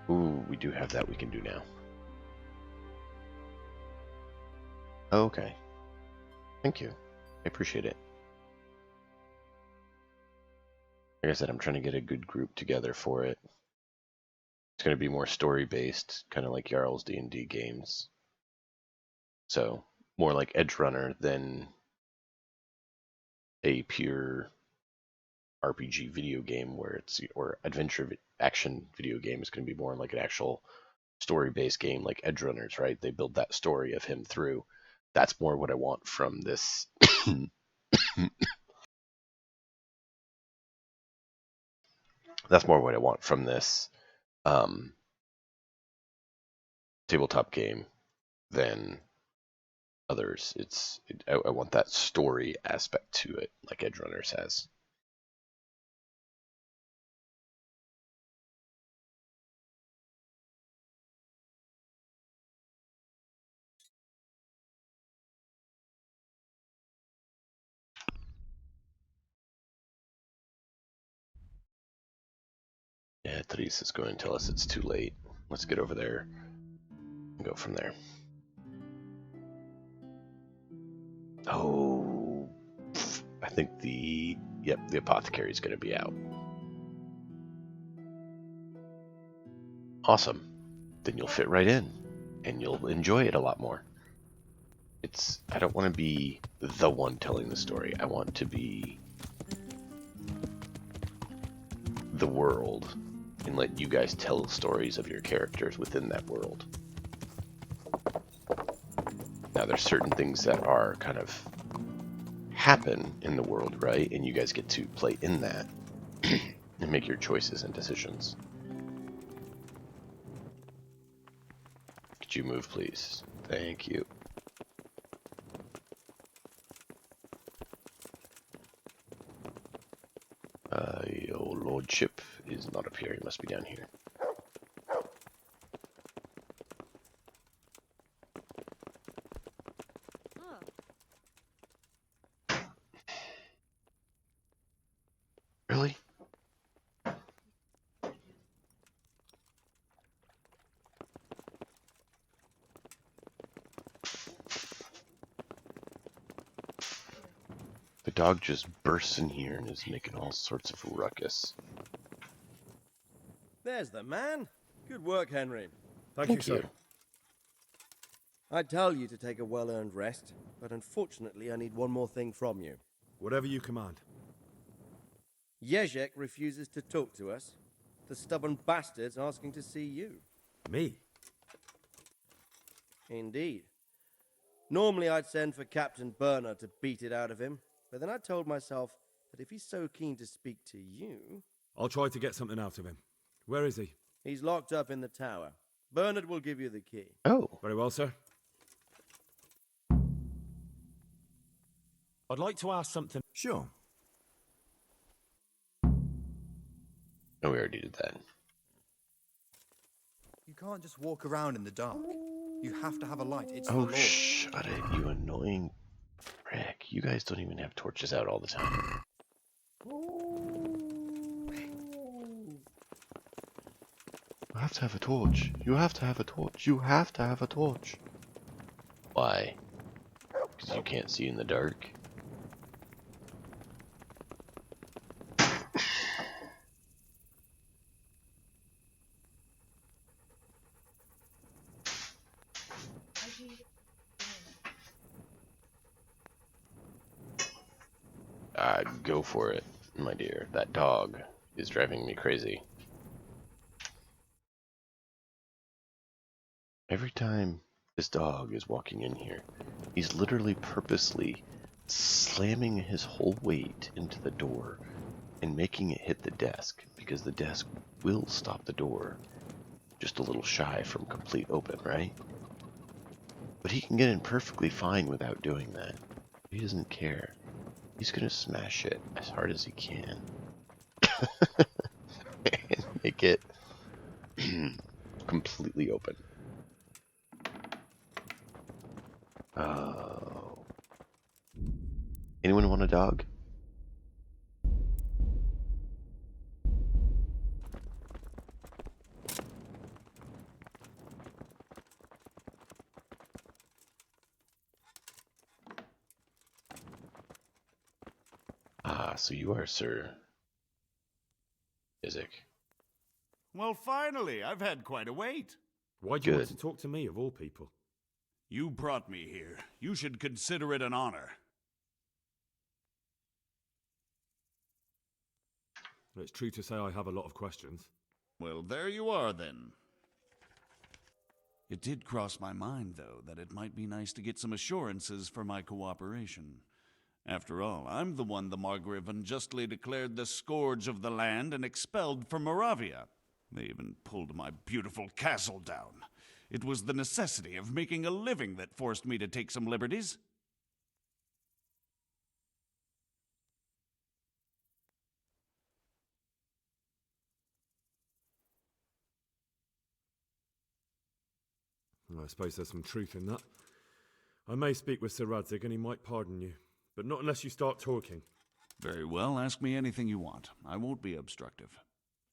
Ooh, we do have that we can do now. Oh, okay. Thank you. I appreciate it. Like I said, I'm trying to get a good group together for it. It's going to be more story-based, kind of like Jarl's D&D games. So, more like Edgerunner than a pure RPG video game where it's, or adventure action video game is going to be more like an actual story-based game like Edgerunners, right? They build that story of him through. That's more what I want from this. That's more what I want from this tabletop game than others. I want that story aspect to it, like Edgerunners has. Yeah, Therese is going to tell us it's too late. Let's get over there and go from there. Oh, I think the apothecary is going to be out. Awesome. Then you'll fit right in, and you'll enjoy it a lot more. I don't want to be the one telling the story. I want to be the world and let you guys tell stories of your characters within that world. Now, there's certain things that are kind of happen in the world, right? And you guys get to play in that and make your choices and decisions. Could you move, please? Thank you. Your lordship is not up here. He must be down here. Really? The dog just bursts in here and is making all sorts of ruckus. There's the man. Good work, Henry. Thank you, sir. I tell you to take a well-earned rest, but unfortunately I need one more thing from you. Whatever you command. Jezek refuses to talk to us. The stubborn bastard's asking to see you. Me? Indeed. Normally I'd send for Captain Burner to beat it out of him, but then I told myself that if he's so keen to speak to you... I'll try to get something out of him. Where is he? He's locked up in the tower. Bernard will give you the key. Oh. Very well, sir. I'd like to ask something. Sure. No, we already did that. You can't just walk around in the dark. You have to have a light. It's the law. Oh, shut it, you annoying prick. You guys don't even have torches out all the time. You have to have a torch. You have to have a torch. You have to have a torch. Why? Because you can't see in the dark? Go for it, my dear. That dog is driving me crazy. Every time this dog is walking in here, he's literally purposely slamming his whole weight into the door and making it hit the desk, because the desk will stop the door just a little shy from complete open, right? But he can get in perfectly fine without doing that. He doesn't care. He's gonna smash it as hard as he can. And make it completely open. Oh. Anyone want a dog? so you are Sir Isaac. Well, finally, I've had quite a wait. Why do you want to talk to me, of all people? You brought me here. You should consider it an honor. It's true to say I have a lot of questions. Well, there you are, then. It did cross my mind, though, that it might be nice to get some assurances for my cooperation. After all, I'm the one the Margrave unjustly declared the scourge of the land and expelled from Moravia. They even pulled my beautiful castle down. It was the necessity of making a living that forced me to take some liberties. I suppose there's some truth in that. I may speak with Sir Radzig and he might pardon you, but not unless you start talking. Very well, ask me anything you want. I won't be obstructive.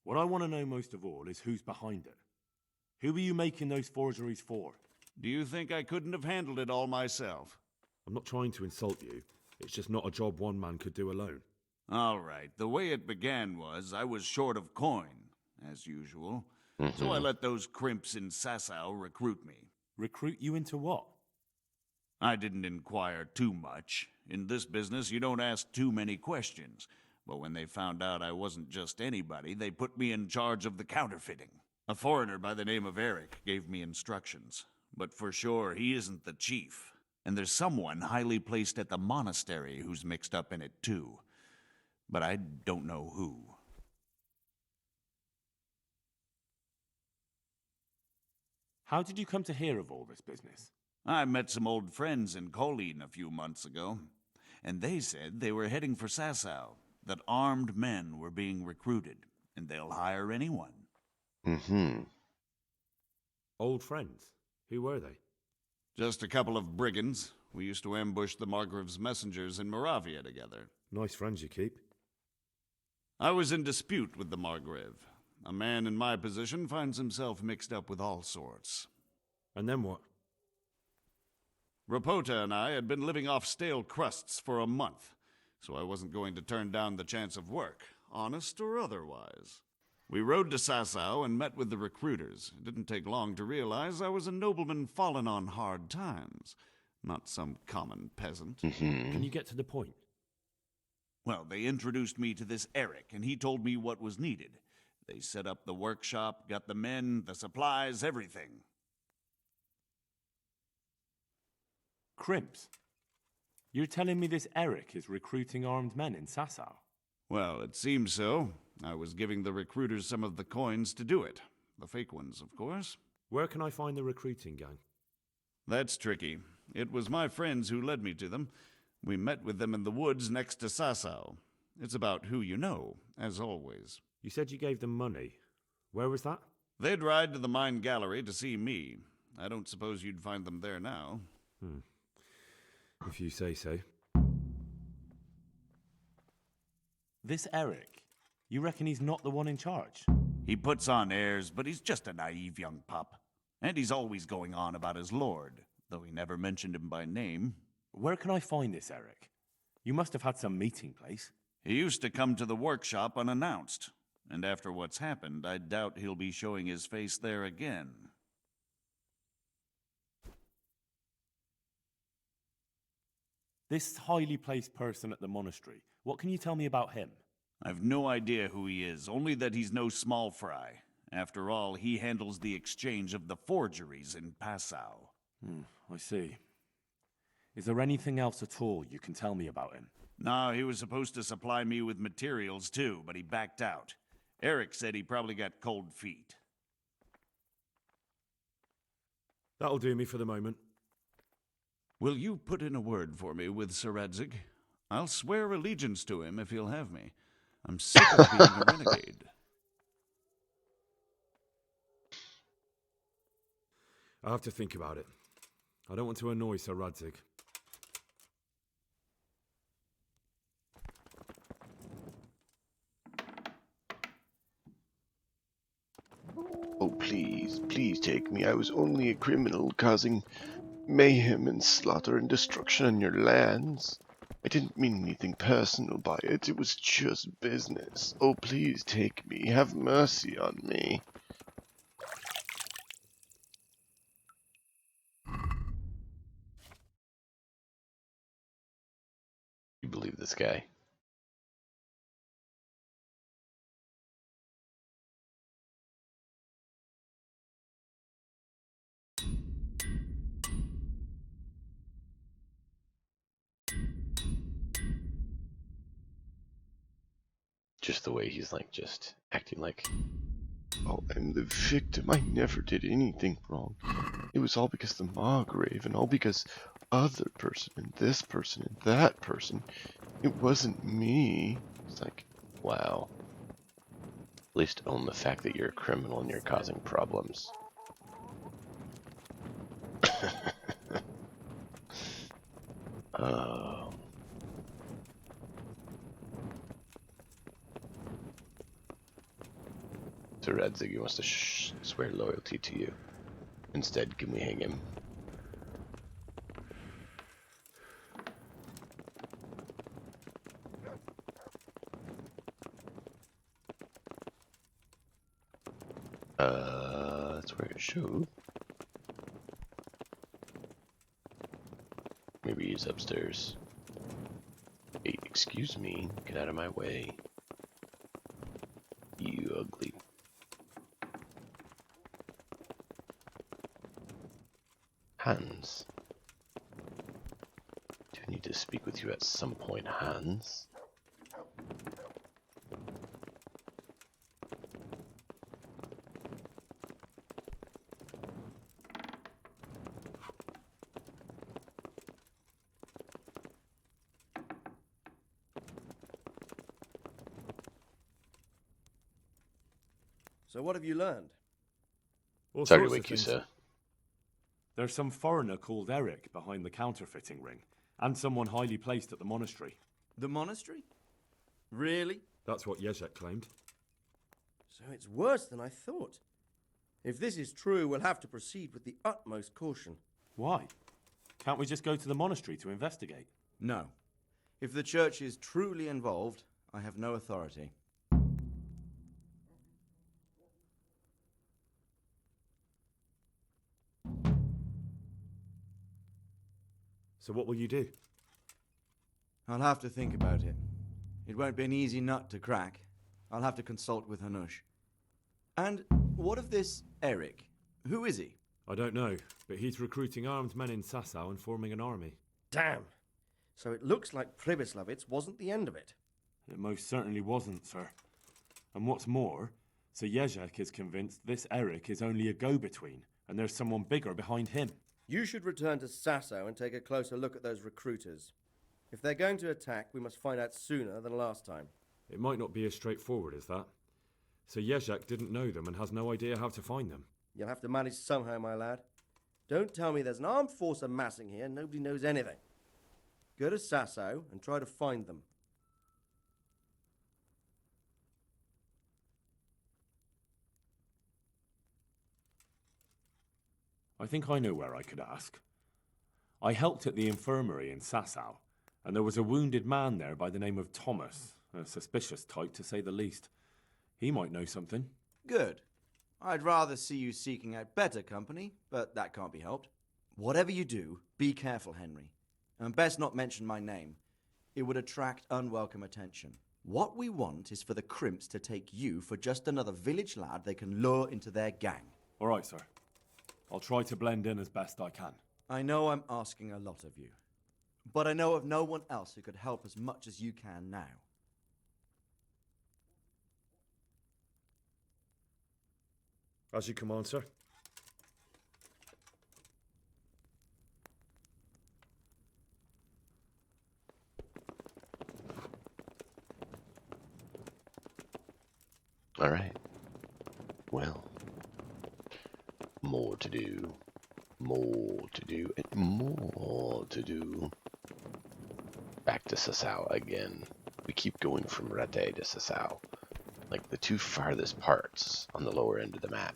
What I want to know most of all is who's behind it. Who are you making those forgeries for? Do you think I couldn't have handled it all myself? I'm not trying to insult you. It's just not a job one man could do alone. All right, the way it began was I was short of coin, as usual. So I let those crimps in Sasau recruit me. Recruit you into what? I didn't inquire too much. In this business, you don't ask too many questions. But when they found out I wasn't just anybody, they put me in charge of the counterfeiting. A foreigner by the name of Eric gave me instructions. But for sure, he isn't the chief. And there's someone highly placed at the monastery who's mixed up in it too. But I don't know who. How did you come to hear of all this business? I met some old friends in Colleen a few months ago, and they said they were heading for Sasau, that armed men were being recruited, and they'll hire anyone. Old friends? Who were they? Just a couple of brigands. We used to ambush the Margrave's messengers in Moravia together. Nice friends you keep. I was in dispute with the Margrave. A man in my position finds himself mixed up with all sorts. And then what? Rapota and I had been living off stale crusts for a month, so I wasn't going to turn down the chance of work, honest or otherwise. We rode to Sasau and met with the recruiters. It didn't take long to realize I was a nobleman fallen on hard times, not some common peasant. Can you get to the point? Well, they introduced me to this Eric, and he told me what was needed. They set up the workshop, got the men, the supplies, everything. Crimps? You're telling me this Eric is recruiting armed men in Sasau? Well, it seems so. I was giving the recruiters some of the coins to do it. The fake ones, of course. Where can I find the recruiting gang? That's tricky. It was my friends who led me to them. We met with them in the woods next to Sasau. It's about who you know, as always. You said you gave them money. Where was that? They'd ride to the mine gallery to see me. I don't suppose you'd find them there now. If you say so. This Eric, you reckon he's not the one in charge? He puts on airs, but he's just a naive young pup. And he's always going on about his lord, though he never mentioned him by name. Where can I find this Eric? You must have had some meeting place. He used to come to the workshop unannounced. And after what's happened, I doubt he'll be showing his face there again. This highly placed person at the monastery, what can you tell me about him? I've no idea who he is, only that he's no small fry. After all, he handles the exchange of the forgeries in Passau. I see. Is there anything else at all you can tell me about him? No, he was supposed to supply me with materials too, but he backed out. Eric said he probably got cold feet. That'll do me for the moment. Will you put in a word for me with Sir Radzig? I'll swear allegiance to him if he'll have me. I'm sick of being a renegade. I'll have to think about it. I don't want to annoy Sir Radzig. Oh, please, please take me. I was only a criminal causing mayhem and slaughter and destruction on your lands. I didn't mean anything personal by it. It was just business. Oh, please take me. Have mercy on me. You believe this guy? Just the way he's like, just acting like, oh, I'm the victim. I never did anything wrong. It was all because the Margrave, and all because other person, and this person, and that person. It wasn't me. It's like, wow. At least own the fact that you're a criminal and you're causing problems. um, so Radzig wants to swear loyalty to you. Instead, can we hang him? That's where it showed. Maybe he's upstairs. Hey, excuse me, get out of my way. You ugly. Hans. Do I need to speak with you at some point, Hans? So what have you learned? All Sorry to sorts of wake you, things. sir. There's some foreigner called Eric behind the counterfeiting ring, and someone highly placed at the monastery. The monastery? Really? That's what Yezhek claimed. So it's worse than I thought. If this is true, we'll have to proceed with the utmost caution. Why? Can't we just go to the monastery to investigate? No. If the church is truly involved, I have no authority. So what will you do? I'll have to think about it. It won't be an easy nut to crack. I'll have to consult with Hanush. And what of this Eric? Who is he? I don't know, but he's recruiting armed men in Sasau and forming an army. Damn. So it looks like Pribyslavitz wasn't the end of it. It most certainly wasn't, sir. And what's more, Sir Yezhek is convinced this Eric is only a go-between, and there's someone bigger behind him. You should return to Sasau and take a closer look at those recruiters. If they're going to attack, we must find out sooner than last time. It might not be as straightforward as that. Sir Yezhek didn't know them and has no idea how to find them. You'll have to manage somehow, my lad. Don't tell me there's an armed force amassing here and nobody knows anything. Go to Sasau and try to find them. I think I know where I could ask. I helped at the infirmary in Sasau, and there was a wounded man there by the name of Thomas, a suspicious type to say the least. He might know something. Good. I'd rather see you seeking out better company, but that can't be helped. Whatever you do, be careful, Henry. And best not mention my name. It would attract unwelcome attention. What we want is for the crimps to take you for just another village lad they can lure into their gang. All right, sir. I'll try to blend in as best I can. I know I'm asking a lot of you, but I know of no one else who could help as much as you can now. As you command, sir. All right. Well, more to do. More to do, and more to do. Back to Sasau again. We keep going from Rate to Sasau, like the two farthest parts on the lower end of the map.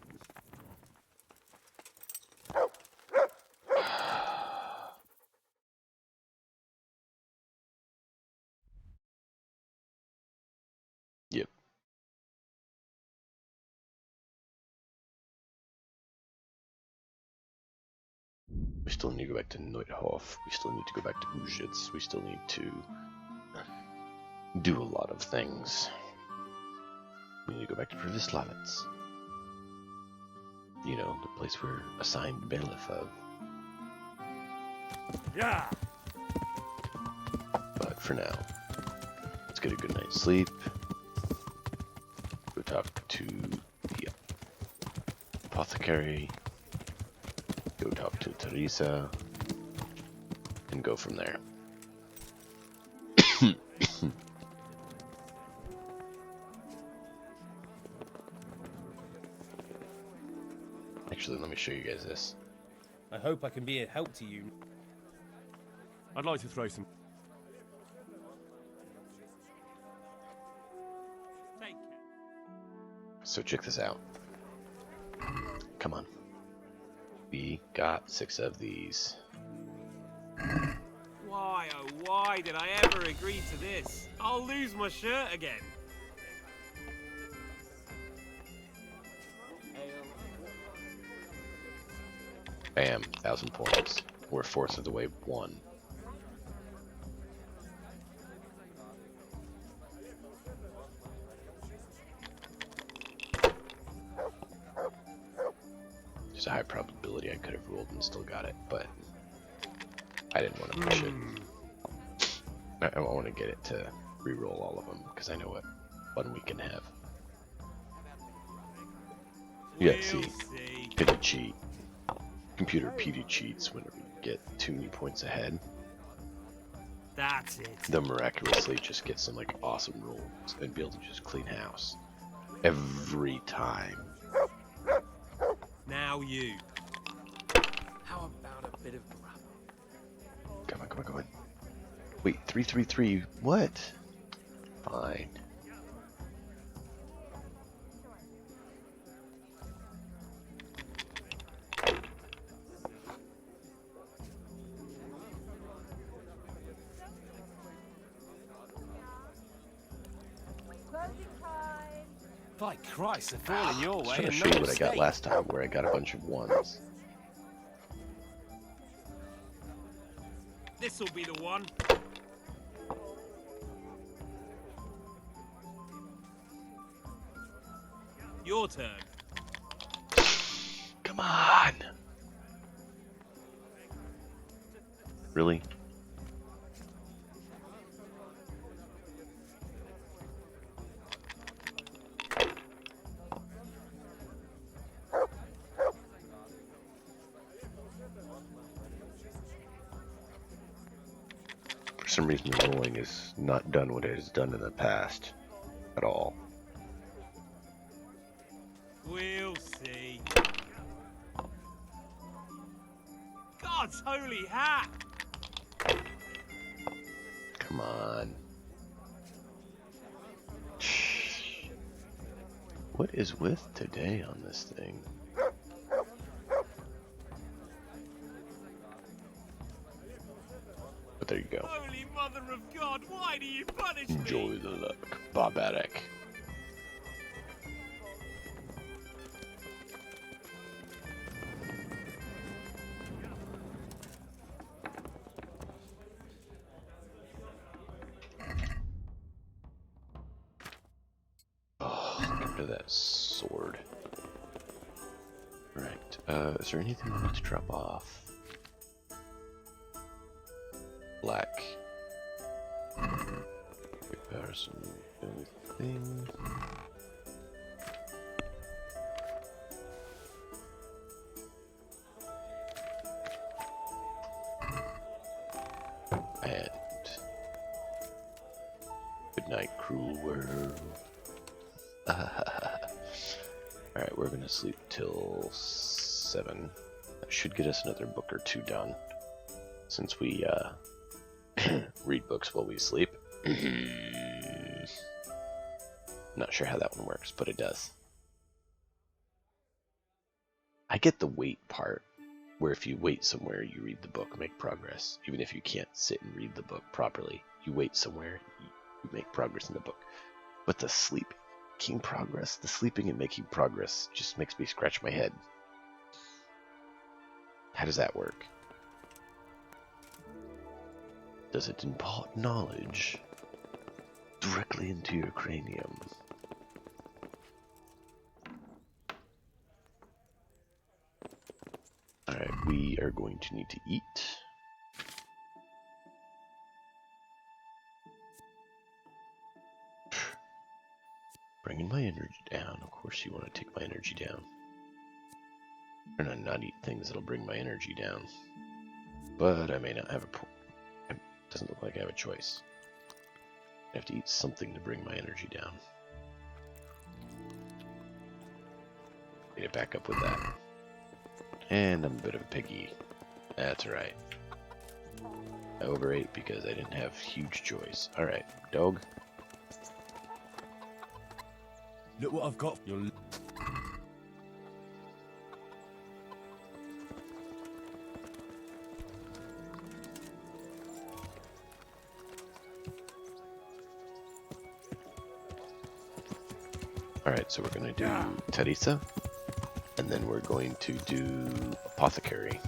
We still need to go back to Neuthof. We still need to go back to Ujitz. We still need to do a lot of things. We need to go back to Privislavitz. You know, the place we're assigned bailiff of. Yeah. But for now, let's get a good night's sleep. Go talk to the apothecary. Go talk to Teresa. And go from there. Actually, let me show you guys this. I hope I can be a help to you. I'd like to throw some. So check this out. Come on. We got 6 of these. Why, oh why did I ever agree to this? I'll lose my shirt again. Bam, 1,000 points. We're 4th of the way, 1. There's a high probability I could have rolled and still got it, but I didn't want to push it. I want to get it to re-roll all of them because I know what fun we can have. Yeah, see, pity cheat. Computer PD cheats whenever you get 2 new points ahead. That's it. They'll miraculously just get some like awesome rolls and be able to just clean house every time. Now you. How about a bit of grapple? Come on, come on, come on. Wait, 333. What? Fine. By Christ, they're falling your I was way. trying to And show no you what I got mistake. last time, where I got a bunch of 1s. This'll be the one. Your turn. Come on. Really? For some reason, the rolling is not done what it has done in the past at all. We'll see. God's holy hat! Come on. What is with today on this thing? But there you go. Holy Mother of God, why do you punish me? Enjoy the luck, barbaric. Oh, get rid of that sword. Right, is there anything I need to drop off? Black. Repair some anything. And good night, cruel world. Alright, we're gonna sleep till 7. That should get us another book or 2 done. Since we read books while we sleep. Not sure how that one works, but it does. I get the wait part, where if you wait somewhere, you read the book, make progress. Even if you can't sit and read the book properly, you wait somewhere, you make progress in the book. But the sleeping progress, the sleeping and making progress just makes me scratch my head. How does that work? Does it impart knowledge directly into your cranium? Alright, we are going to need to eat. Bringing my energy down. Of course you want to take my energy down. Or not eat things that'll bring my energy down. But I may not have it doesn't look like I have a choice. I have to eat something to bring my energy down. Get it back up with that. And I'm a bit of a piggy. That's right. I overate because I didn't have huge choice. Alright, dog. Look what I've got. You're... Alright, so we're going to do Teresa, and then we're going to do Apothecary,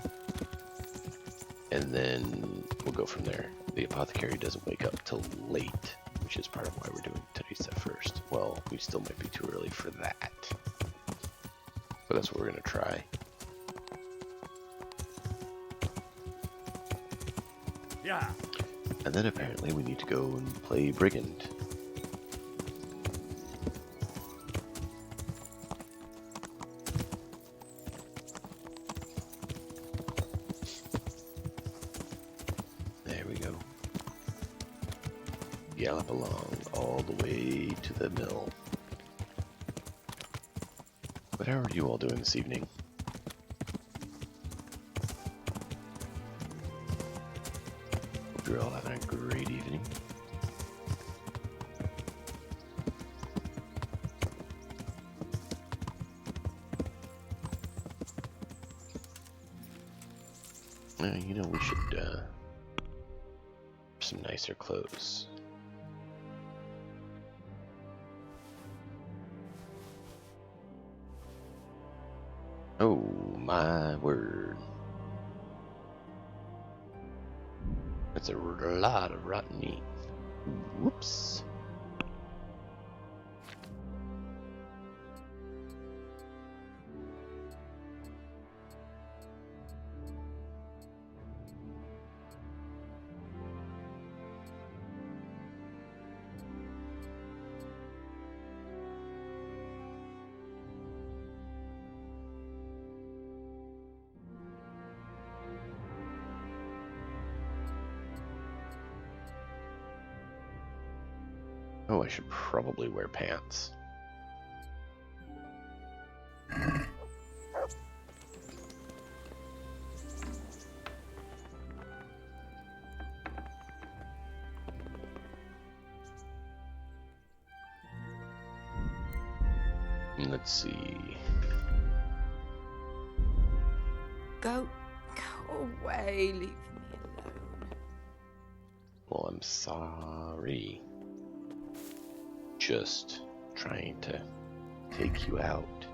and then we'll go from there. The Apothecary doesn't wake up till late, which is part of why we're doing Teresa first. Well, we still might be too early for that, but that's what we're going to try. Yeah. And then apparently we need to go and play Brigand. Gallop along all the way to the mill. But how are you all doing this evening? Hope you're all having a great evening. You know, we should have some nicer clothes. Oh my word. That's a lot of rotten meat. Whoops. Oh, I should probably wear pants. Let's see. Go away, leave me alone. Well, I'm sorry. Just trying to take you out.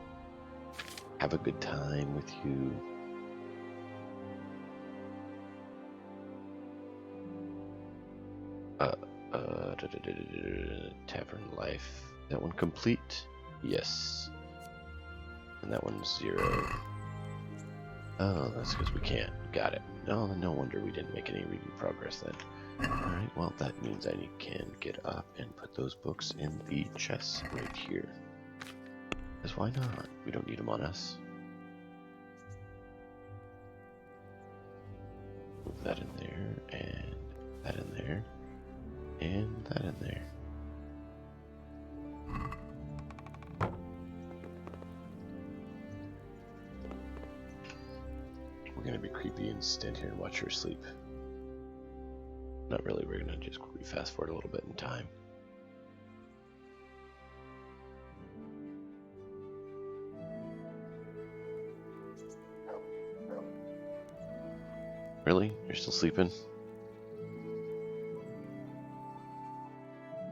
Have a good time with you. Tavern life. That one complete? Yes. And that one's 0. Oh, that's because we can't. Got it. No wonder we didn't make any reading progress then. Alright, well that means I can get up and put those books in the chest right here. Because why not? We don't need them on us. Move that in there, and that in there, and that in there. We're gonna be creepy and stand here and watch her sleep. Not really, we're gonna just quickly fast forward a little bit in time. Really? You're still sleeping?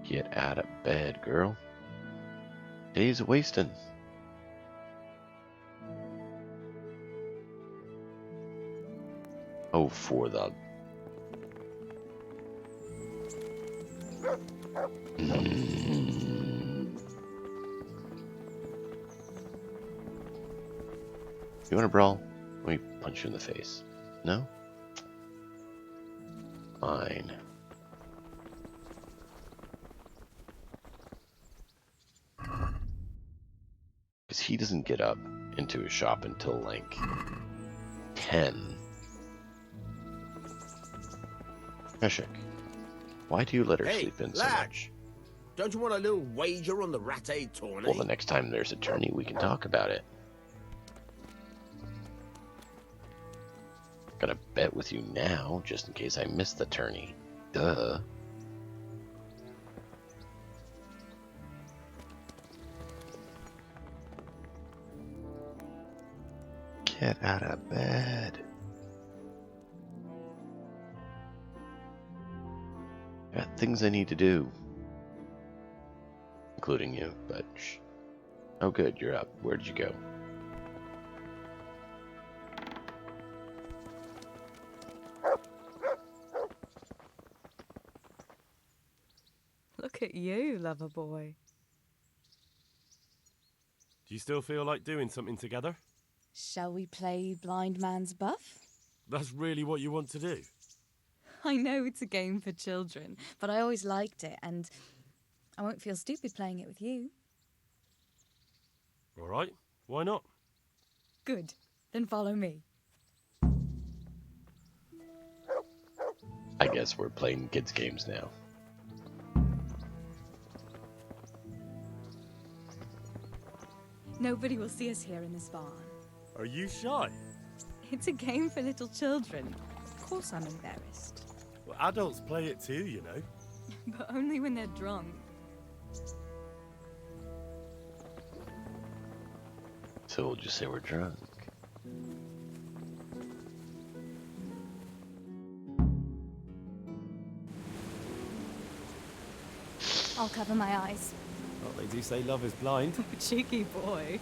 Get out of bed, girl. Days of wasting. Oh, for the... You want to brawl? Let me punch you in the face. No? Fine. Because he doesn't get up into his shop until like 10. Heshik, why do you let her Hey, sleep in so lad. much? Don't you want a little wager on the Ratte tourney? Well, the next time there's a tourney, we can talk about it. Gonna bet with you now, just in case I miss the tourney. Duh. Get out of bed. Got things I need to do. Including you, but shh. Oh good, you're up. Where'd you go? Look at you, lover boy. Do you still feel like doing something together? Shall we play Blind Man's Buff? That's really what you want to do? I know it's a game for children, but I always liked it, and I won't feel stupid playing it with you. All right, why not? Good. Then follow me. I guess we're playing kids' games now. Nobody will see us here in this barn. Are you shy? It's a game for little children. Of course I'm embarrassed. Well, adults play it too, you know. But only when they're drunk. So we'll just say we're drunk. I'll cover my eyes. Well, they do say love is blind. Cheeky boy.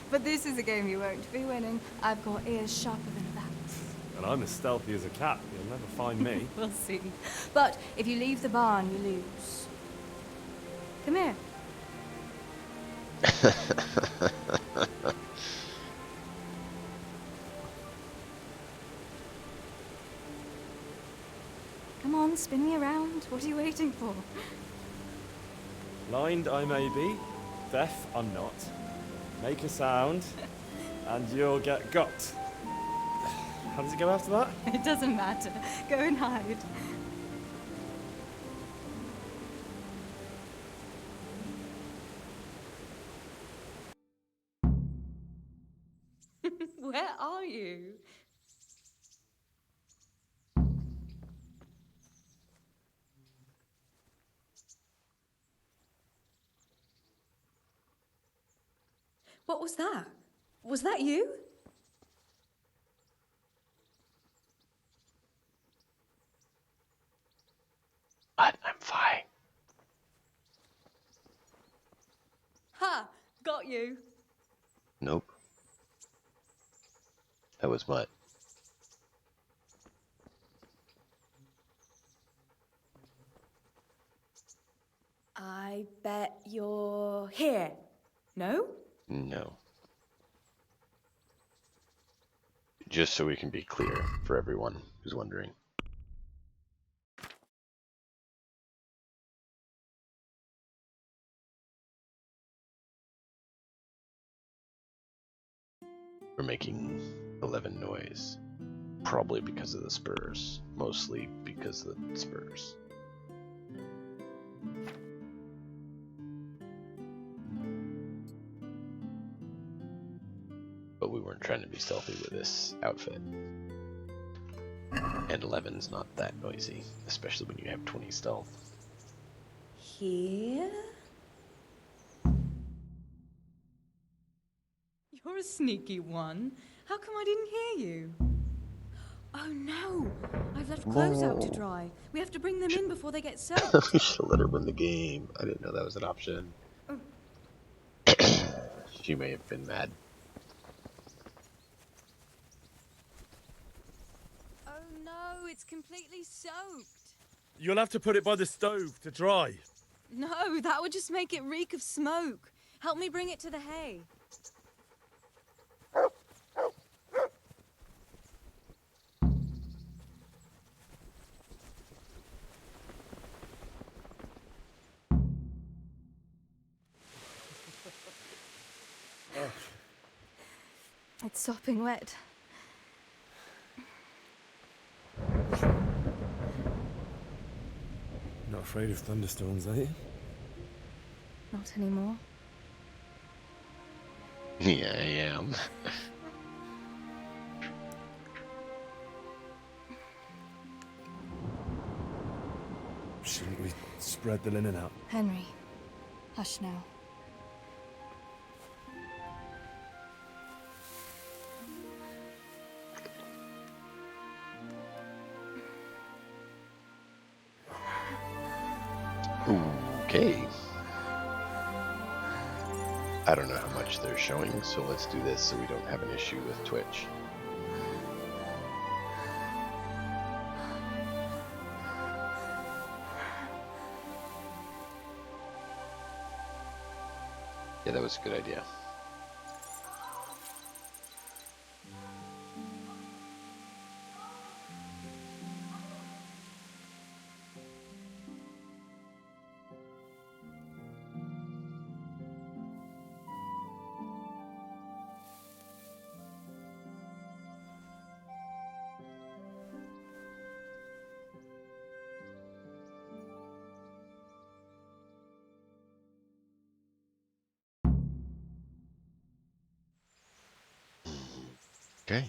But this is a game you won't be winning. I've got ears sharper than that. And I'm as stealthy as a cat. You'll never find me. We'll see. But if you leave the barn, you lose. Come here. Come on, spin me around. What are you waiting for? Blind I may be, deaf I'm not. Make a sound, and you'll get got. How does it go after that? It doesn't matter. Go and hide. Where are you? What was that? Was that you? What? I'm fine. Ha! Got you. Nope. That was what? I bet you're here. No? No. Just so we can be clear for everyone who's wondering. We're making 11 noise. Probably because of the spurs. Mostly because of the spurs. But we weren't trying to be stealthy with this outfit. And 11's not that noisy, especially when you have 20 stealth. Here? You're a sneaky one. How come I didn't hear you? Oh no! I've left clothes out to dry. We have to bring them in before they get soaked. We should let her win the game. I didn't know that was an option. Oh. She may have been mad. Oh no, it's completely soaked. You'll have to put it by the stove to dry. No, that would just make it reek of smoke. Help me bring it to the hay. It's sopping wet. Not afraid of thunderstorms, are you? Not anymore. Yeah, I am. Shouldn't we spread the linen out? Henry, hush now. Okay. I don't know how much they're showing, so let's do this so we don't have an issue with Twitch. Yeah, that was a good idea. Okay.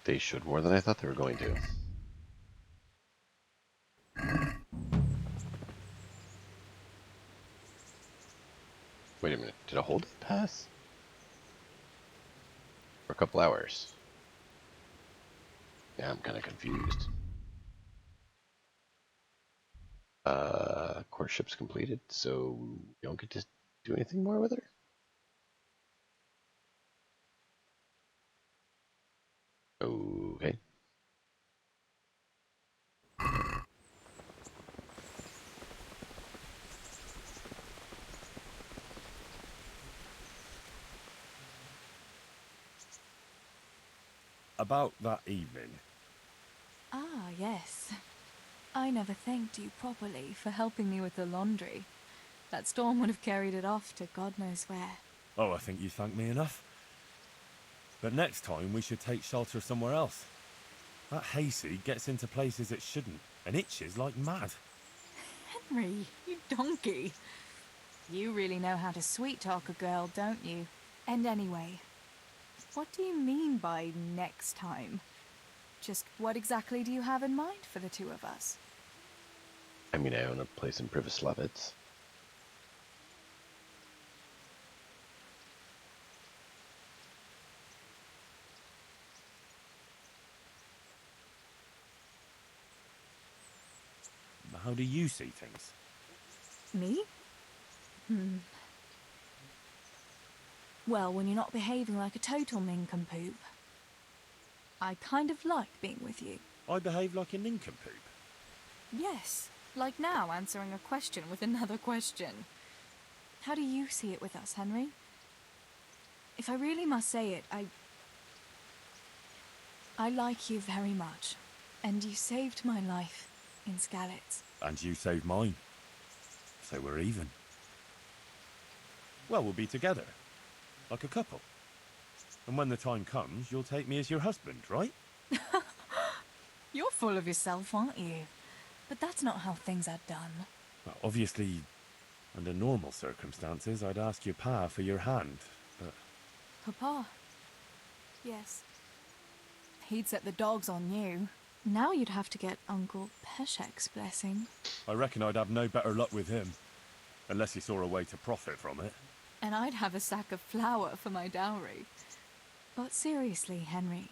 They showed more than I thought they were going to. Wait a minute, did a whole day pass? For a couple hours? Yeah, I'm kind of confused. Core ship's completed, so you don't get to do anything more with her? Okay. About that evening. Ah, yes. I never thanked you properly for helping me with the laundry. That storm would have carried it off to God knows where. Oh, I think you thanked me enough. But next time we should take shelter somewhere else. That hayseed gets into places it shouldn't and itches like mad. Henry, you donkey. You really know how to sweet-talk a girl, don't you? And anyway, what do you mean by next time? Just what exactly do you have in mind for the two of us? I mean, I own a place in Privislavitz. How do you see things? Me? Well, when you're not behaving like a total nincompoop. I kind of like being with you. I behave like a nincompoop. Yes, like now answering a question with another question. How do you see it with us, Henry? If I really must say it, I like you very much. And you saved my life in Skalitz. And you saved mine. So we're even. Well, we'll be together. Like a couple. And when the time comes, you'll take me as your husband, right? You're full of yourself, aren't you? But that's not how things are done. Well, obviously, under normal circumstances, I'd ask your pa for your hand, but... Papa? Yes. He'd set the dogs on you. Now you'd have to get Uncle Peshek's blessing. I reckon I'd have no better luck with him. Unless he saw a way to profit from it. And I'd have a sack of flour for my dowry. But seriously, Henry,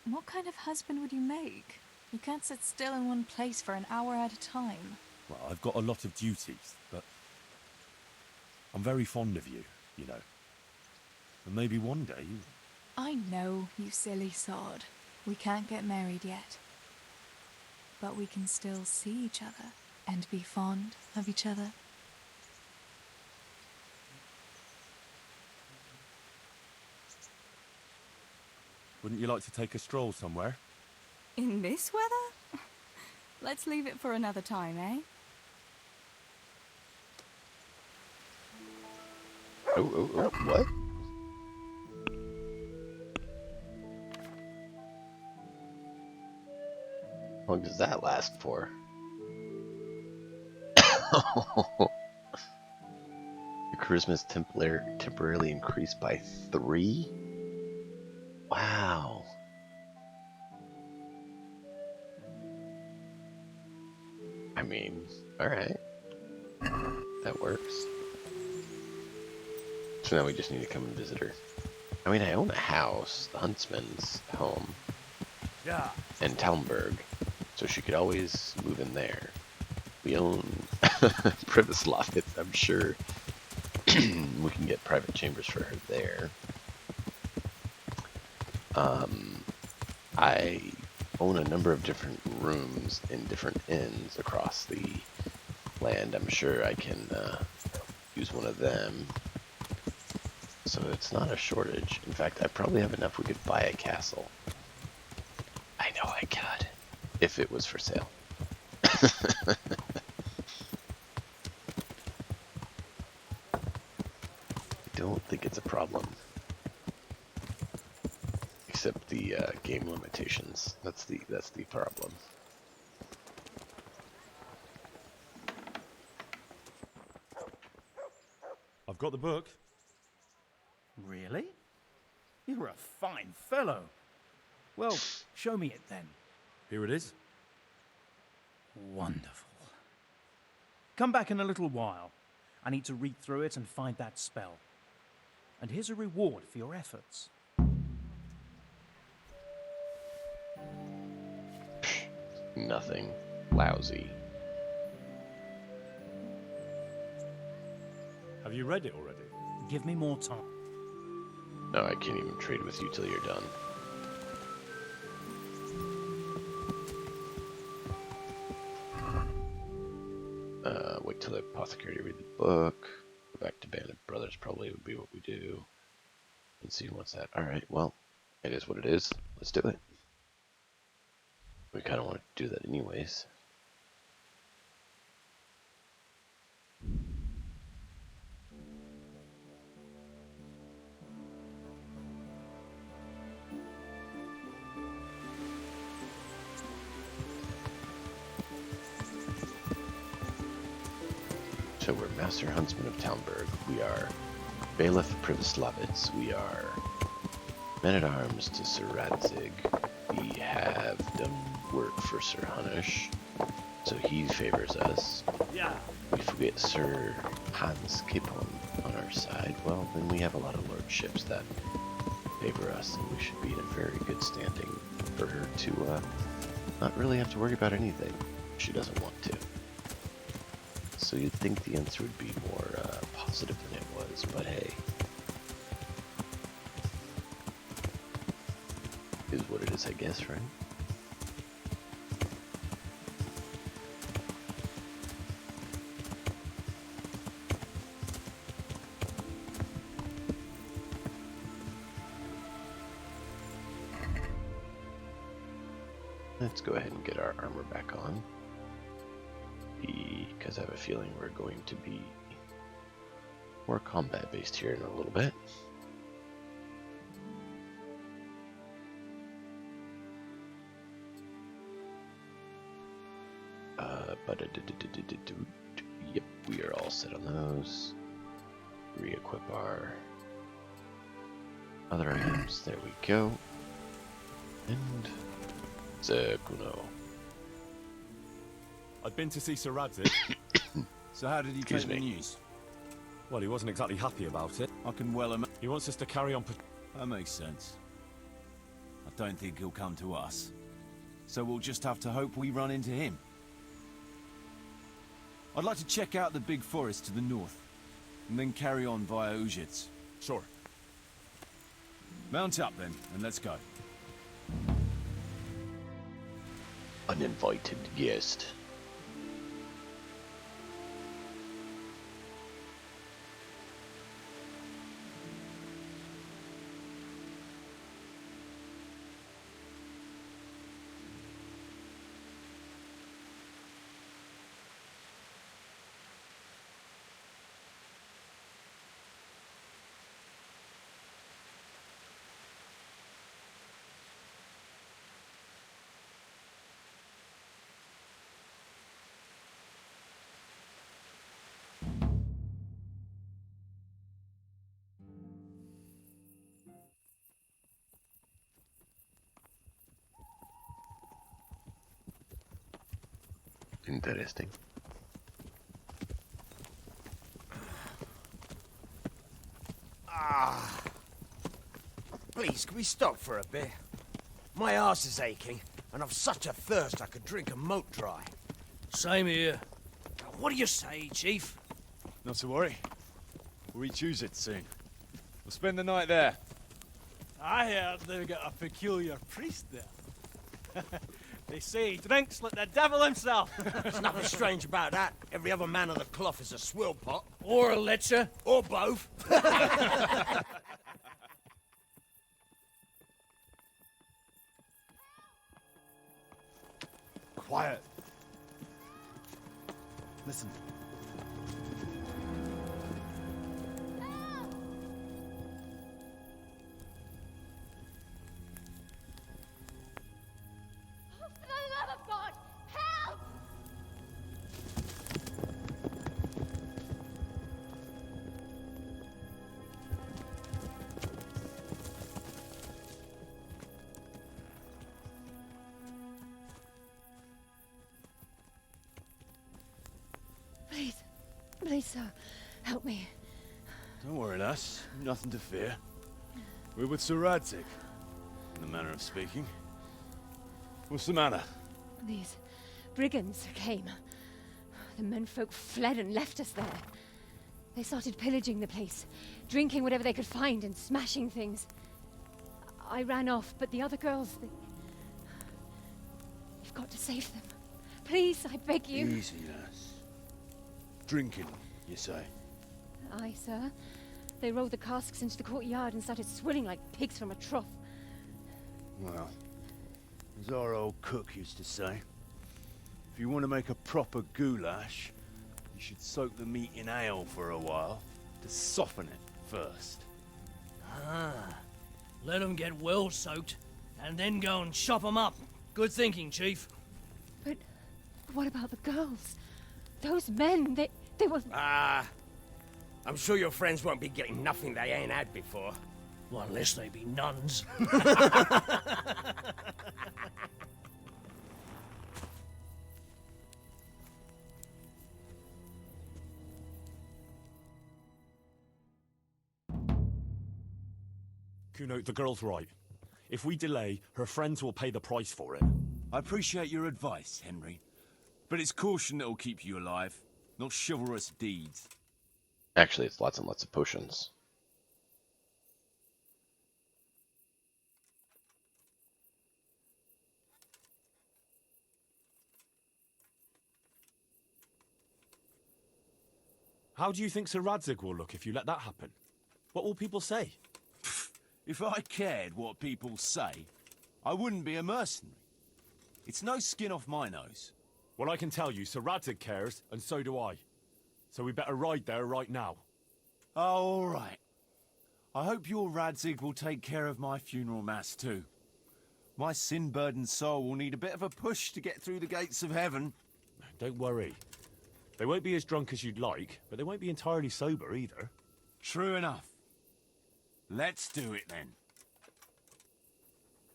what kind of husband would you make? You can't sit still in one place for an hour at a time. Well, I've got a lot of duties, but... I'm very fond of you, you know. And maybe one day... I know, you silly sod. We can't get married yet, but we can still see each other and be fond of each other. Wouldn't you like to take a stroll somewhere? In this weather? Let's leave it for another time, eh? Oh, what? How long does that last for? Your charisma's temporarily increased by 3? Wow. I mean, alright. That works. So now we just need to come and visit her. I mean, I own a house, the Huntsman's home, Yeah. in Talmberg, so she could always move in there. We own Privislav, I'm sure we can get private chambers for her there. I own a number of different rooms in different inns across the land. I'm sure I can use one of them. So it's not a shortage. In fact, I probably have enough we could buy a castle. I know I could, if it was for sale. I don't think it's a problem. Except the game limitations. That's the problem. I've got the book. Really? You're a fine fellow. Well, show me it then. Here it is. Wonderful. Come back in a little while. I need to read through it and find that spell. And here's a reward for your efforts. Nothing. Lousy. Have you read it already? Give me more time. No, I can't even trade with you till you're done. Wait till the apothecary read the book. Go back to Band of Brothers probably would be what we do. And see what's that. Alright, well, it is what it is. Let's do it. We kind of want to do that anyways. So we're Master Huntsman of Talmberg. We are Bailiff Privislavitz. We are Men-at-Arms to Sir Radzig. We have done work for Sir Hanush, so he favors us. Yeah. If we get Sir Hans Capon on our side, well, then we have a lot of lordships that favor us, and we should be in a very good standing for her to not really have to worry about anything if she doesn't want to. So you'd think the answer would be more positive than it was, but hey. Is what it is, I guess, right? Let's go ahead and get our armor back on. Because I have a feeling we're going to be more combat based here in a little bit. Yep, we are all set on those. Re-equip our other items. There we go. And Kuno. I'd been to see Sir Radzig. So how did he take the news? Well, he wasn't exactly happy about it. I can well imagine. He wants us to carry on. That makes sense. I don't think he'll come to us. So we'll just have to hope we run into him. I'd like to check out the big forest to the north, and then carry on via Sure. Mount up then, and let's go. uninvited guest. Interesting. Ah. Please, can we stop for a bit? My arse is aching, and I've such a thirst I could drink a moat dry. Same here. What do you say, Chief? Not to worry. We'll re-choose it soon. We'll spend the night there. I heard they've got a peculiar priest there. They say he drinks like the devil himself. There's nothing strange about that. Every other man on the cloth is a swill pot. Or a lecher. Or both. Quiet. Listen. For the love of God, help! Please, please, sir, help me. Don't worry, lass. Nothing to fear. We're with Sir Radzig, in the manner of speaking. What's the matter? These brigands came. The menfolk fled and left us there. They started pillaging the place, drinking whatever they could find and smashing things. I ran off, but the other girls, You've got to save them. Please, I beg you. Easy, lass. Drinking, you say? Aye, sir. They rolled the casks into the courtyard and started swilling like pigs from a trough. Well, as our old cook used to say, if you want to make a proper goulash, you should soak the meat in ale for a while to soften it first. Ah, let them get well soaked, and then go and chop them up. Good thinking, Chief. But what about the girls? Those men, they were... Ah, I'm sure your friends won't be getting nothing they ain't had before. Well, unless they be nuns. Kuno, the girl's right. If we delay, her friends will pay the price for it. I appreciate your advice, Henry. But it's caution that'll keep you alive, not chivalrous deeds. Actually, it's lots and lots of potions. How do you think Sir Radzig will look if you let that happen? What will people say? If I cared what people say, I wouldn't be a mercenary. It's no skin off my nose. Well, I can tell you, Sir Radzig cares, and so do I. So we better ride there right now. All right. I hope your Radzig will take care of my funeral mass too. My sin-burdened soul will need a bit of a push to get through the gates of heaven. Don't worry. They won't be as drunk as you'd like, but they won't be entirely sober either. True enough. Let's do it then.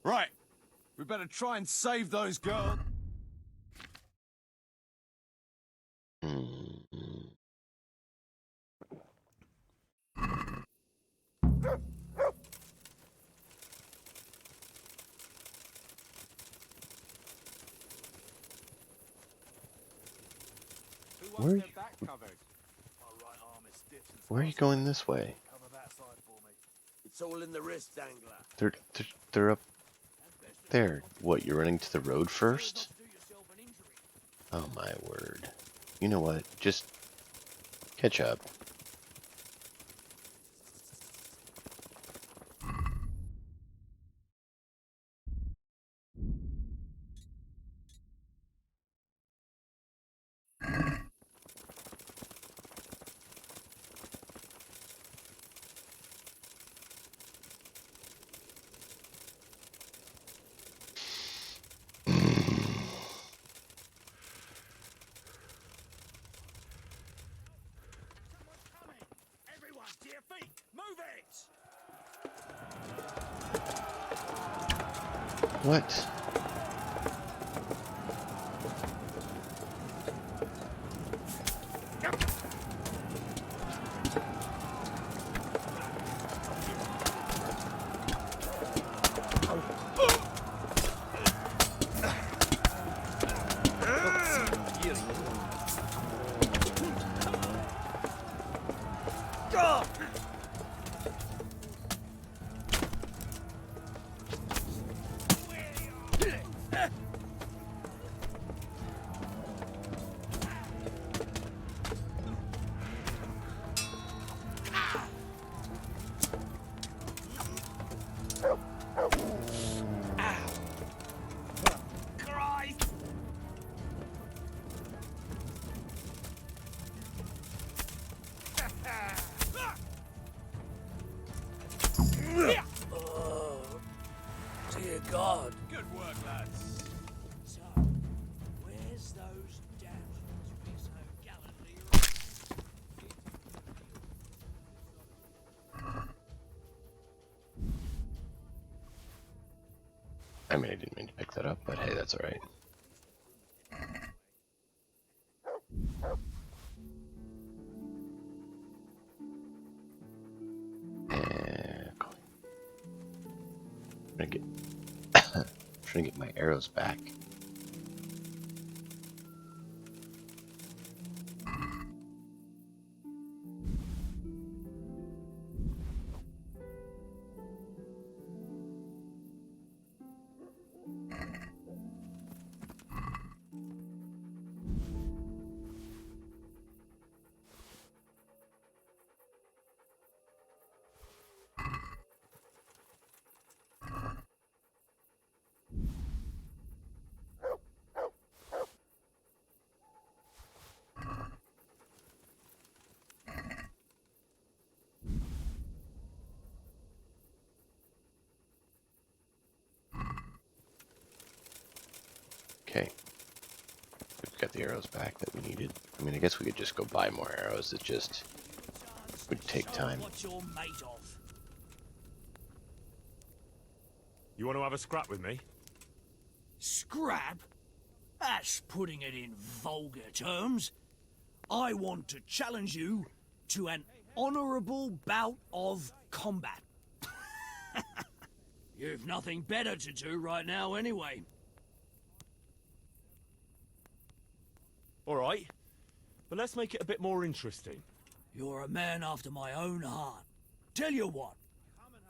Right. We better try and save those girls. Where are you going this way? It's all in the wrist dangler. They're up there. What, you're running to the road first? Oh my word. You know what? Just catch up. Everyone, to your feet! Move it! What? Dear God. Good work, lads. So, where's those damsels we so gallantly I mean, I didn't mean to pick that up, but hey, that's alright. Trying to get my arrows back. Okay. We've got the arrows back that we needed. I mean, I guess we could just go buy more arrows. It just would take time. What you're made of. You want to have a scrap with me? Scrap? That's putting it in vulgar terms. I want to challenge you to an honourable bout of combat. You've nothing better to do right now anyway. All right, but let's make it a bit more interesting. You're a man after my own heart. Tell you what,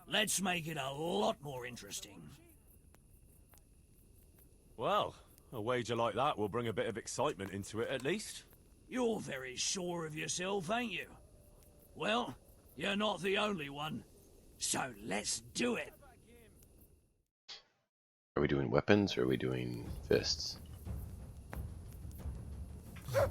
let's make it a lot more interesting. Well, a wager like that will bring a bit of excitement into it at least. You're very sure of yourself, ain't you? Well, you're not the only one. So let's do it. Are we doing weapons or are we doing fists? Go!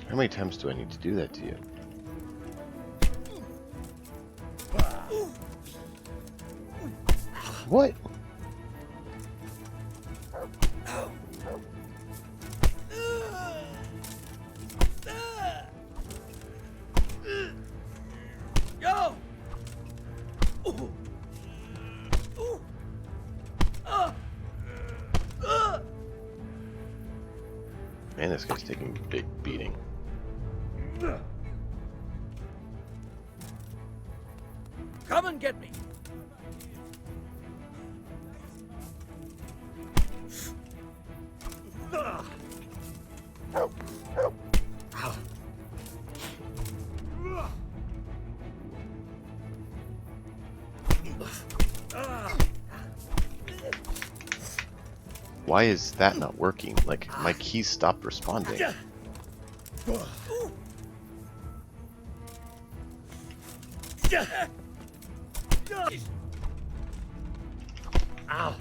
How many times do I need to do that to you? What? Yo! Man, this guy's taking a big beating. Come and get me. Why is that not working? Like, my keys stopped responding. Ow.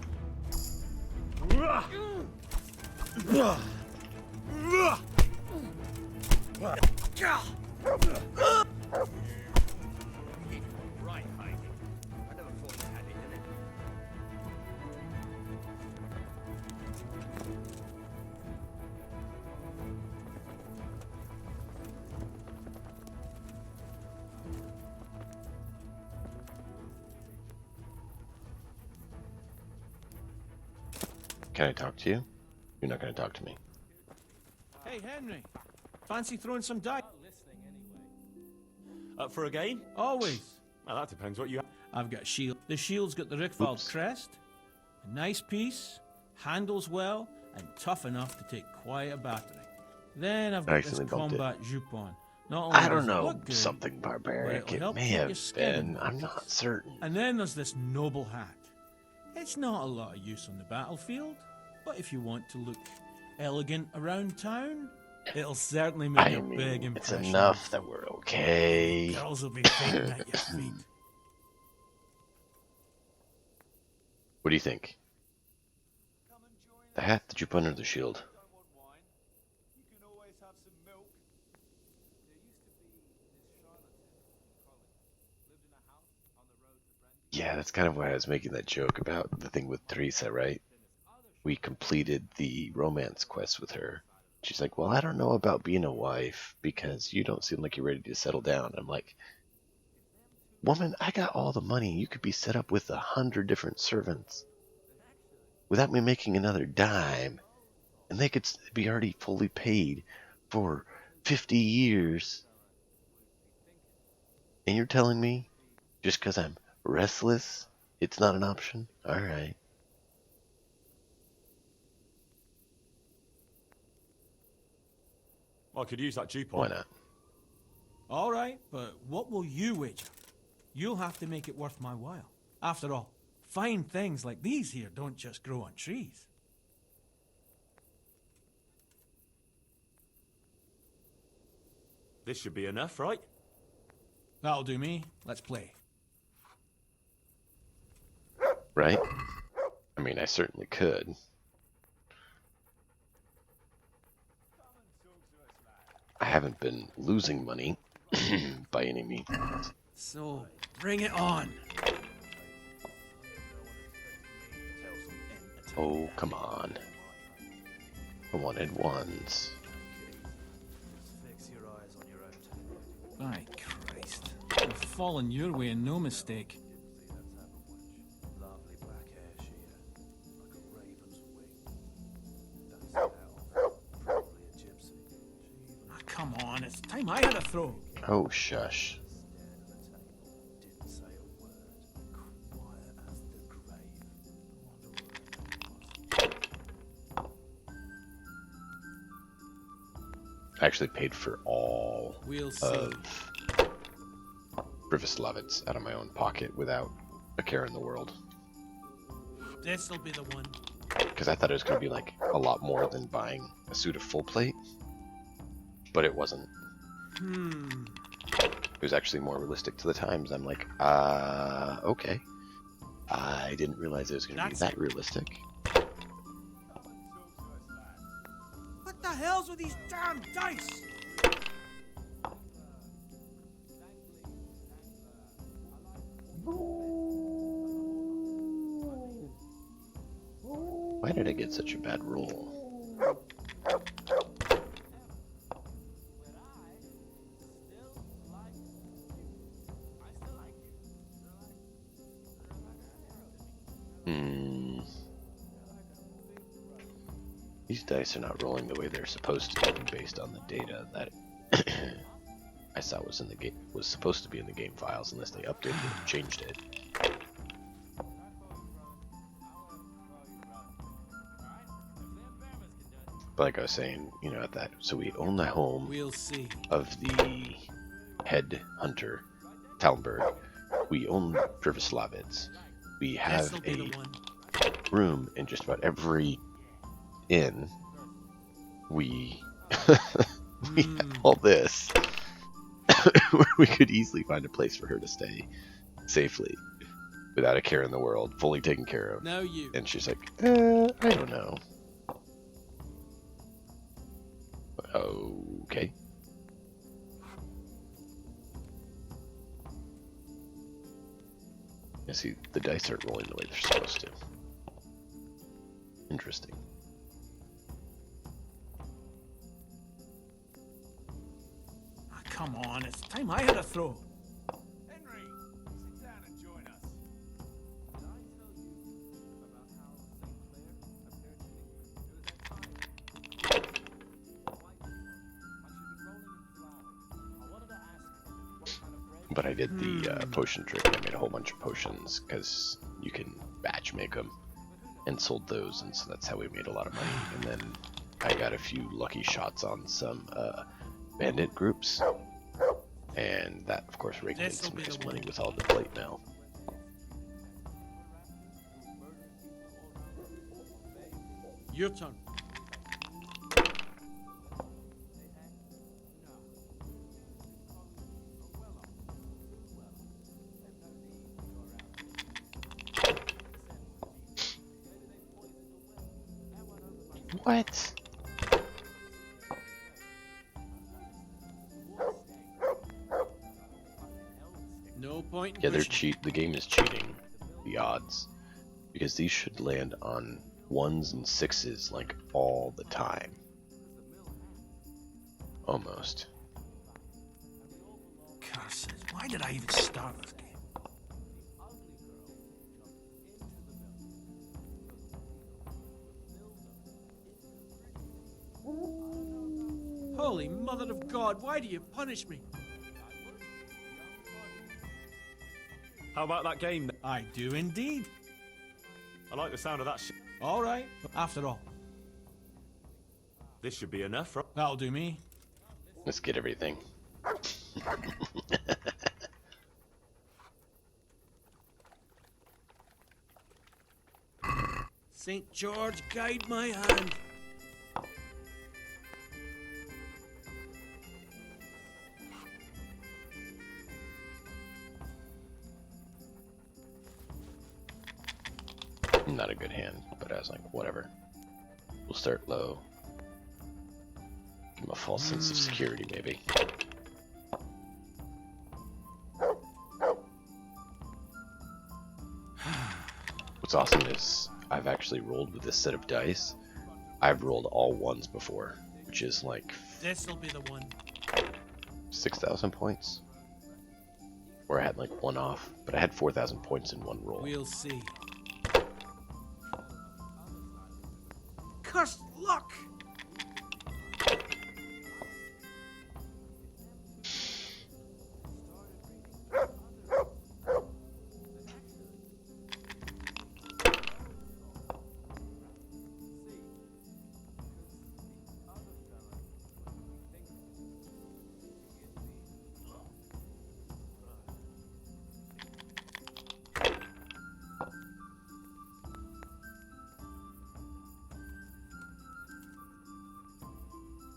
Right, Heidi. I never thought you had it in it. Can I talk to you? You're not going to talk to me. Hey, Henry. Fancy throwing some dice? Up for a game? Always. Well, that depends what you have. I've got shield. The shield's got the Rickfald crest. A nice piece, handles well, and tough enough to take quite a battering. Then I've got this combat jupon. Not only I don't does it know, look good, something but barbaric. it'll It help may keep your have skin in been. one I'm piece. not certain. And then there's this noble hat. It's not a lot of use on the battlefield, but if you want to look elegant around town, it'll certainly make a big It's impression. enough that we're okay. Girls will be fainting at your feet. What do you think? The hat that you put under the shield. Yeah, that's kind of why I was making that joke about the thing with Teresa, right? We completed the romance quest with her. She's like, well, I don't know about being a wife because you don't seem like you're ready to settle down. I'm like, woman, I got all the money. You could be set up with 100 different servants without me making another dime. And they could be already fully paid for 50 years. And you're telling me just because I'm restless, it's not an option? All right. I could use that Jupon. Why not? All right, but what will you wager? You'll have to make it worth my while. After all, fine things like these here don't just grow on trees. This should be enough, right? That'll do me. Let's play. Right? I mean, I certainly could. I haven't been losing money by any means. So, bring it on. Oh, come on. I wanted ones. My Christ. I've fallen your way and no mistake. Come on, it's time I had a throw. Oh, shush. I actually paid for all We'll see. of Privislavitz out of my own pocket without a care in the world. This'll be the one. Because I thought it was going to be like a lot more than buying a suit of full plate. But it wasn't. It was actually more realistic to the times. I'm like, okay. I didn't realize it was going to be that realistic. What the hell's with these damn dice? Why did I get such a bad roll? These dice are not rolling the way they're supposed to be based on the data that I saw was in the game, was supposed to be in the game files, unless they updated it and changed it. But like I was saying, you know, at that, so we own the home of the head hunter, Talmberg. We own Privoslavitz. We have a room in just about every inn. We have all this. We could easily find a place for her to stay safely, without a care in the world, fully taken care of. Now you. And she's like, I don't know. Okay. You see, the dice aren't rolling the way they're supposed to. Interesting. Ah, come on, it's time I had a throw. Henry, sit down and join us. Did I tell you about how St. Clair appeared in But I did the potion trick. I made a whole bunch of potions because you can batch make them, and sold those, and so that's how we made a lot of money. And then I got a few lucky shots on some bandit groups, and that, of course, raked in some nice money with all the plate mail. Your turn. What? No point. Yeah, they're cheat. The game is cheating the odds, because these should land on 1s and 6s like all the time. Almost. Curses! Why did I even start this game? Holy Mother of God, why do you punish me? How about that game? I do indeed. I like the sound of that shit. All right, after all. This should be enough, right? That'll do me. Let's get everything. St. George, guide my hand. Not a good hand, but I was like, whatever. We'll start low. Give him a false sense of security, maybe. What's awesome is I've actually rolled with this set of dice. I've rolled all 1s before, which is like This'll be the one. 6,000 points. Where I had like 1 off, but I had 4,000 points in 1 roll. We'll see. Cursed luck!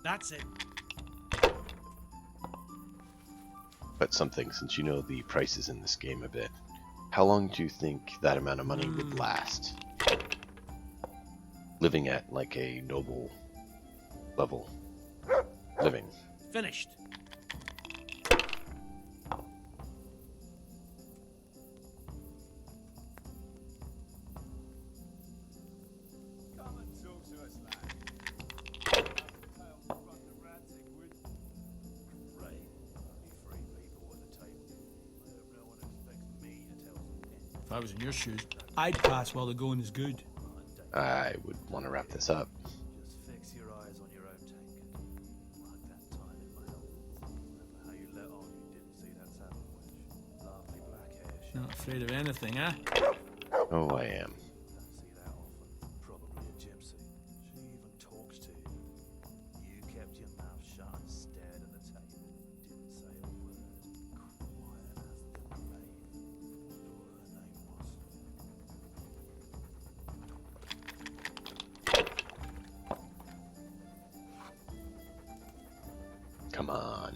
That's it. But something, since you know the prices in this game a bit, how long do you think that amount of money would last? Living at like a noble level living. Finished. If I was in your shoes, I'd pass while the going is good. I would want to wrap this up. Just fix your eyes on your own tank. Like that time in my helmet. Remember how you let on you didn't see that saddle wedge? Lovely black hair. Not afraid of anything, eh? Oh, I am. Don't see that often. Probably a gypsy. She even talks to you. You kept your mouth shut and stared at the table. Didn't say a word. Quiet as the grave. Whatever her name was. Come on.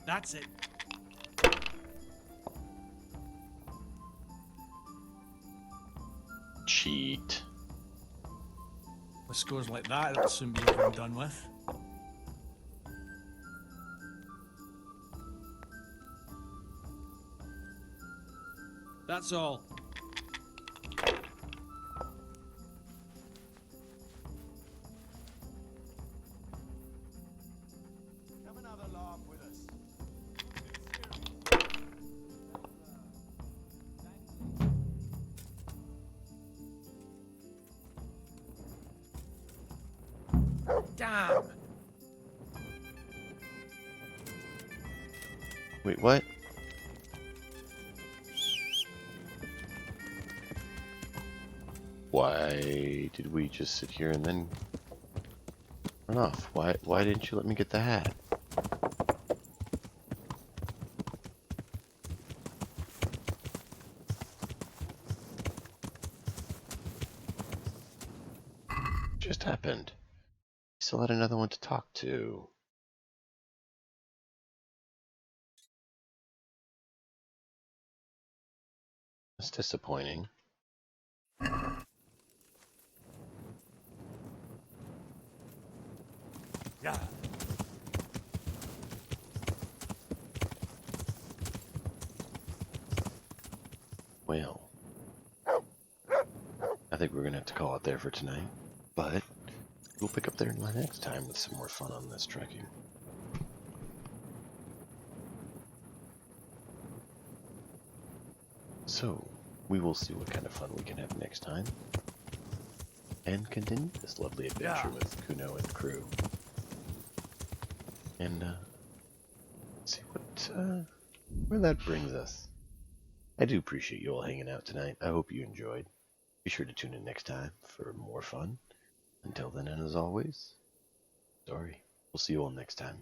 That's it. Cheat. With scores like that, it'll soon be over and done with. That's all. Come and have a laugh with us. Damn! Wait, what? Why did we just sit here and then run off? Why didn't you let me get the hat? Just happened. Still had another one to talk to. That's disappointing. Yeah. Well, I think we're gonna have to call it there for tonight, but we'll pick up there next time with some more fun on this trekking. So, we will see what kind of fun we can have next time, and continue this lovely adventure with Kuno and crew. And see what where that brings us. I do appreciate you all hanging out tonight. I hope you enjoyed. Be sure to tune in next time for more fun. Until then, and as always, sorry. We'll see you all next time.